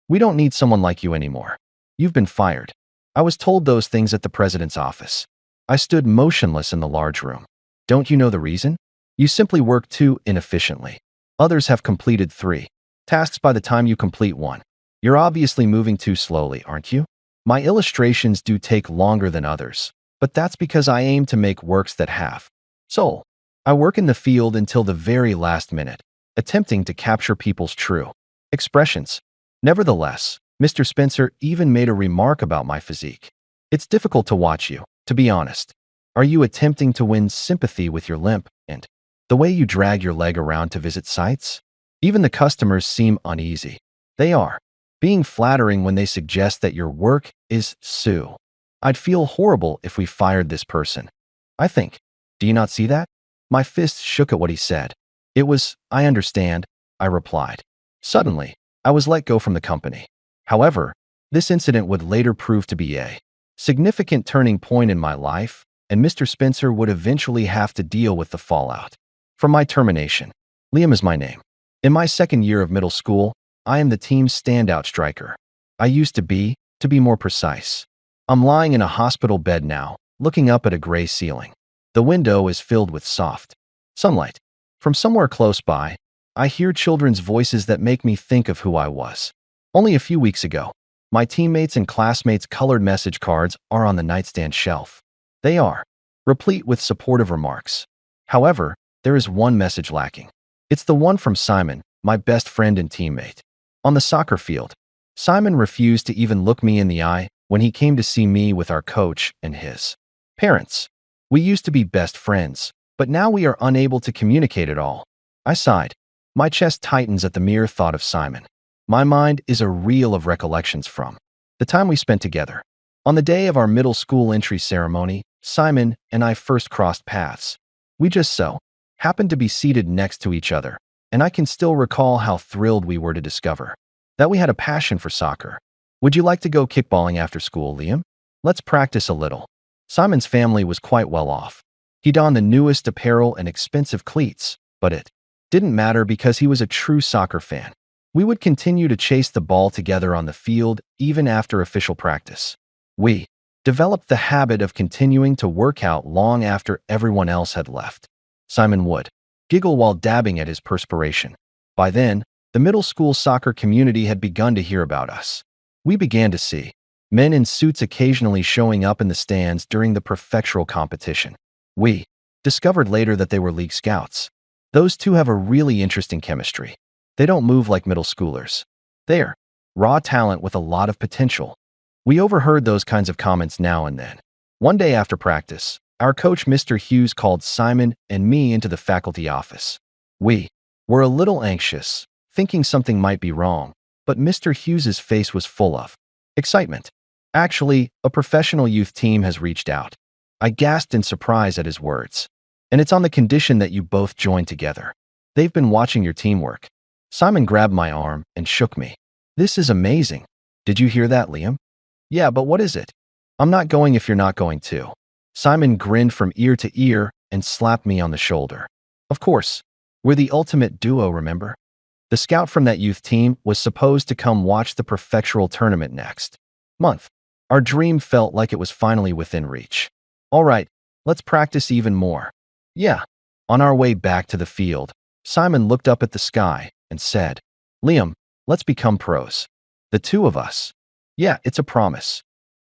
We don't need someone like you anymore. You've been fired. I was told those things at the president's office. I stood motionless in the large room. Don't you know the reason? You simply work too inefficiently. Others have completed 3 tasks by the time you complete 1. You're obviously moving too slowly, aren't you? My illustrations do take longer than others, but that's because I aim to make works that have soul. I work in the field until the very last minute, attempting to capture people's true expressions. Nevertheless, Mr. Spencer even made a remark about my physique. It's difficult to watch you, to be honest. Are you attempting to win sympathy with your limp and the way you drag your leg around to visit sites? Even the customers seem uneasy. They are being flattering when they suggest that your work is sue. I'd feel horrible if we fired this person. I think. Do you not see that? My fist shook at what he said. It was, I understand, I replied. Suddenly, I was let go from the company. However, this incident would later prove to be a significant turning point in my life, and Mr. Spencer would eventually have to deal with the fallout from my termination. Liam is my name. In my second year of middle school, I am the team's standout striker. I used to be more precise. I'm lying in a hospital bed now, looking up at a gray ceiling. The window is filled with soft sunlight. From somewhere close by, I hear children's voices that make me think of who I was. Only a few weeks ago, my teammates' and classmates' colored message cards are on the nightstand shelf. They are replete with supportive remarks. However, there is one message lacking. It's the one from Simon, my best friend and teammate. On the soccer field, Simon refused to even look me in the eye when he came to see me with our coach and his parents. We used to be best friends, but now we are unable to communicate at all. I sighed. My chest tightens at the mere thought of Simon. My mind is a reel of recollections from the time we spent together. On the day of our middle school entry ceremony, Simon and I first crossed paths. We just so happened to be seated next to each other, and I can still recall how thrilled we were to discover that we had a passion for soccer. Would you like to go kickballing after school, Liam? Let's practice a little. Simon's family was quite well off. He donned the newest apparel and expensive cleats, but it didn't matter because he was a true soccer fan. We would continue to chase the ball together on the field even after official practice. We developed the habit of continuing to work out long after everyone else had left. Simon would giggle while dabbing at his perspiration. By then, the middle school soccer community had begun to hear about us. We began to see men in suits occasionally showing up in the stands during the prefectural competition. We discovered later that they were league scouts. Those two have a really interesting chemistry. They don't move like middle schoolers. They're raw talent with a lot of potential. We overheard those kinds of comments now and then. One day after practice, Our coach, Mr. Hughes, called Simon and me into the faculty office. We were a little anxious, thinking something might be wrong, but Mr. Hughes's face was full of excitement. Actually, a professional youth team has reached out. I gasped in surprise at his words. And it's on the condition that you both join together. They've been watching your teamwork. Simon grabbed my arm and shook me. This is amazing. Did you hear that, Liam? Yeah, but what is it? I'm not going if you're not going too. Simon grinned from ear to ear and slapped me on the shoulder. Of course. We're the ultimate duo, remember? The scout from that youth team was supposed to come watch the prefectural tournament next month. Our dream felt like it was finally within reach. All right, let's practice even more. Yeah. On our way back to the field, Simon looked up at the sky and said, Liam, let's become pros. The two of us. Yeah, it's a promise.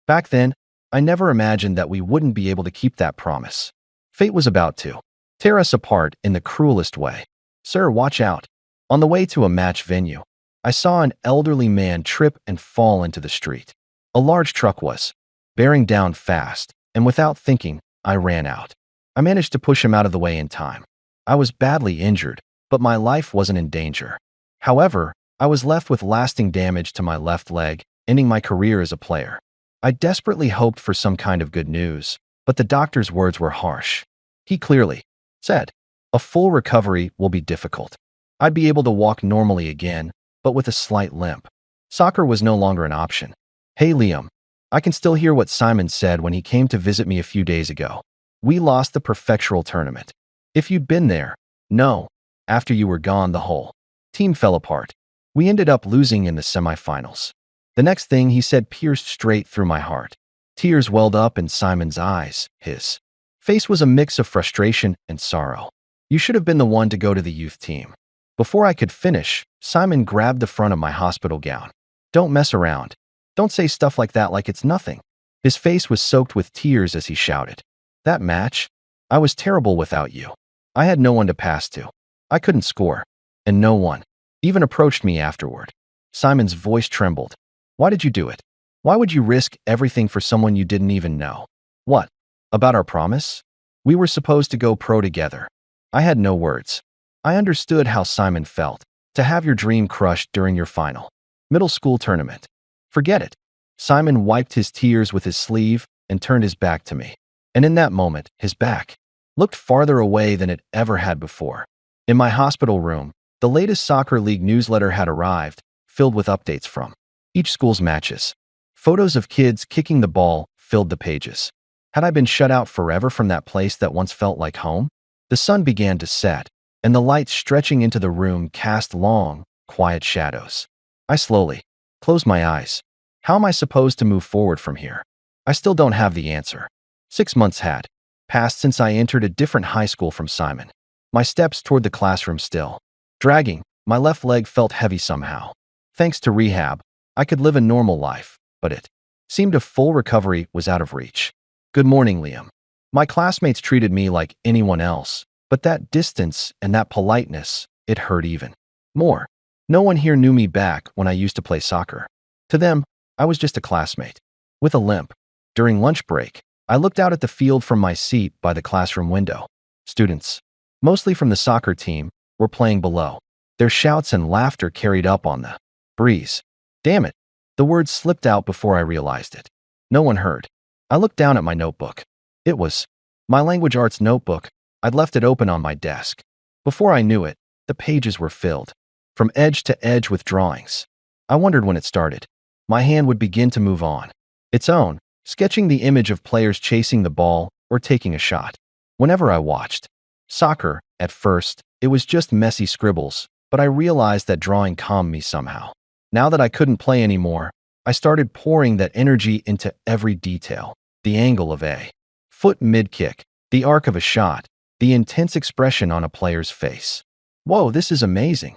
Back then, I never imagined that we wouldn't be able to keep that promise. Fate was about to tear us apart in the cruelest way. Sir, watch out. On the way to a match venue, I saw an elderly man trip and fall into the street. A large truck was bearing down fast, and without thinking, I ran out. I managed to push him out of the way in time. I was badly injured, but my life wasn't in danger. However, I was left with lasting damage to my left leg, ending my career as a player. I desperately hoped for some kind of good news, but the doctor's words were harsh. He clearly said, a full recovery will be difficult. I'd be able to walk normally again, but with a slight limp. Soccer was no longer an option. Hey, Liam. I can still hear what Simon said when he came to visit me a few days ago. We lost the prefectural tournament. If you'd been there, no. After you were gone, the whole team fell apart. We ended up losing in the semifinals. The next thing he said pierced straight through my heart. Tears welled up in Simon's eyes. His face was a mix of frustration and sorrow. You should have been the one to go to the youth team. Before I could finish, Simon grabbed the front of my hospital gown. Don't mess around. Don't say stuff like that like it's nothing. His face was soaked with tears as he shouted. That match? I was terrible without you. I had no one to pass to. I couldn't score. And no one even approached me afterward. Simon's voice trembled. Why did you do it? Why would you risk everything for someone you didn't even know? What? About our promise? We were supposed to go pro together. I had no words. I understood how Simon felt, to have your dream crushed during your final middle school tournament. Forget it. Simon wiped his tears with his sleeve and turned his back to me. And in that moment, his back looked farther away than it ever had before. In my hospital room, the latest soccer league newsletter had arrived, filled with updates from each school's matches. Photos of kids kicking the ball filled the pages. Had I been shut out forever from that place that once felt like home? The sun began to set, and the lights stretching into the room cast long, quiet shadows. I slowly closed my eyes. How am I supposed to move forward from here? I still don't have the answer. 6 months had passed since I entered a different high school from Simon. My steps toward the classroom still dragging. My left leg felt heavy somehow. Thanks to rehab, I could live a normal life, but it seemed a full recovery was out of reach. Good morning, Liam. My classmates treated me like anyone else, but that distance and that politeness, it hurt even more. No one here knew me back when I used to play soccer. To them, I was just a classmate with a limp. During lunch break, I looked out at the field from my seat by the classroom window. Students, mostly from the soccer team, were playing below. Their shouts and laughter carried up on the breeze. Damn it. The words slipped out before I realized it. No one heard. I looked down at my notebook. It was my language arts notebook. I'd left it open on my desk. Before I knew it, the pages were filled from edge to edge with drawings. I wondered when it started. My hand would begin to move on its own, sketching the image of players chasing the ball or taking a shot. Whenever I watched soccer, at first, it was just messy scribbles, but I realized that drawing calmed me somehow. Now that I couldn't play anymore, I started pouring that energy into every detail. The angle of a foot mid-kick, the arc of a shot, the intense expression on a player's face. Whoa, this is amazing.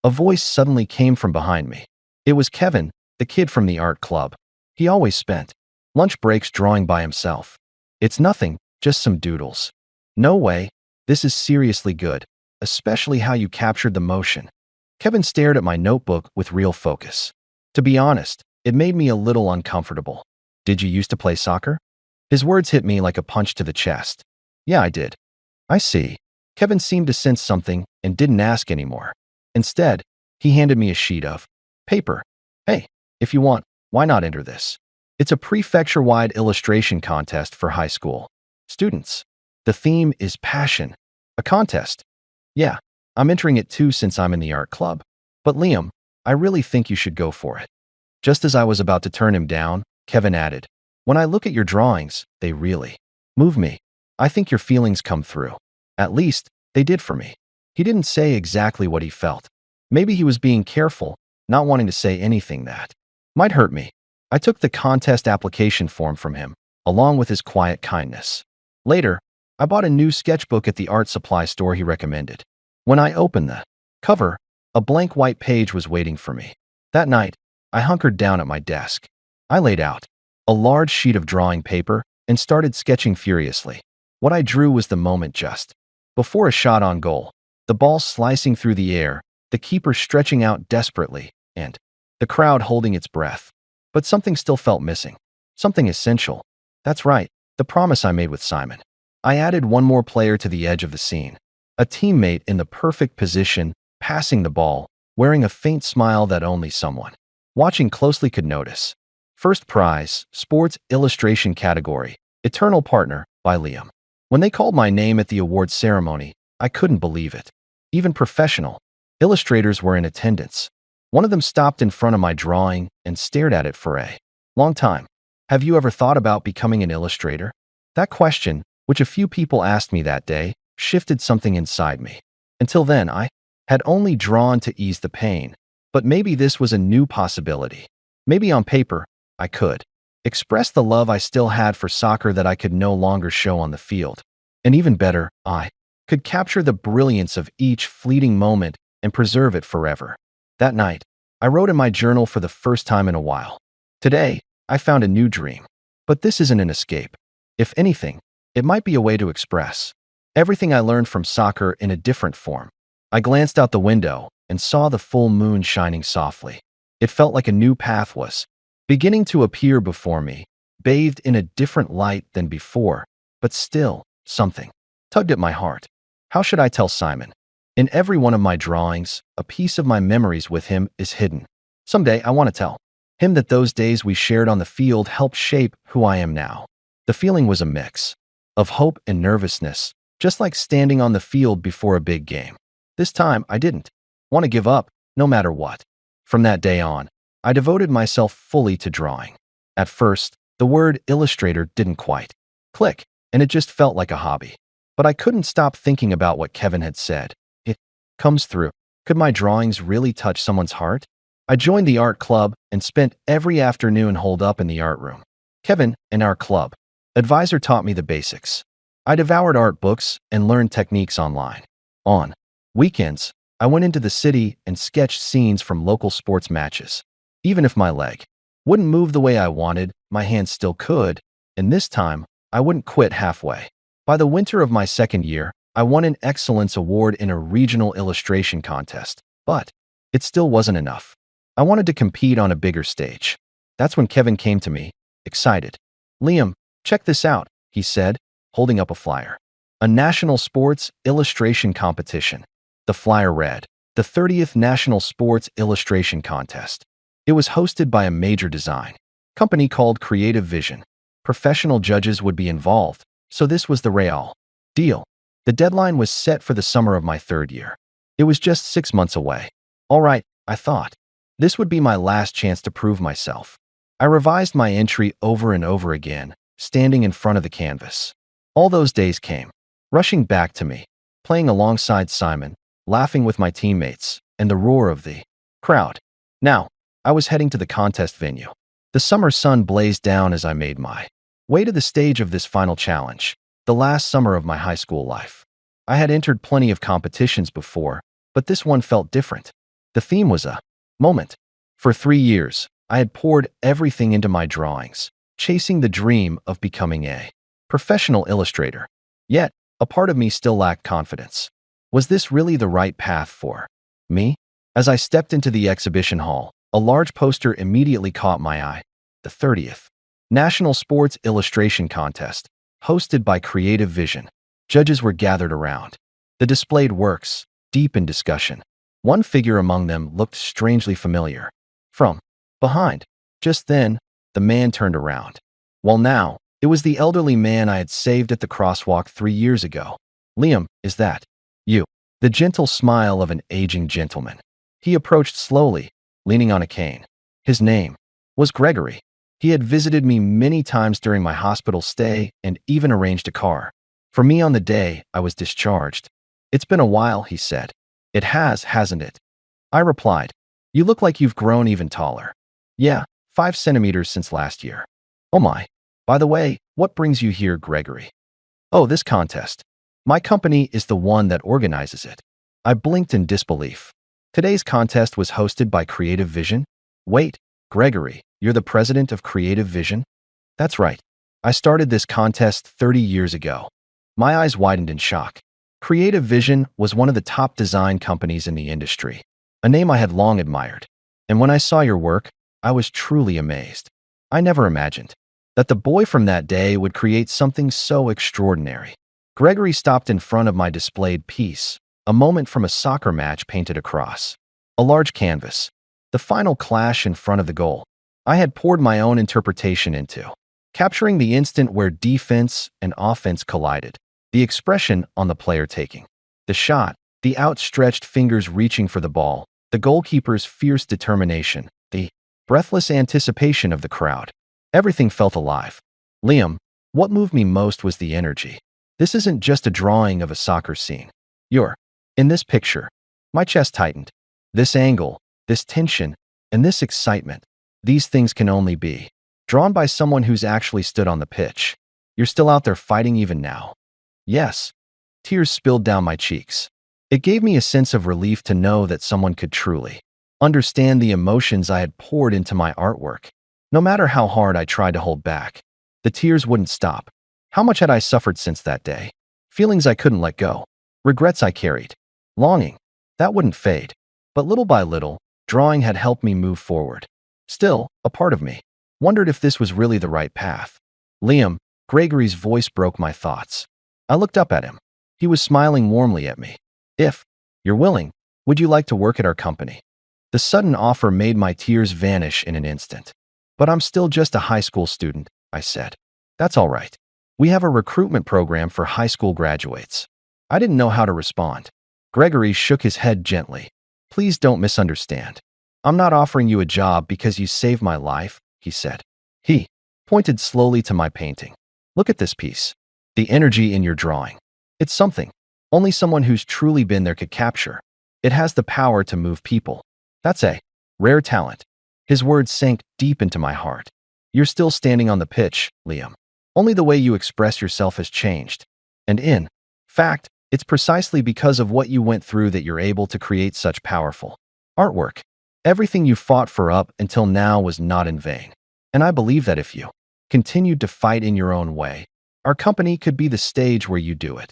A voice suddenly came from behind me. It was Kevin, the kid from the art club. He always spent lunch breaks drawing by himself. It's nothing, just some doodles. No way, this is seriously good, especially how you captured the motion. Kevin stared at my notebook with real focus. To be honest, it made me a little uncomfortable. Did you used to play soccer? His words hit me like a punch to the chest. Yeah, I did. I see. Kevin seemed to sense something and didn't ask anymore. Instead, he handed me a sheet of paper. Hey, if you want, why not enter this? It's a prefecture-wide illustration contest for high school students. The theme is passion. A contest. Yeah, I'm entering it too since I'm in the art club. But Liam, I really think you should go for it. Just as I was about to turn him down, Kevin added, when I look at your drawings, they really move me. I think your feelings come through. At least, they did for me. He didn't say exactly what he felt. Maybe he was being careful, not wanting to say anything that might hurt me. I took the contest application form from him, along with his quiet kindness. Later, I bought a new sketchbook at the art supply store he recommended. When I opened the cover, a blank white page was waiting for me. That night, I hunkered down at my desk. I laid out a large sheet of drawing paper and started sketching furiously. What I drew was the moment just before a shot on goal, the ball slicing through the air, the keeper stretching out desperately, and the crowd holding its breath. But something still felt missing. Something essential. That's right, the promise I made with Simon. I added one more player to the edge of the scene. A teammate in the perfect position, passing the ball, wearing a faint smile that only someone watching closely could notice. First prize, Sports Illustration category, Eternal Partner, by Liam. When they called my name at the awards ceremony, I couldn't believe it. Even professional illustrators were in attendance. One of them stopped in front of my drawing and stared at it for a long time. Have you ever thought about becoming an illustrator? That question, which a few people asked me that day, shifted something inside me. Until then, I had only drawn to ease the pain. But maybe this was a new possibility. Maybe on paper, I could express the love I still had for soccer that I could no longer show on the field. And even better, I could capture the brilliance of each fleeting moment and preserve it forever. That night, I wrote in my journal for the first time in a while. Today, I found a new dream. But this isn't an escape. If anything, it might be a way to express everything I learned from soccer in a different form. I glanced out the window and saw the full moon shining softly. It felt like a new path was beginning to appear before me, bathed in a different light than before, but still, something tugged at my heart. How should I tell Simon? In every one of my drawings, a piece of my memories with him is hidden. Someday, I want to tell him that those days we shared on the field helped shape who I am now. The feeling was a mix of hope and nervousness, just like standing on the field before a big game. This time, I didn't want to give up, no matter what. From that day on, I devoted myself fully to drawing. At first, the word illustrator didn't quite click, and it just felt like a hobby. But I couldn't stop thinking about what Kevin had said. It comes through. Could my drawings really touch someone's heart? I joined the art club and spent every afternoon holed up in the art room. Kevin, in our club advisor, taught me the basics. I devoured art books and learned techniques online. On weekends, I went into the city and sketched scenes from local sports matches. Even if my leg wouldn't move the way I wanted, my hands still could, and this time, I wouldn't quit halfway. By the winter of my second year, I won an Excellence Award in a regional illustration contest, but it still wasn't enough. I wanted to compete on a bigger stage. That's when Kevin came to me, excited. Liam, check this out, he said, holding up a flyer. A national sports illustration competition. The flyer read, the 30th National Sports Illustration Contest. It was hosted by a major design company called Creative Vision. Professional judges would be involved, so this was the real deal. The deadline was set for the summer of my third year. It was just 6 months away. All right, I thought. This would be my last chance to prove myself. I revised my entry over and over again, standing in front of the canvas. All those days came rushing back to me, playing alongside Simon, laughing with my teammates, and the roar of the crowd. Now, I was heading to the contest venue. The summer sun blazed down as I made my way to the stage of this final challenge, the last summer of my high school life. I had entered plenty of competitions before, but this one felt different. The theme was a moment. For 3 years, I had poured everything into my drawings, chasing the dream of becoming a professional illustrator. Yet, a part of me still lacked confidence. Was this really the right path for me? As I stepped into the exhibition hall, a large poster immediately caught my eye. The 30th National Sports Illustration Contest, hosted by Creative Vision. Judges were gathered around. The displayed works, deep in discussion. One figure among them looked strangely familiar. From behind. Just then, the man turned around. Well now, it was the elderly man I had saved at the crosswalk 3 years ago. Liam, is that you? The gentle smile of an aging gentleman. He approached slowly, leaning on a cane. His name was Gregory. He had visited me many times during my hospital stay and even arranged a car for me on the day I was discharged. It's been a while, he said. It has, hasn't it? I replied. You look like you've grown even taller. Yeah, 5 centimeters since last year. Oh my. By the way, what brings you here, Gregory? Oh, this contest. My company is the one that organizes it. I blinked in disbelief. Today's contest was hosted by Creative Vision? Wait, Gregory, you're the president of Creative Vision? That's right. I started this contest 30 years ago. My eyes widened in shock. Creative Vision was one of the top design companies in the industry, a name I had long admired. And when I saw your work, I was truly amazed. I never imagined that the boy from that day would create something so extraordinary. Gregory stopped in front of my displayed piece, a moment from a soccer match painted across a large canvas. The final clash in front of the goal. I had poured my own interpretation into, capturing the instant where defense and offense collided, the expression on the player taking the shot, the outstretched fingers reaching for the ball, the goalkeeper's fierce determination, the breathless anticipation of the crowd. Everything felt alive. Liam, what moved me most was the energy. This isn't just a drawing of a soccer scene. You're in this picture. My chest tightened. This angle, this tension, and this excitement. These things can only be drawn by someone who's actually stood on the pitch. You're still out there fighting even now. Yes. Tears spilled down my cheeks. It gave me a sense of relief to know that someone could truly understand the emotions I had poured into my artwork. No matter how hard I tried to hold back, the tears wouldn't stop. How much had I suffered since that day? Feelings I couldn't let go. Regrets I carried. Longing. That wouldn't fade. But little by little, drawing had helped me move forward. Still, a part of me wondered if this was really the right path. Liam, Gregory's voice broke my thoughts. I looked up at him. He was smiling warmly at me. If you're willing, would you like to work at our company? The sudden offer made my tears vanish in an instant. But I'm still just a high school student, I said. That's all right. We have a recruitment program for high school graduates. I didn't know how to respond. Gregory shook his head gently. Please don't misunderstand. I'm not offering you a job because you saved my life, he said. He pointed slowly to my painting. Look at this piece. The energy in your drawing. It's something only someone who's truly been there could capture. It has the power to move people. That's a rare talent. His words sank deep into my heart. You're still standing on the pitch, Liam. Only the way you express yourself has changed. And in fact, it's precisely because of what you went through that you're able to create such powerful artwork. Everything you fought for up until now was not in vain. And I believe that if you continued to fight in your own way, our company could be the stage where you do it.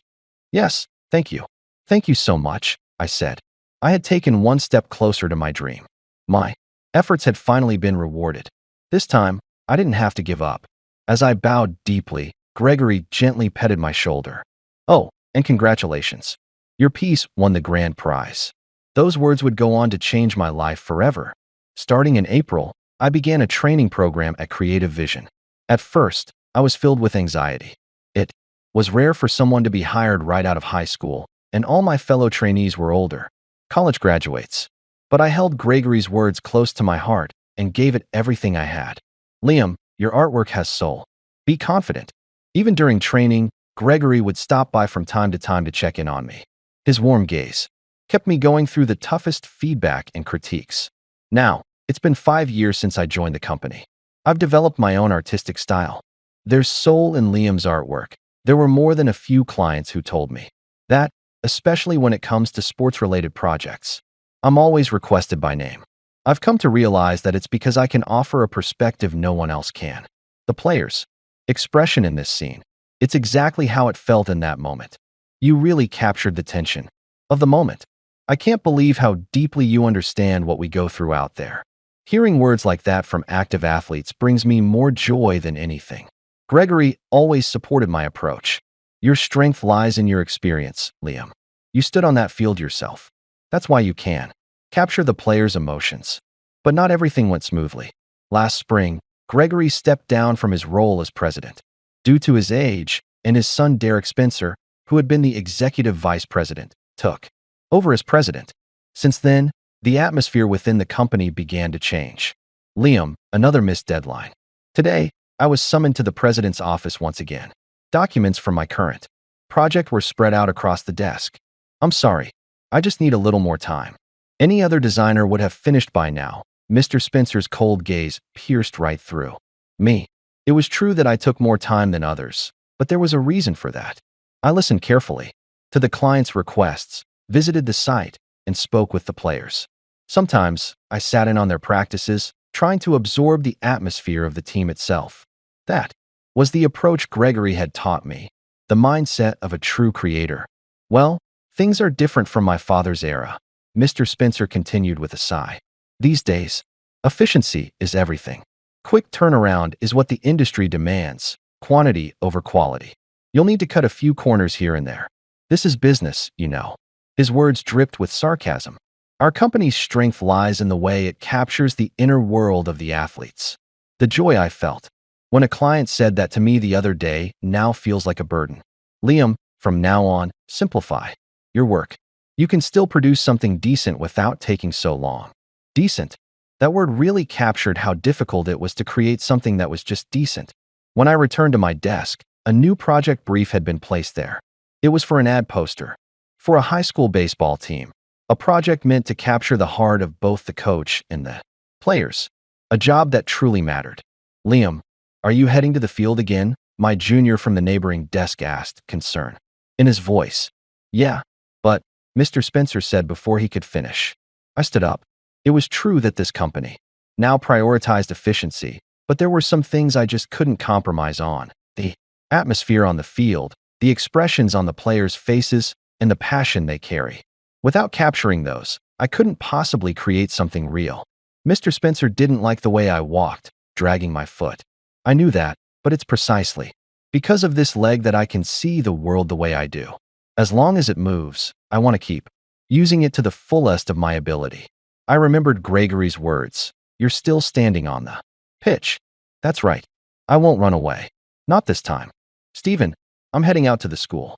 Yes, thank you. Thank you so much, I said. I had taken one step closer to my dream. My efforts had finally been rewarded. This time, I didn't have to give up. As I bowed deeply, Gregory gently petted my shoulder. Oh, and congratulations. Your piece won the grand prize. Those words would go on to change my life forever. Starting in April, I began a training program at Creative Vision. At first, I was filled with anxiety. It was rare for someone to be hired right out of high school, and all my fellow trainees were older, college graduates. But I held Gregory's words close to my heart and gave it everything I had. Liam, your artwork has soul. Be confident. Even during training, Gregory would stop by from time to check in on me. His warm gaze kept me going through the toughest feedback and critiques. Now, it's been 5 years since I joined the company. I've developed my own artistic style. There's soul in Liam's artwork. There were more than a few clients who told me that, especially when it comes to sports-related projects. I'm always requested by name. I've come to realize that it's because I can offer a perspective no one else can. The players' expression in this scene. It's exactly how it felt in that moment. You really captured the tension of the moment. I can't believe how deeply you understand what we go through out there. Hearing words like that from active athletes brings me more joy than anything. Gregory always supported my approach. Your strength lies in your experience, Liam. You stood on that field yourself. That's why you can capture the players' emotions. But not everything went smoothly. Last spring, Gregory stepped down from his role as president. Due to his age, and his son Derek Spencer, who had been the executive vice president, took over as president. Since then, the atmosphere within the company began to change. Liam, another missed deadline. Today, I was summoned to the president's office once again. Documents from my current project were spread out across the desk. I'm sorry, I just need a little more time. Any other designer would have finished by now. Mr. Spencer's cold gaze pierced right through me. It was true that I took more time than others, but there was a reason for that. I listened carefully to the client's requests, visited the site, and spoke with the players. Sometimes, I sat in on their practices, trying to absorb the atmosphere of the team itself. That was the approach Gregory had taught me, the mindset of a true creator. Well, things are different from my father's era, Mr. Spencer continued with a sigh. These days, efficiency is everything. Quick turnaround is what the industry demands, quantity over quality. You'll need to cut a few corners here and there. This is business, you know. His words dripped with sarcasm. Our company's strength lies in the way it captures the inner world of the athletes. The joy I felt when a client said that to me the other day now feels like a burden. Liam, from now on, simplify your work. You can still produce something decent without taking so long. Decent. That word really captured how difficult it was to create something that was just decent. When I returned to my desk, a new project brief had been placed there. It was for an ad poster for a high school baseball team, a project meant to capture the heart of both the coach and the players, a job that truly mattered. Liam, are you heading to the field again? My junior from the neighboring desk asked, concern in his voice. Yeah, but, Mr. Spencer said before he could finish. I stood up. It was true that this company now prioritized efficiency, but there were some things I just couldn't compromise on. The atmosphere on the field, the expressions on the players' faces, and the passion they carry. Without capturing those, I couldn't possibly create something real. Mr. Spencer didn't like the way I walked, dragging my foot. I knew that, but it's precisely because of this leg that I can see the world the way I do. As long as it moves, I want to keep using it to the fullest of my ability. I remembered Gregory's words. You're still standing on the pitch. That's right. I won't run away. Not this time. Stephen, I'm heading out to the school.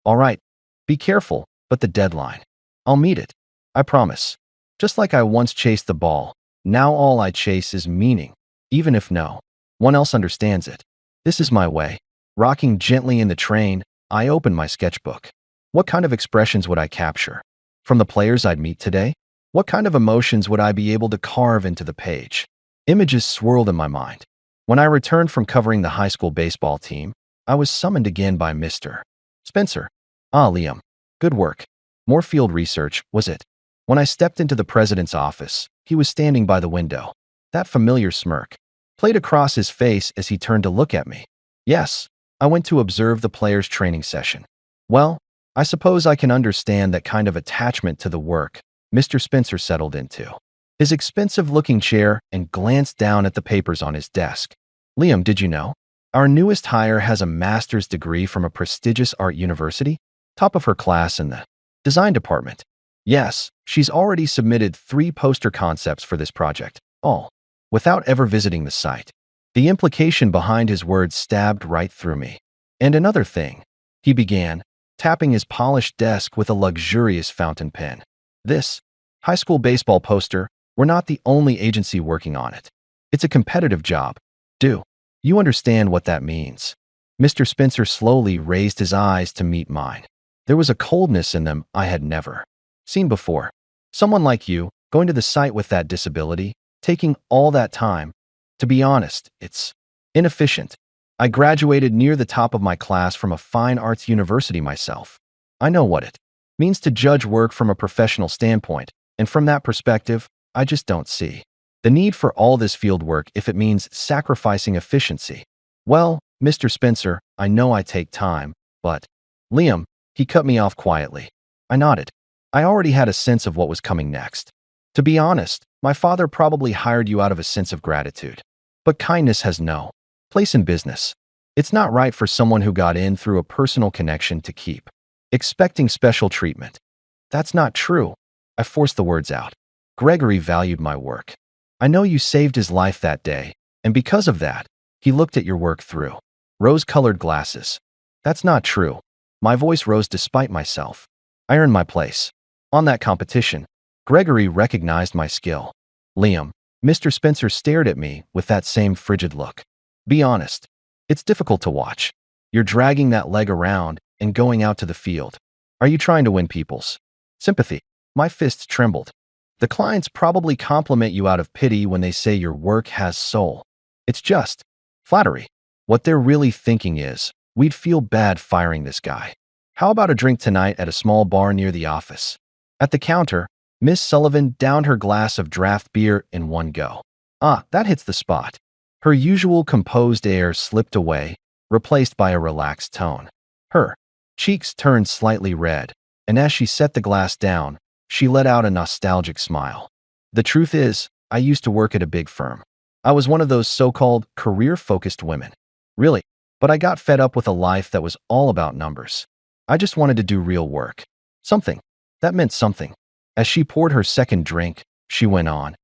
All right. Be careful, but the deadline. I'll meet it. I promise. Just like I once chased the ball, now all I chase is meaning, even if no one else understands it. This is my way. Rocking gently in the train, I opened my sketchbook. What kind of expressions would I capture? From the players I'd meet today? What kind of emotions would I be able to carve into the page? Images swirled in my mind. When I returned from covering the high school baseball team, I was summoned again by Mr. Spencer. Ah, Liam. Good work. More field research, was it? When I stepped into the president's office, he was standing by the window. That familiar smirk played across his face as he turned to look at me. Yes, I went to observe the players' training session. Well, I suppose I can understand that kind of attachment to the work Mr. Spencer settled into his expensive-looking chair and glanced down at the papers on his desk. Liam, did you know? Our newest hire has a master's degree from a prestigious art university, top of her class in the design department. Yes, she's already submitted 3 poster concepts for this project, all without ever visiting the site. The implication behind his words stabbed right through me. And another thing, he began, tapping his polished desk with a luxurious fountain pen. This high school baseball poster, we're not the only agency working on it. It's a competitive job. Do you understand what that means? Mr. Spencer slowly raised his eyes to meet mine. There was a coldness in them I had never seen before. Someone like you, going to the site with that disability, taking all that time. To be honest, it's inefficient. I graduated near the top of my class from a fine arts university myself. I know what it means to judge work from a professional standpoint, and from that perspective, I just don't see the need for all this field work if it means sacrificing efficiency. Well, Mr. Spencer, I know I take time, but Liam, he cut me off quietly. I nodded. I already had a sense of what was coming next. To be honest, my father probably hired you out of a sense of gratitude. But kindness has no place in business. It's not right for someone who got in through a personal connection to keep expecting special treatment. That's not true. I forced the words out. Gregory valued my work. I know you saved his life that day, and because of that, he looked at your work through rose-colored glasses. That's not true. My voice rose despite myself. I earned my place. On that competition, Gregory recognized my skill. Liam, Mr. Spencer stared at me with that same frigid look. Be honest. It's difficult to watch. You're dragging that leg around and going out to the field. Are you trying to win people's sympathy? My fists trembled. The clients probably compliment you out of pity when they say your work has soul. It's just flattery. What they're really thinking is, we'd feel bad firing this guy. How about a drink tonight at a small bar near the office? At the counter, Miss Sullivan downed her glass of draft beer in one go. Ah, that hits the spot. Her usual composed air slipped away, replaced by a relaxed tone. Her cheeks turned slightly red, and as she set the glass down, she let out a nostalgic smile. The truth is, I used to work at a big firm. I was one of those so-called career-focused women. Really, but I got fed up with a life that was all about numbers. I just wanted to do real work. Something. That meant something. As she poured her second drink, she went on.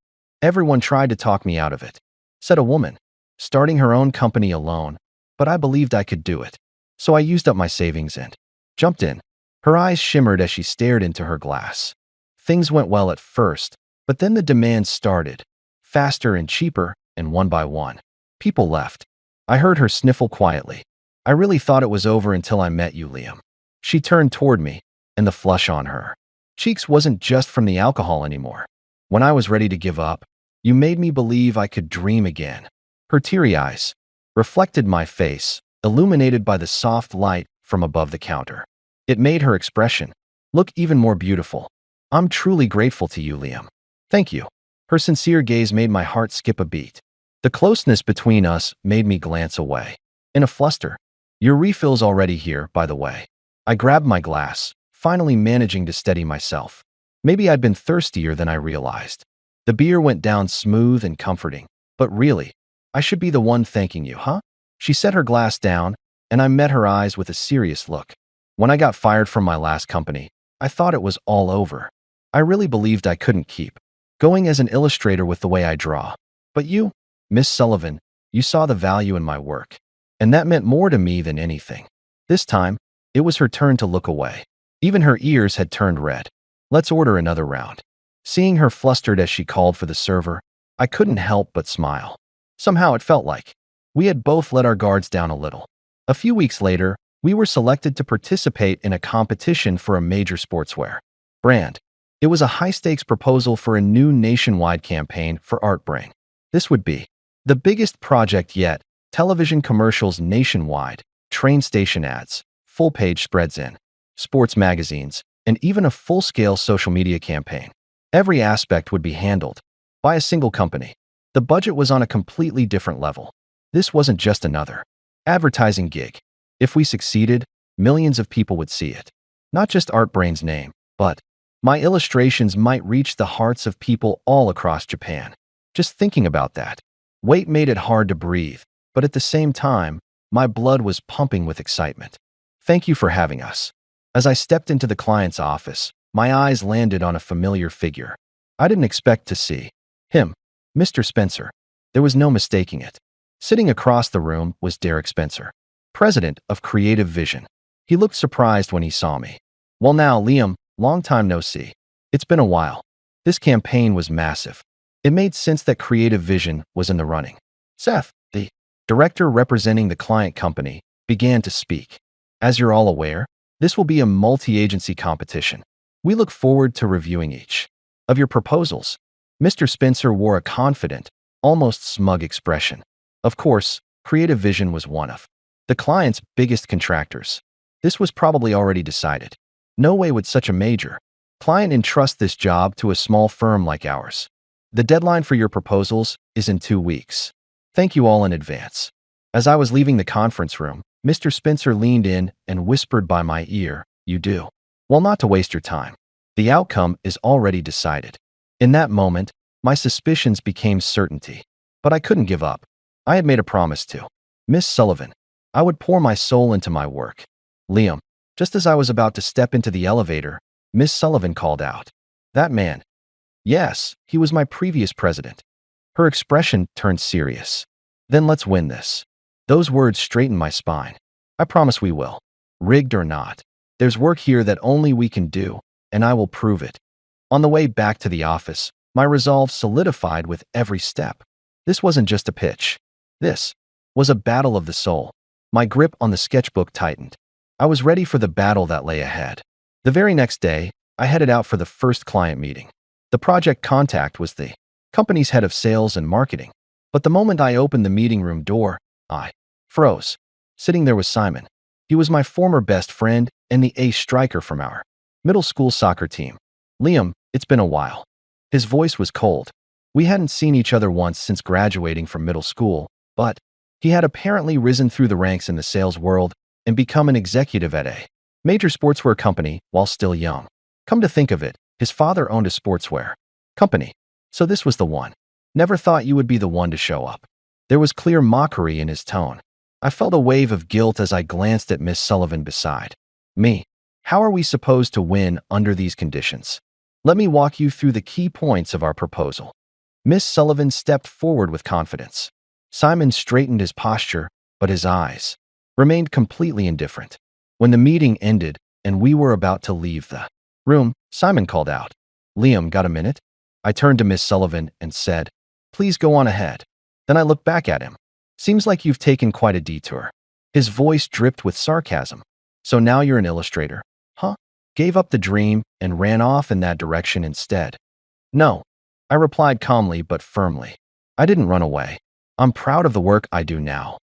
Everyone tried to talk me out of it, said a woman, starting her own company alone, but I believed I could do it. So I used up my savings and jumped in. Her eyes shimmered as she stared into her glass. Things went well at first, but then the demands started, faster and cheaper, and one by one, people left. I heard her sniffle quietly. I really thought it was over until I met you, Liam. She turned toward me, and the flush on her cheeks wasn't just from the alcohol anymore. When I was ready to give up, you made me believe I could dream again. Her teary eyes reflected my face, illuminated by the soft light from above the counter. It made her expression look even more beautiful. I'm truly grateful to you, Liam. Thank you. Her sincere gaze made my heart skip a beat. The closeness between us made me glance away. In a fluster. Your refill's already here, by the way. I grabbed my glass, finally managing to steady myself. Maybe I'd been thirstier than I realized. The beer went down smooth and comforting. But really, I should be the one thanking you, huh? She set her glass down, and I met her eyes with a serious look. When I got fired from my last company, I thought it was all over. I really believed I couldn't keep going as an illustrator with the way I draw. But you, Miss Sullivan, you saw the value in my work. And that meant more to me than anything. This time, it was her turn to look away. Even her ears had turned red. Let's order another round. Seeing her flustered as she called for the server, I couldn't help but smile. Somehow it felt like we had both let our guards down a little. A few weeks later, we were selected to participate in a competition for a major sportswear brand. It was a high-stakes proposal for a new nationwide campaign for ArtBrain. This would be the biggest project yet: television commercials nationwide, train station ads, full-page spreads in sports magazines, and even a full-scale social media campaign. Every aspect would be handled by a single company. The budget was on a completely different level. This wasn't just another advertising gig. If we succeeded, millions of people would see it. Not just ArtBrain's name, but my illustrations might reach the hearts of people all across Japan. Just thinking about that weight made it hard to breathe, but at the same time, my blood was pumping with excitement. Thank you for having us. As I stepped into the client's office, my eyes landed on a familiar figure. I didn't expect to see him, Mr. Spencer. There was no mistaking it. Sitting across the room was Derek Spencer, president of Creative Vision. He looked surprised when he saw me. Well now, Liam, long time no see. It's been a while. This campaign was massive. It made sense that Creative Vision was in the running. Seth, the director representing the client company, began to speak. As you're all aware, this will be a multi-agency competition. We look forward to reviewing each of your proposals. Mr. Spencer wore a confident, almost smug expression. Of course, Creative Vision was one of the client's biggest contractors. This was probably already decided. No way would such a major client entrust this job to a small firm like ours. The deadline for your proposals is in 2 weeks. Thank you all in advance. As I was leaving the conference room, Mr. Spencer leaned in and whispered by my ear, "You do well not to waste your time. The outcome is already decided." In that moment, my suspicions became certainty. But I couldn't give up. I had made a promise to Miss Sullivan. I would pour my soul into my work. Liam, just as I was about to step into the elevator, Miss Sullivan called out. That man. Yes, he was my previous president. Her expression turned serious. Then let's win this. Those words straightened my spine. I promise we will. Rigged or not. There's work here that only we can do, and I will prove it. On the way back to the office, my resolve solidified with every step. This wasn't just a pitch. This was a battle of the soul. My grip on the sketchbook tightened. I was ready for the battle that lay ahead. The very next day, I headed out for the first client meeting. The project contact was the company's head of sales and marketing. But the moment I opened the meeting room door, I froze. Sitting there was Simon. He was my former best friend and the ace striker from our middle school soccer team. Liam, it's been a while. His voice was cold. We hadn't seen each other once since graduating from middle school, but he had apparently risen through the ranks in the sales world and become an executive at a major sportswear company while still young. Come to think of it, his father owned a sportswear company. So this was the one. Never thought you would be the one to show up. There was clear mockery in his tone. I felt a wave of guilt as I glanced at Miss Sullivan beside me. How are we supposed to win under these conditions? Let me walk you through the key points of our proposal. Miss Sullivan stepped forward with confidence. Simon straightened his posture, but his eyes remained completely indifferent. When the meeting ended and we were about to leave the room, Simon called out, Liam, got a minute? I turned to Miss Sullivan and said, please go on ahead. Then I looked back at him. Seems like you've taken quite a detour. His voice dripped with sarcasm. So now you're an illustrator, huh? Gave up the dream and ran off in that direction instead. No, I replied calmly but firmly. I didn't run away. I'm proud of the work I do now.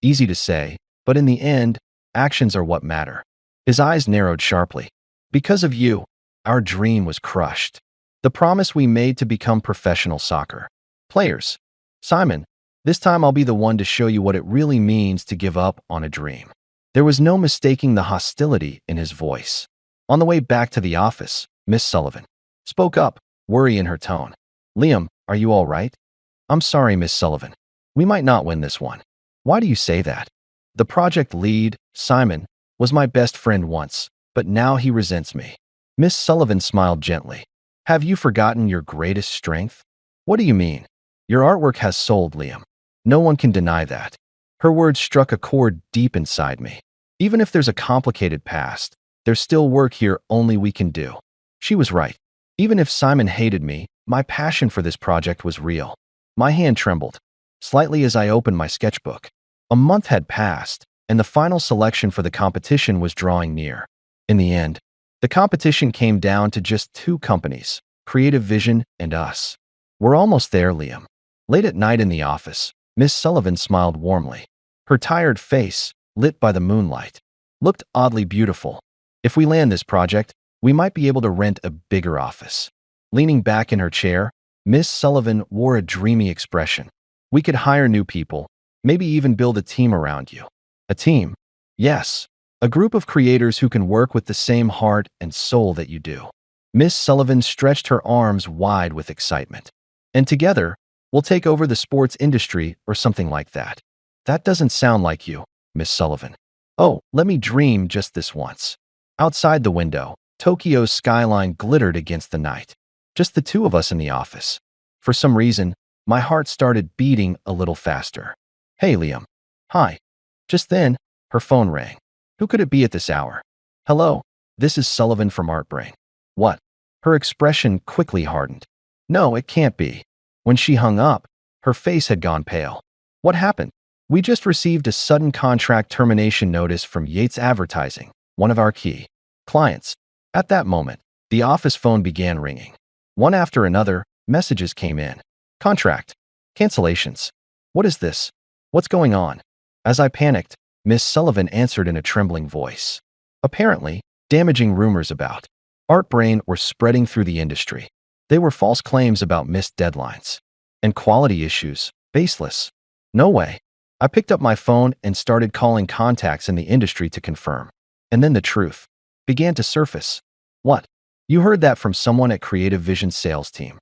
Easy to say, but in the end, actions are what matter. His eyes narrowed sharply. Because of you, our dream was crushed. The promise we made to become professional soccer players. Simon, this time I'll be the one to show you what it really means to give up on a dream. There was no mistaking the hostility in his voice. On the way back to the office, Miss Sullivan spoke up, worry in her tone. Liam, are you all right? I'm sorry, Miss Sullivan. We might not win this one. Why do you say that? The project lead, Simon, was my best friend once, but now he resents me. Miss Sullivan smiled gently. Have you forgotten your greatest strength? What do you mean? Your artwork has sold, Liam. No one can deny that. Her words struck a chord deep inside me. Even if there's a complicated past, there's still work here only we can do. She was right. Even if Simon hated me, my passion for this project was real. My hand trembled slightly as I opened my sketchbook. A month had passed, and the final selection for the competition was drawing near. In the end, the competition came down to just two companies, Creative Vision and us. We're almost there, Liam. Late at night in the office, Miss Sullivan smiled warmly. Her tired face, lit by the moonlight, looked oddly beautiful. If we land this project, we might be able to rent a bigger office. Leaning back in her chair, Miss Sullivan wore a dreamy expression. We could hire new people, maybe even build a team around you. A team? Yes. A group of creators who can work with the same heart and soul that you do. Miss Sullivan stretched her arms wide with excitement. And together, we'll take over the sports industry or something like that. That doesn't sound like you, Miss Sullivan. Oh, let me dream just this once. Outside the window, Tokyo's skyline glittered against the night. Just the two of us in the office. For some reason, my heart started beating a little faster. Hey, Liam. Hi. Just then, her phone rang. Who could it be at this hour? Hello, this is Sullivan from ArtBrain. What? Her expression quickly hardened. No, it can't be. When she hung up, her face had gone pale. What happened? We just received a sudden contract termination notice from Yates Advertising, one of our key clients. At that moment, the office phone began ringing. One after another, messages came in. Contract. Cancellations. What is this? What's going on? As I panicked, Miss Sullivan answered in a trembling voice. Apparently, damaging rumors about ArtBrain were spreading through the industry. They were false claims about missed deadlines. And quality issues, baseless. No way. I picked up my phone and started calling contacts in the industry to confirm. And then the truth began to surface. What? You heard that from someone at Creative Vision's sales team.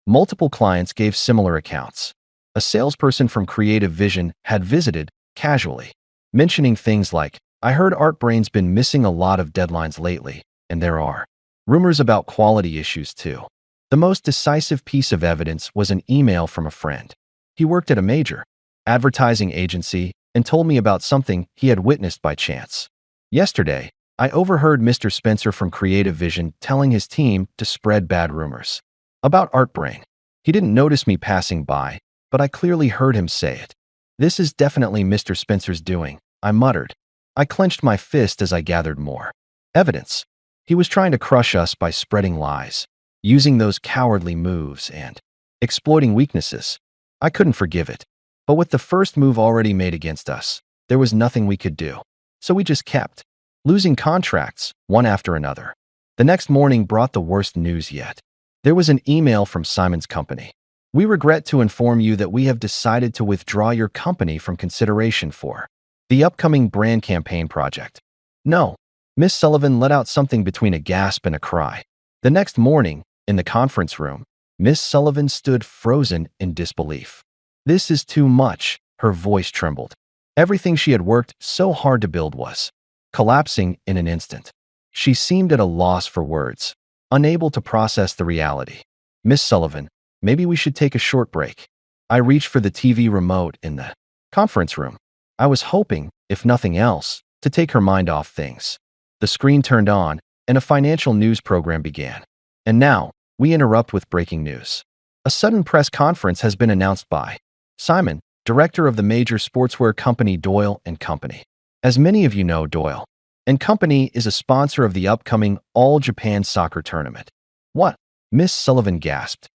Multiple clients gave similar accounts. A salesperson from Creative Vision had visited, casually, mentioning things like, I heard ArtBrain's been missing a lot of deadlines lately, and there are rumors about quality issues too. The most decisive piece of evidence was an email from a friend. He worked at a major advertising agency and told me about something he had witnessed by chance. Yesterday, I overheard Mr. Spencer from Creative Vision telling his team to spread bad rumors about ArtBrain. He didn't notice me passing by, but I clearly heard him say it. This is definitely Mr. Spencer's doing, I muttered. I clenched my fist as I gathered more evidence. He was trying to crush us by spreading lies, using those cowardly moves and exploiting weaknesses. I couldn't forgive it. But with the first move already made against us, there was nothing we could do. So we just kept losing contracts, one after another. The next morning brought the worst news yet. There was an email from Simon's company. We regret to inform you that we have decided to withdraw your company from consideration for the upcoming brand campaign project. No. Miss Sullivan let out something between a gasp and a cry. The next morning, in the conference room, Miss Sullivan stood frozen in disbelief. This is too much, her voice trembled. Everything she had worked so hard to build was collapsing in an instant. She seemed at a loss for words, unable to process the reality. Miss Sullivan, maybe we should take a short break. I reached for the TV remote in the conference room. I was hoping, if nothing else, to take her mind off things. The screen turned on, and a financial news program began. And now, we interrupt with breaking news. A sudden press conference has been announced by Simon, director of the major sportswear company Doyle & Company. As many of you know, Doyle & Company is a sponsor of the upcoming All-Japan Soccer Tournament. What? Miss Sullivan gasped.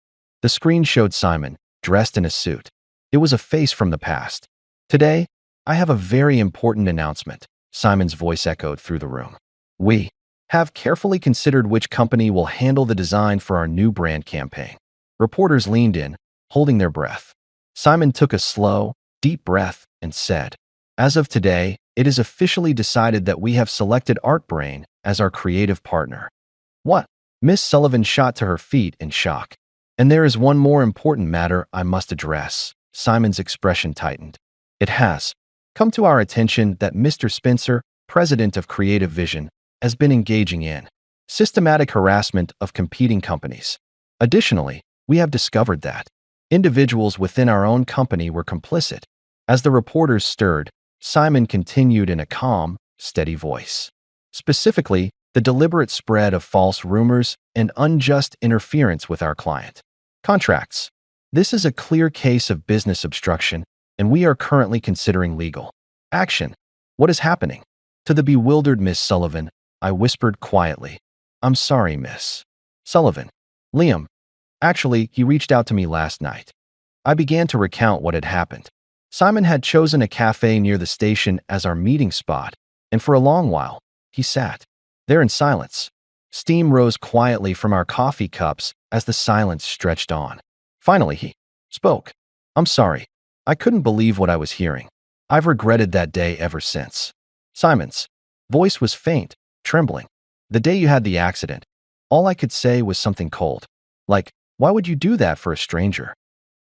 The screen showed Simon, dressed in a suit. It was a face from the past. Today, I have a very important announcement, Simon's voice echoed through the room. We have carefully considered which company will handle the design for our new brand campaign. Reporters leaned in, holding their breath. Simon took a slow, deep breath and said, as of today, it is officially decided that we have selected ArtBrain as our creative partner. What? Miss Sullivan shot to her feet in shock. And there is one more important matter I must address. Simon's expression tightened. It has come to our attention that Mr. Spencer, president of Creative Vision, has been engaging in systematic harassment of competing companies. Additionally, we have discovered that individuals within our own company were complicit. As the reporters stirred, Simon continued in a calm, steady voice. Specifically, the deliberate spread of false rumors and unjust interference with our client contracts. This is a clear case of business obstruction, and we are currently considering legal action. What is happening? To the bewildered Miss Sullivan, I whispered quietly, I'm sorry, Miss Sullivan. Liam. Actually, he reached out to me last night. I began to recount what had happened. Simon had chosen a cafe near the station as our meeting spot, and for a long while, he sat there in silence. Steam rose quietly from our coffee cups as the silence stretched on. Finally, he spoke. I'm sorry. I couldn't believe what I was hearing. I've regretted that day ever since. Simon's voice was faint, trembling. The day you had the accident, all I could say was something cold. Like, why would you do that for a stranger?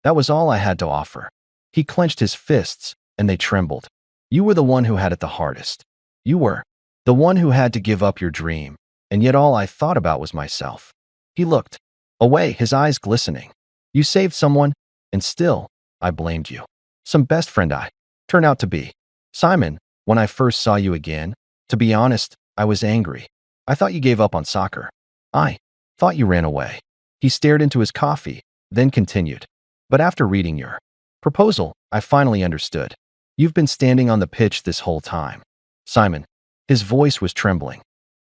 That was all I had to offer. He clenched his fists, and they trembled. You were the one who had it the hardest. You were the one who had to give up your dream, and yet all I thought about was myself. He looked away, his eyes glistening. You saved someone, and still, I blamed you. Some best friend I turned out to be. Simon, when I first saw you again, to be honest, I was angry. I thought you gave up on soccer. I thought you ran away. He stared into his coffee, then continued. But after reading your proposal, I finally understood. You've been standing on the pitch this whole time. Simon, his voice was trembling.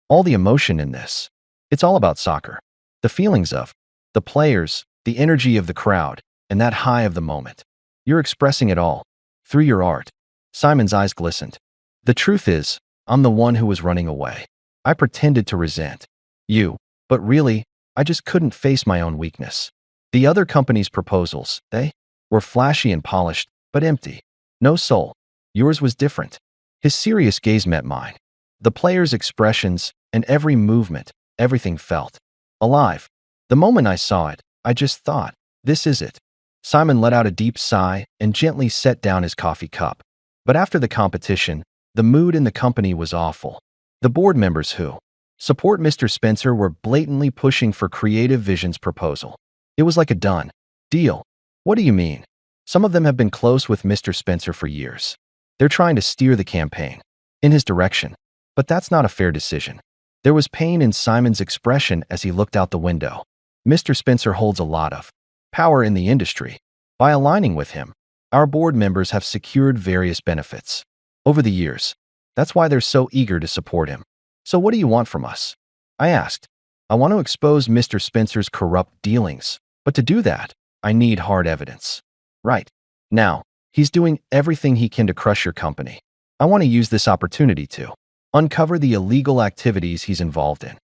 All the emotion in this. It's all about soccer. The feelings of the players, the energy of the crowd, and that high of the moment. You're expressing it all through your art. Simon's eyes glistened. The truth is, I'm the one who was running away. I pretended to resent you, but really, I just couldn't face my own weakness. The other company's proposals, they were flashy and polished, but empty. No soul. Yours was different. His serious gaze met mine. The players' expressions and every movement, everything felt alive. The moment I saw it, I just thought, this is it. Simon let out a deep sigh and gently set down his coffee cup. But after the competition, the mood in the company was awful. The board members who support Mr. Spencer were blatantly pushing for Creative Vision's proposal. It was like a done deal. What do you mean? Some of them have been close with Mr. Spencer for years. They're trying to steer the campaign in his direction. But that's not a fair decision. There was pain in Simon's expression as he looked out the window. Mr. Spencer holds a lot of power in the industry. By aligning with him, our board members have secured various benefits over the years. That's why they're so eager to support him. So what do you want from us? I asked. I want to expose Mr. Spencer's corrupt dealings, but to do that, I need hard evidence. Right. Now, he's doing everything he can to crush your company. I want to use this opportunity to uncover the illegal activities he's involved in.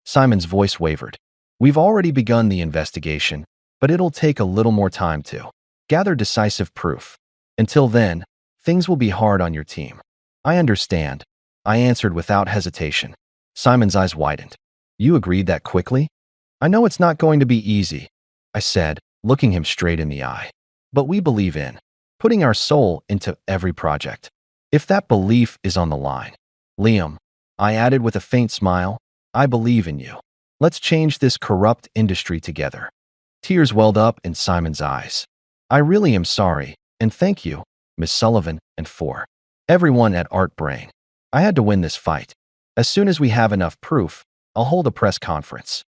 Simon's voice wavered. We've already begun the investigation, but it'll take a little more time to gather decisive proof. Until then, things will be hard on your team. I understand, I answered without hesitation. Simon's eyes widened. You agreed that quickly? I know it's not going to be easy, I said, looking him straight in the eye. But we believe in putting our soul into every project. If that belief is on the line, Liam, I added with a faint smile, I believe in you. Let's change this corrupt industry together. Tears welled up in Simon's eyes. I really am sorry, and thank you, Miss Sullivan, and for everyone at Art Brain. I had to win this fight. As soon as we have enough proof, I'll hold a press conference.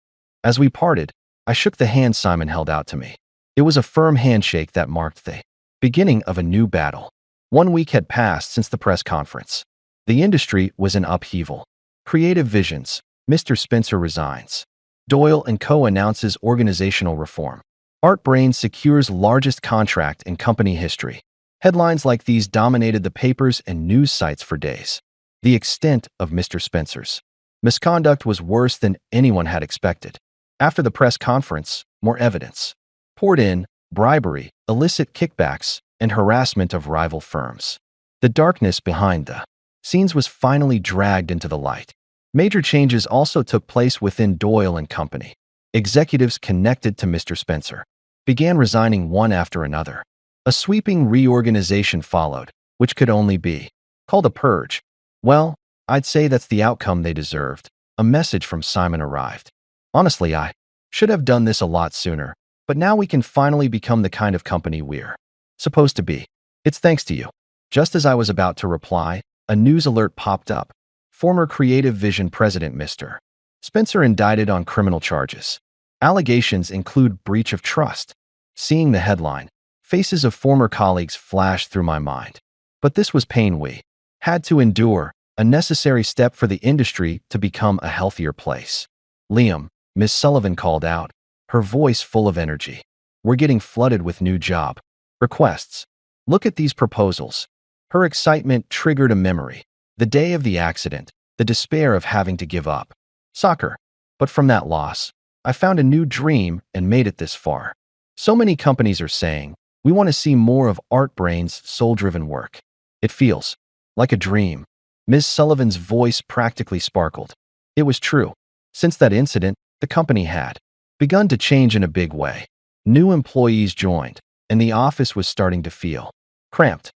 As we parted, I shook the hand Simon held out to me. It was a firm handshake that marked the beginning of a new battle. 1 week had passed since the press conference. The industry was in upheaval. Creative Visions, Mr. Spencer resigns. Doyle & Co. announces organizational reform. Art Brain secures largest contract in company history. Headlines like these dominated the papers and news sites for days. The extent of Mr. Spencer's misconduct was worse than anyone had expected. After the press conference, more evidence poured in: bribery, illicit kickbacks, and harassment of rival firms. The darkness behind the scenes was finally dragged into the light. Major changes also took place within Doyle & Company. Executives connected to Mr. Spencer began resigning one after another. A sweeping reorganization followed, which could only be called a purge. Well, I'd say that's the outcome they deserved. A message from Simon arrived. Honestly, I should have done this a lot sooner, but now we can finally become the kind of company we're supposed to be. It's thanks to you. Just as I was about to reply, a news alert popped up. Former Creative Vision president Mr. Spencer indicted on criminal charges. Allegations include breach of trust. Seeing the headline, faces of former colleagues flashed through my mind. But this was pain we had to endure, a necessary step for the industry to become a healthier place. Liam, Miss Sullivan called out, her voice full of energy. We're getting flooded with new job requests. Look at these proposals. Her excitement triggered a memory. The day of the accident, the despair of having to give up soccer. But from that loss, I found a new dream and made it this far. So many companies are saying, we want to see more of Art Brain's soul-driven work. It feels like a dream. Ms. Sullivan's voice practically sparkled. It was true. Since that incident, the company had begun to change in a big way. New employees joined, and the office was starting to feel cramped.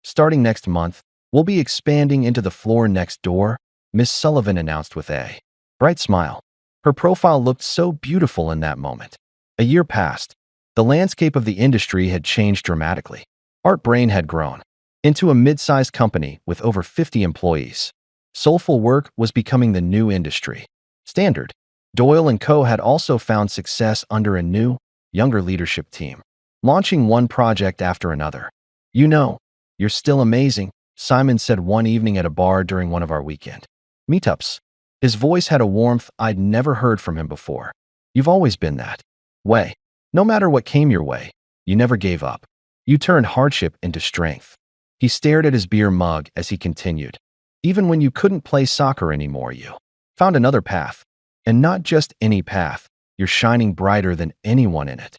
Starting next month, we'll be expanding into the floor next door, Ms. Sullivan announced with a bright smile. Her profile looked so beautiful in that moment. A year passed. The landscape of the industry had changed dramatically. Art Brain had grown into a mid-sized company with over 50 employees. Soulful work was becoming the new industry standard. Doyle & Co. had also found success under a new, younger leadership team, launching one project after another. You know, you're still amazing, Simon said one evening at a bar during one of our weekend meetups. His voice had a warmth I'd never heard from him before. You've always been that way. No matter what came your way, you never gave up. You turned hardship into strength. He stared at his beer mug as he continued. Even when you couldn't play soccer anymore, you found another path. And not just any path, you're shining brighter than anyone in it.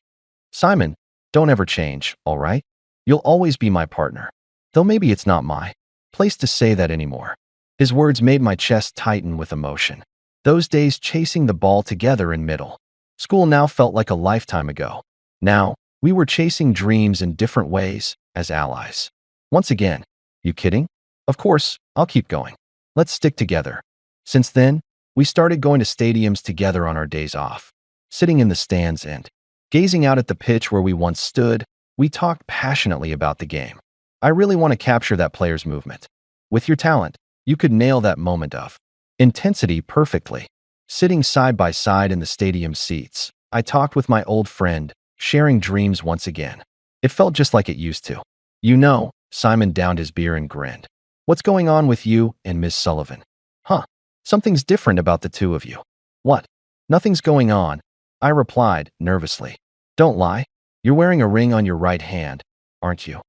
Simon, don't ever change, all right? You'll always be my partner. Though maybe it's not my place to say that anymore. His words made my chest tighten with emotion. Those days chasing the ball together in middle school now felt like a lifetime ago. Now, we were chasing dreams in different ways as allies. Once again, you kidding? Of course, I'll keep going. Let's stick together. Since then, we started going to stadiums together on our days off. Sitting in the stands and gazing out at the pitch where we once stood, we talked passionately about the game. I really want to capture that player's movement. With your talent, you could nail that moment of intensity perfectly. Sitting side by side in the stadium seats, I talked with my old friend, sharing dreams once again. It felt just like it used to. You know, Simon downed his beer and grinned. What's going on with you and Miss Sullivan? Huh, something's different about the two of you. What? Nothing's going on, I replied nervously. Don't lie. You're wearing a ring on your right hand, aren't you?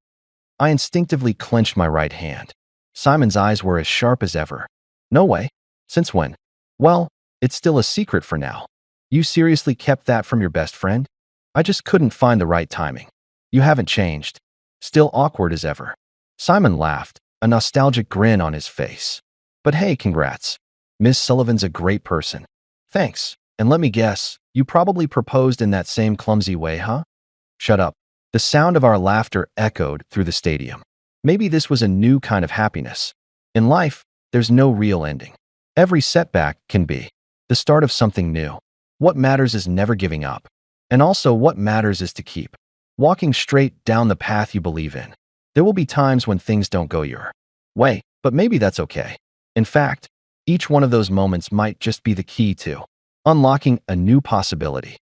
I instinctively clenched my right hand. Simon's eyes were as sharp as ever. No way. Since when? Well, it's still a secret for now. You seriously kept that from your best friend? I just couldn't find the right timing. You haven't changed. Still awkward as ever. Simon laughed, a nostalgic grin on his face. But hey, congrats. Miss Sullivan's a great person. Thanks. And let me guess, you probably proposed in that same clumsy way, huh? Shut up. The sound of our laughter echoed through the stadium. Maybe this was a new kind of happiness. In life, there's no real ending. Every setback can be the start of something new. What matters is never giving up. And also what matters is to keep walking straight down the path you believe in. There will be times when things don't go your way, but maybe that's okay. In fact, each one of those moments might just be the key to unlocking a new possibility.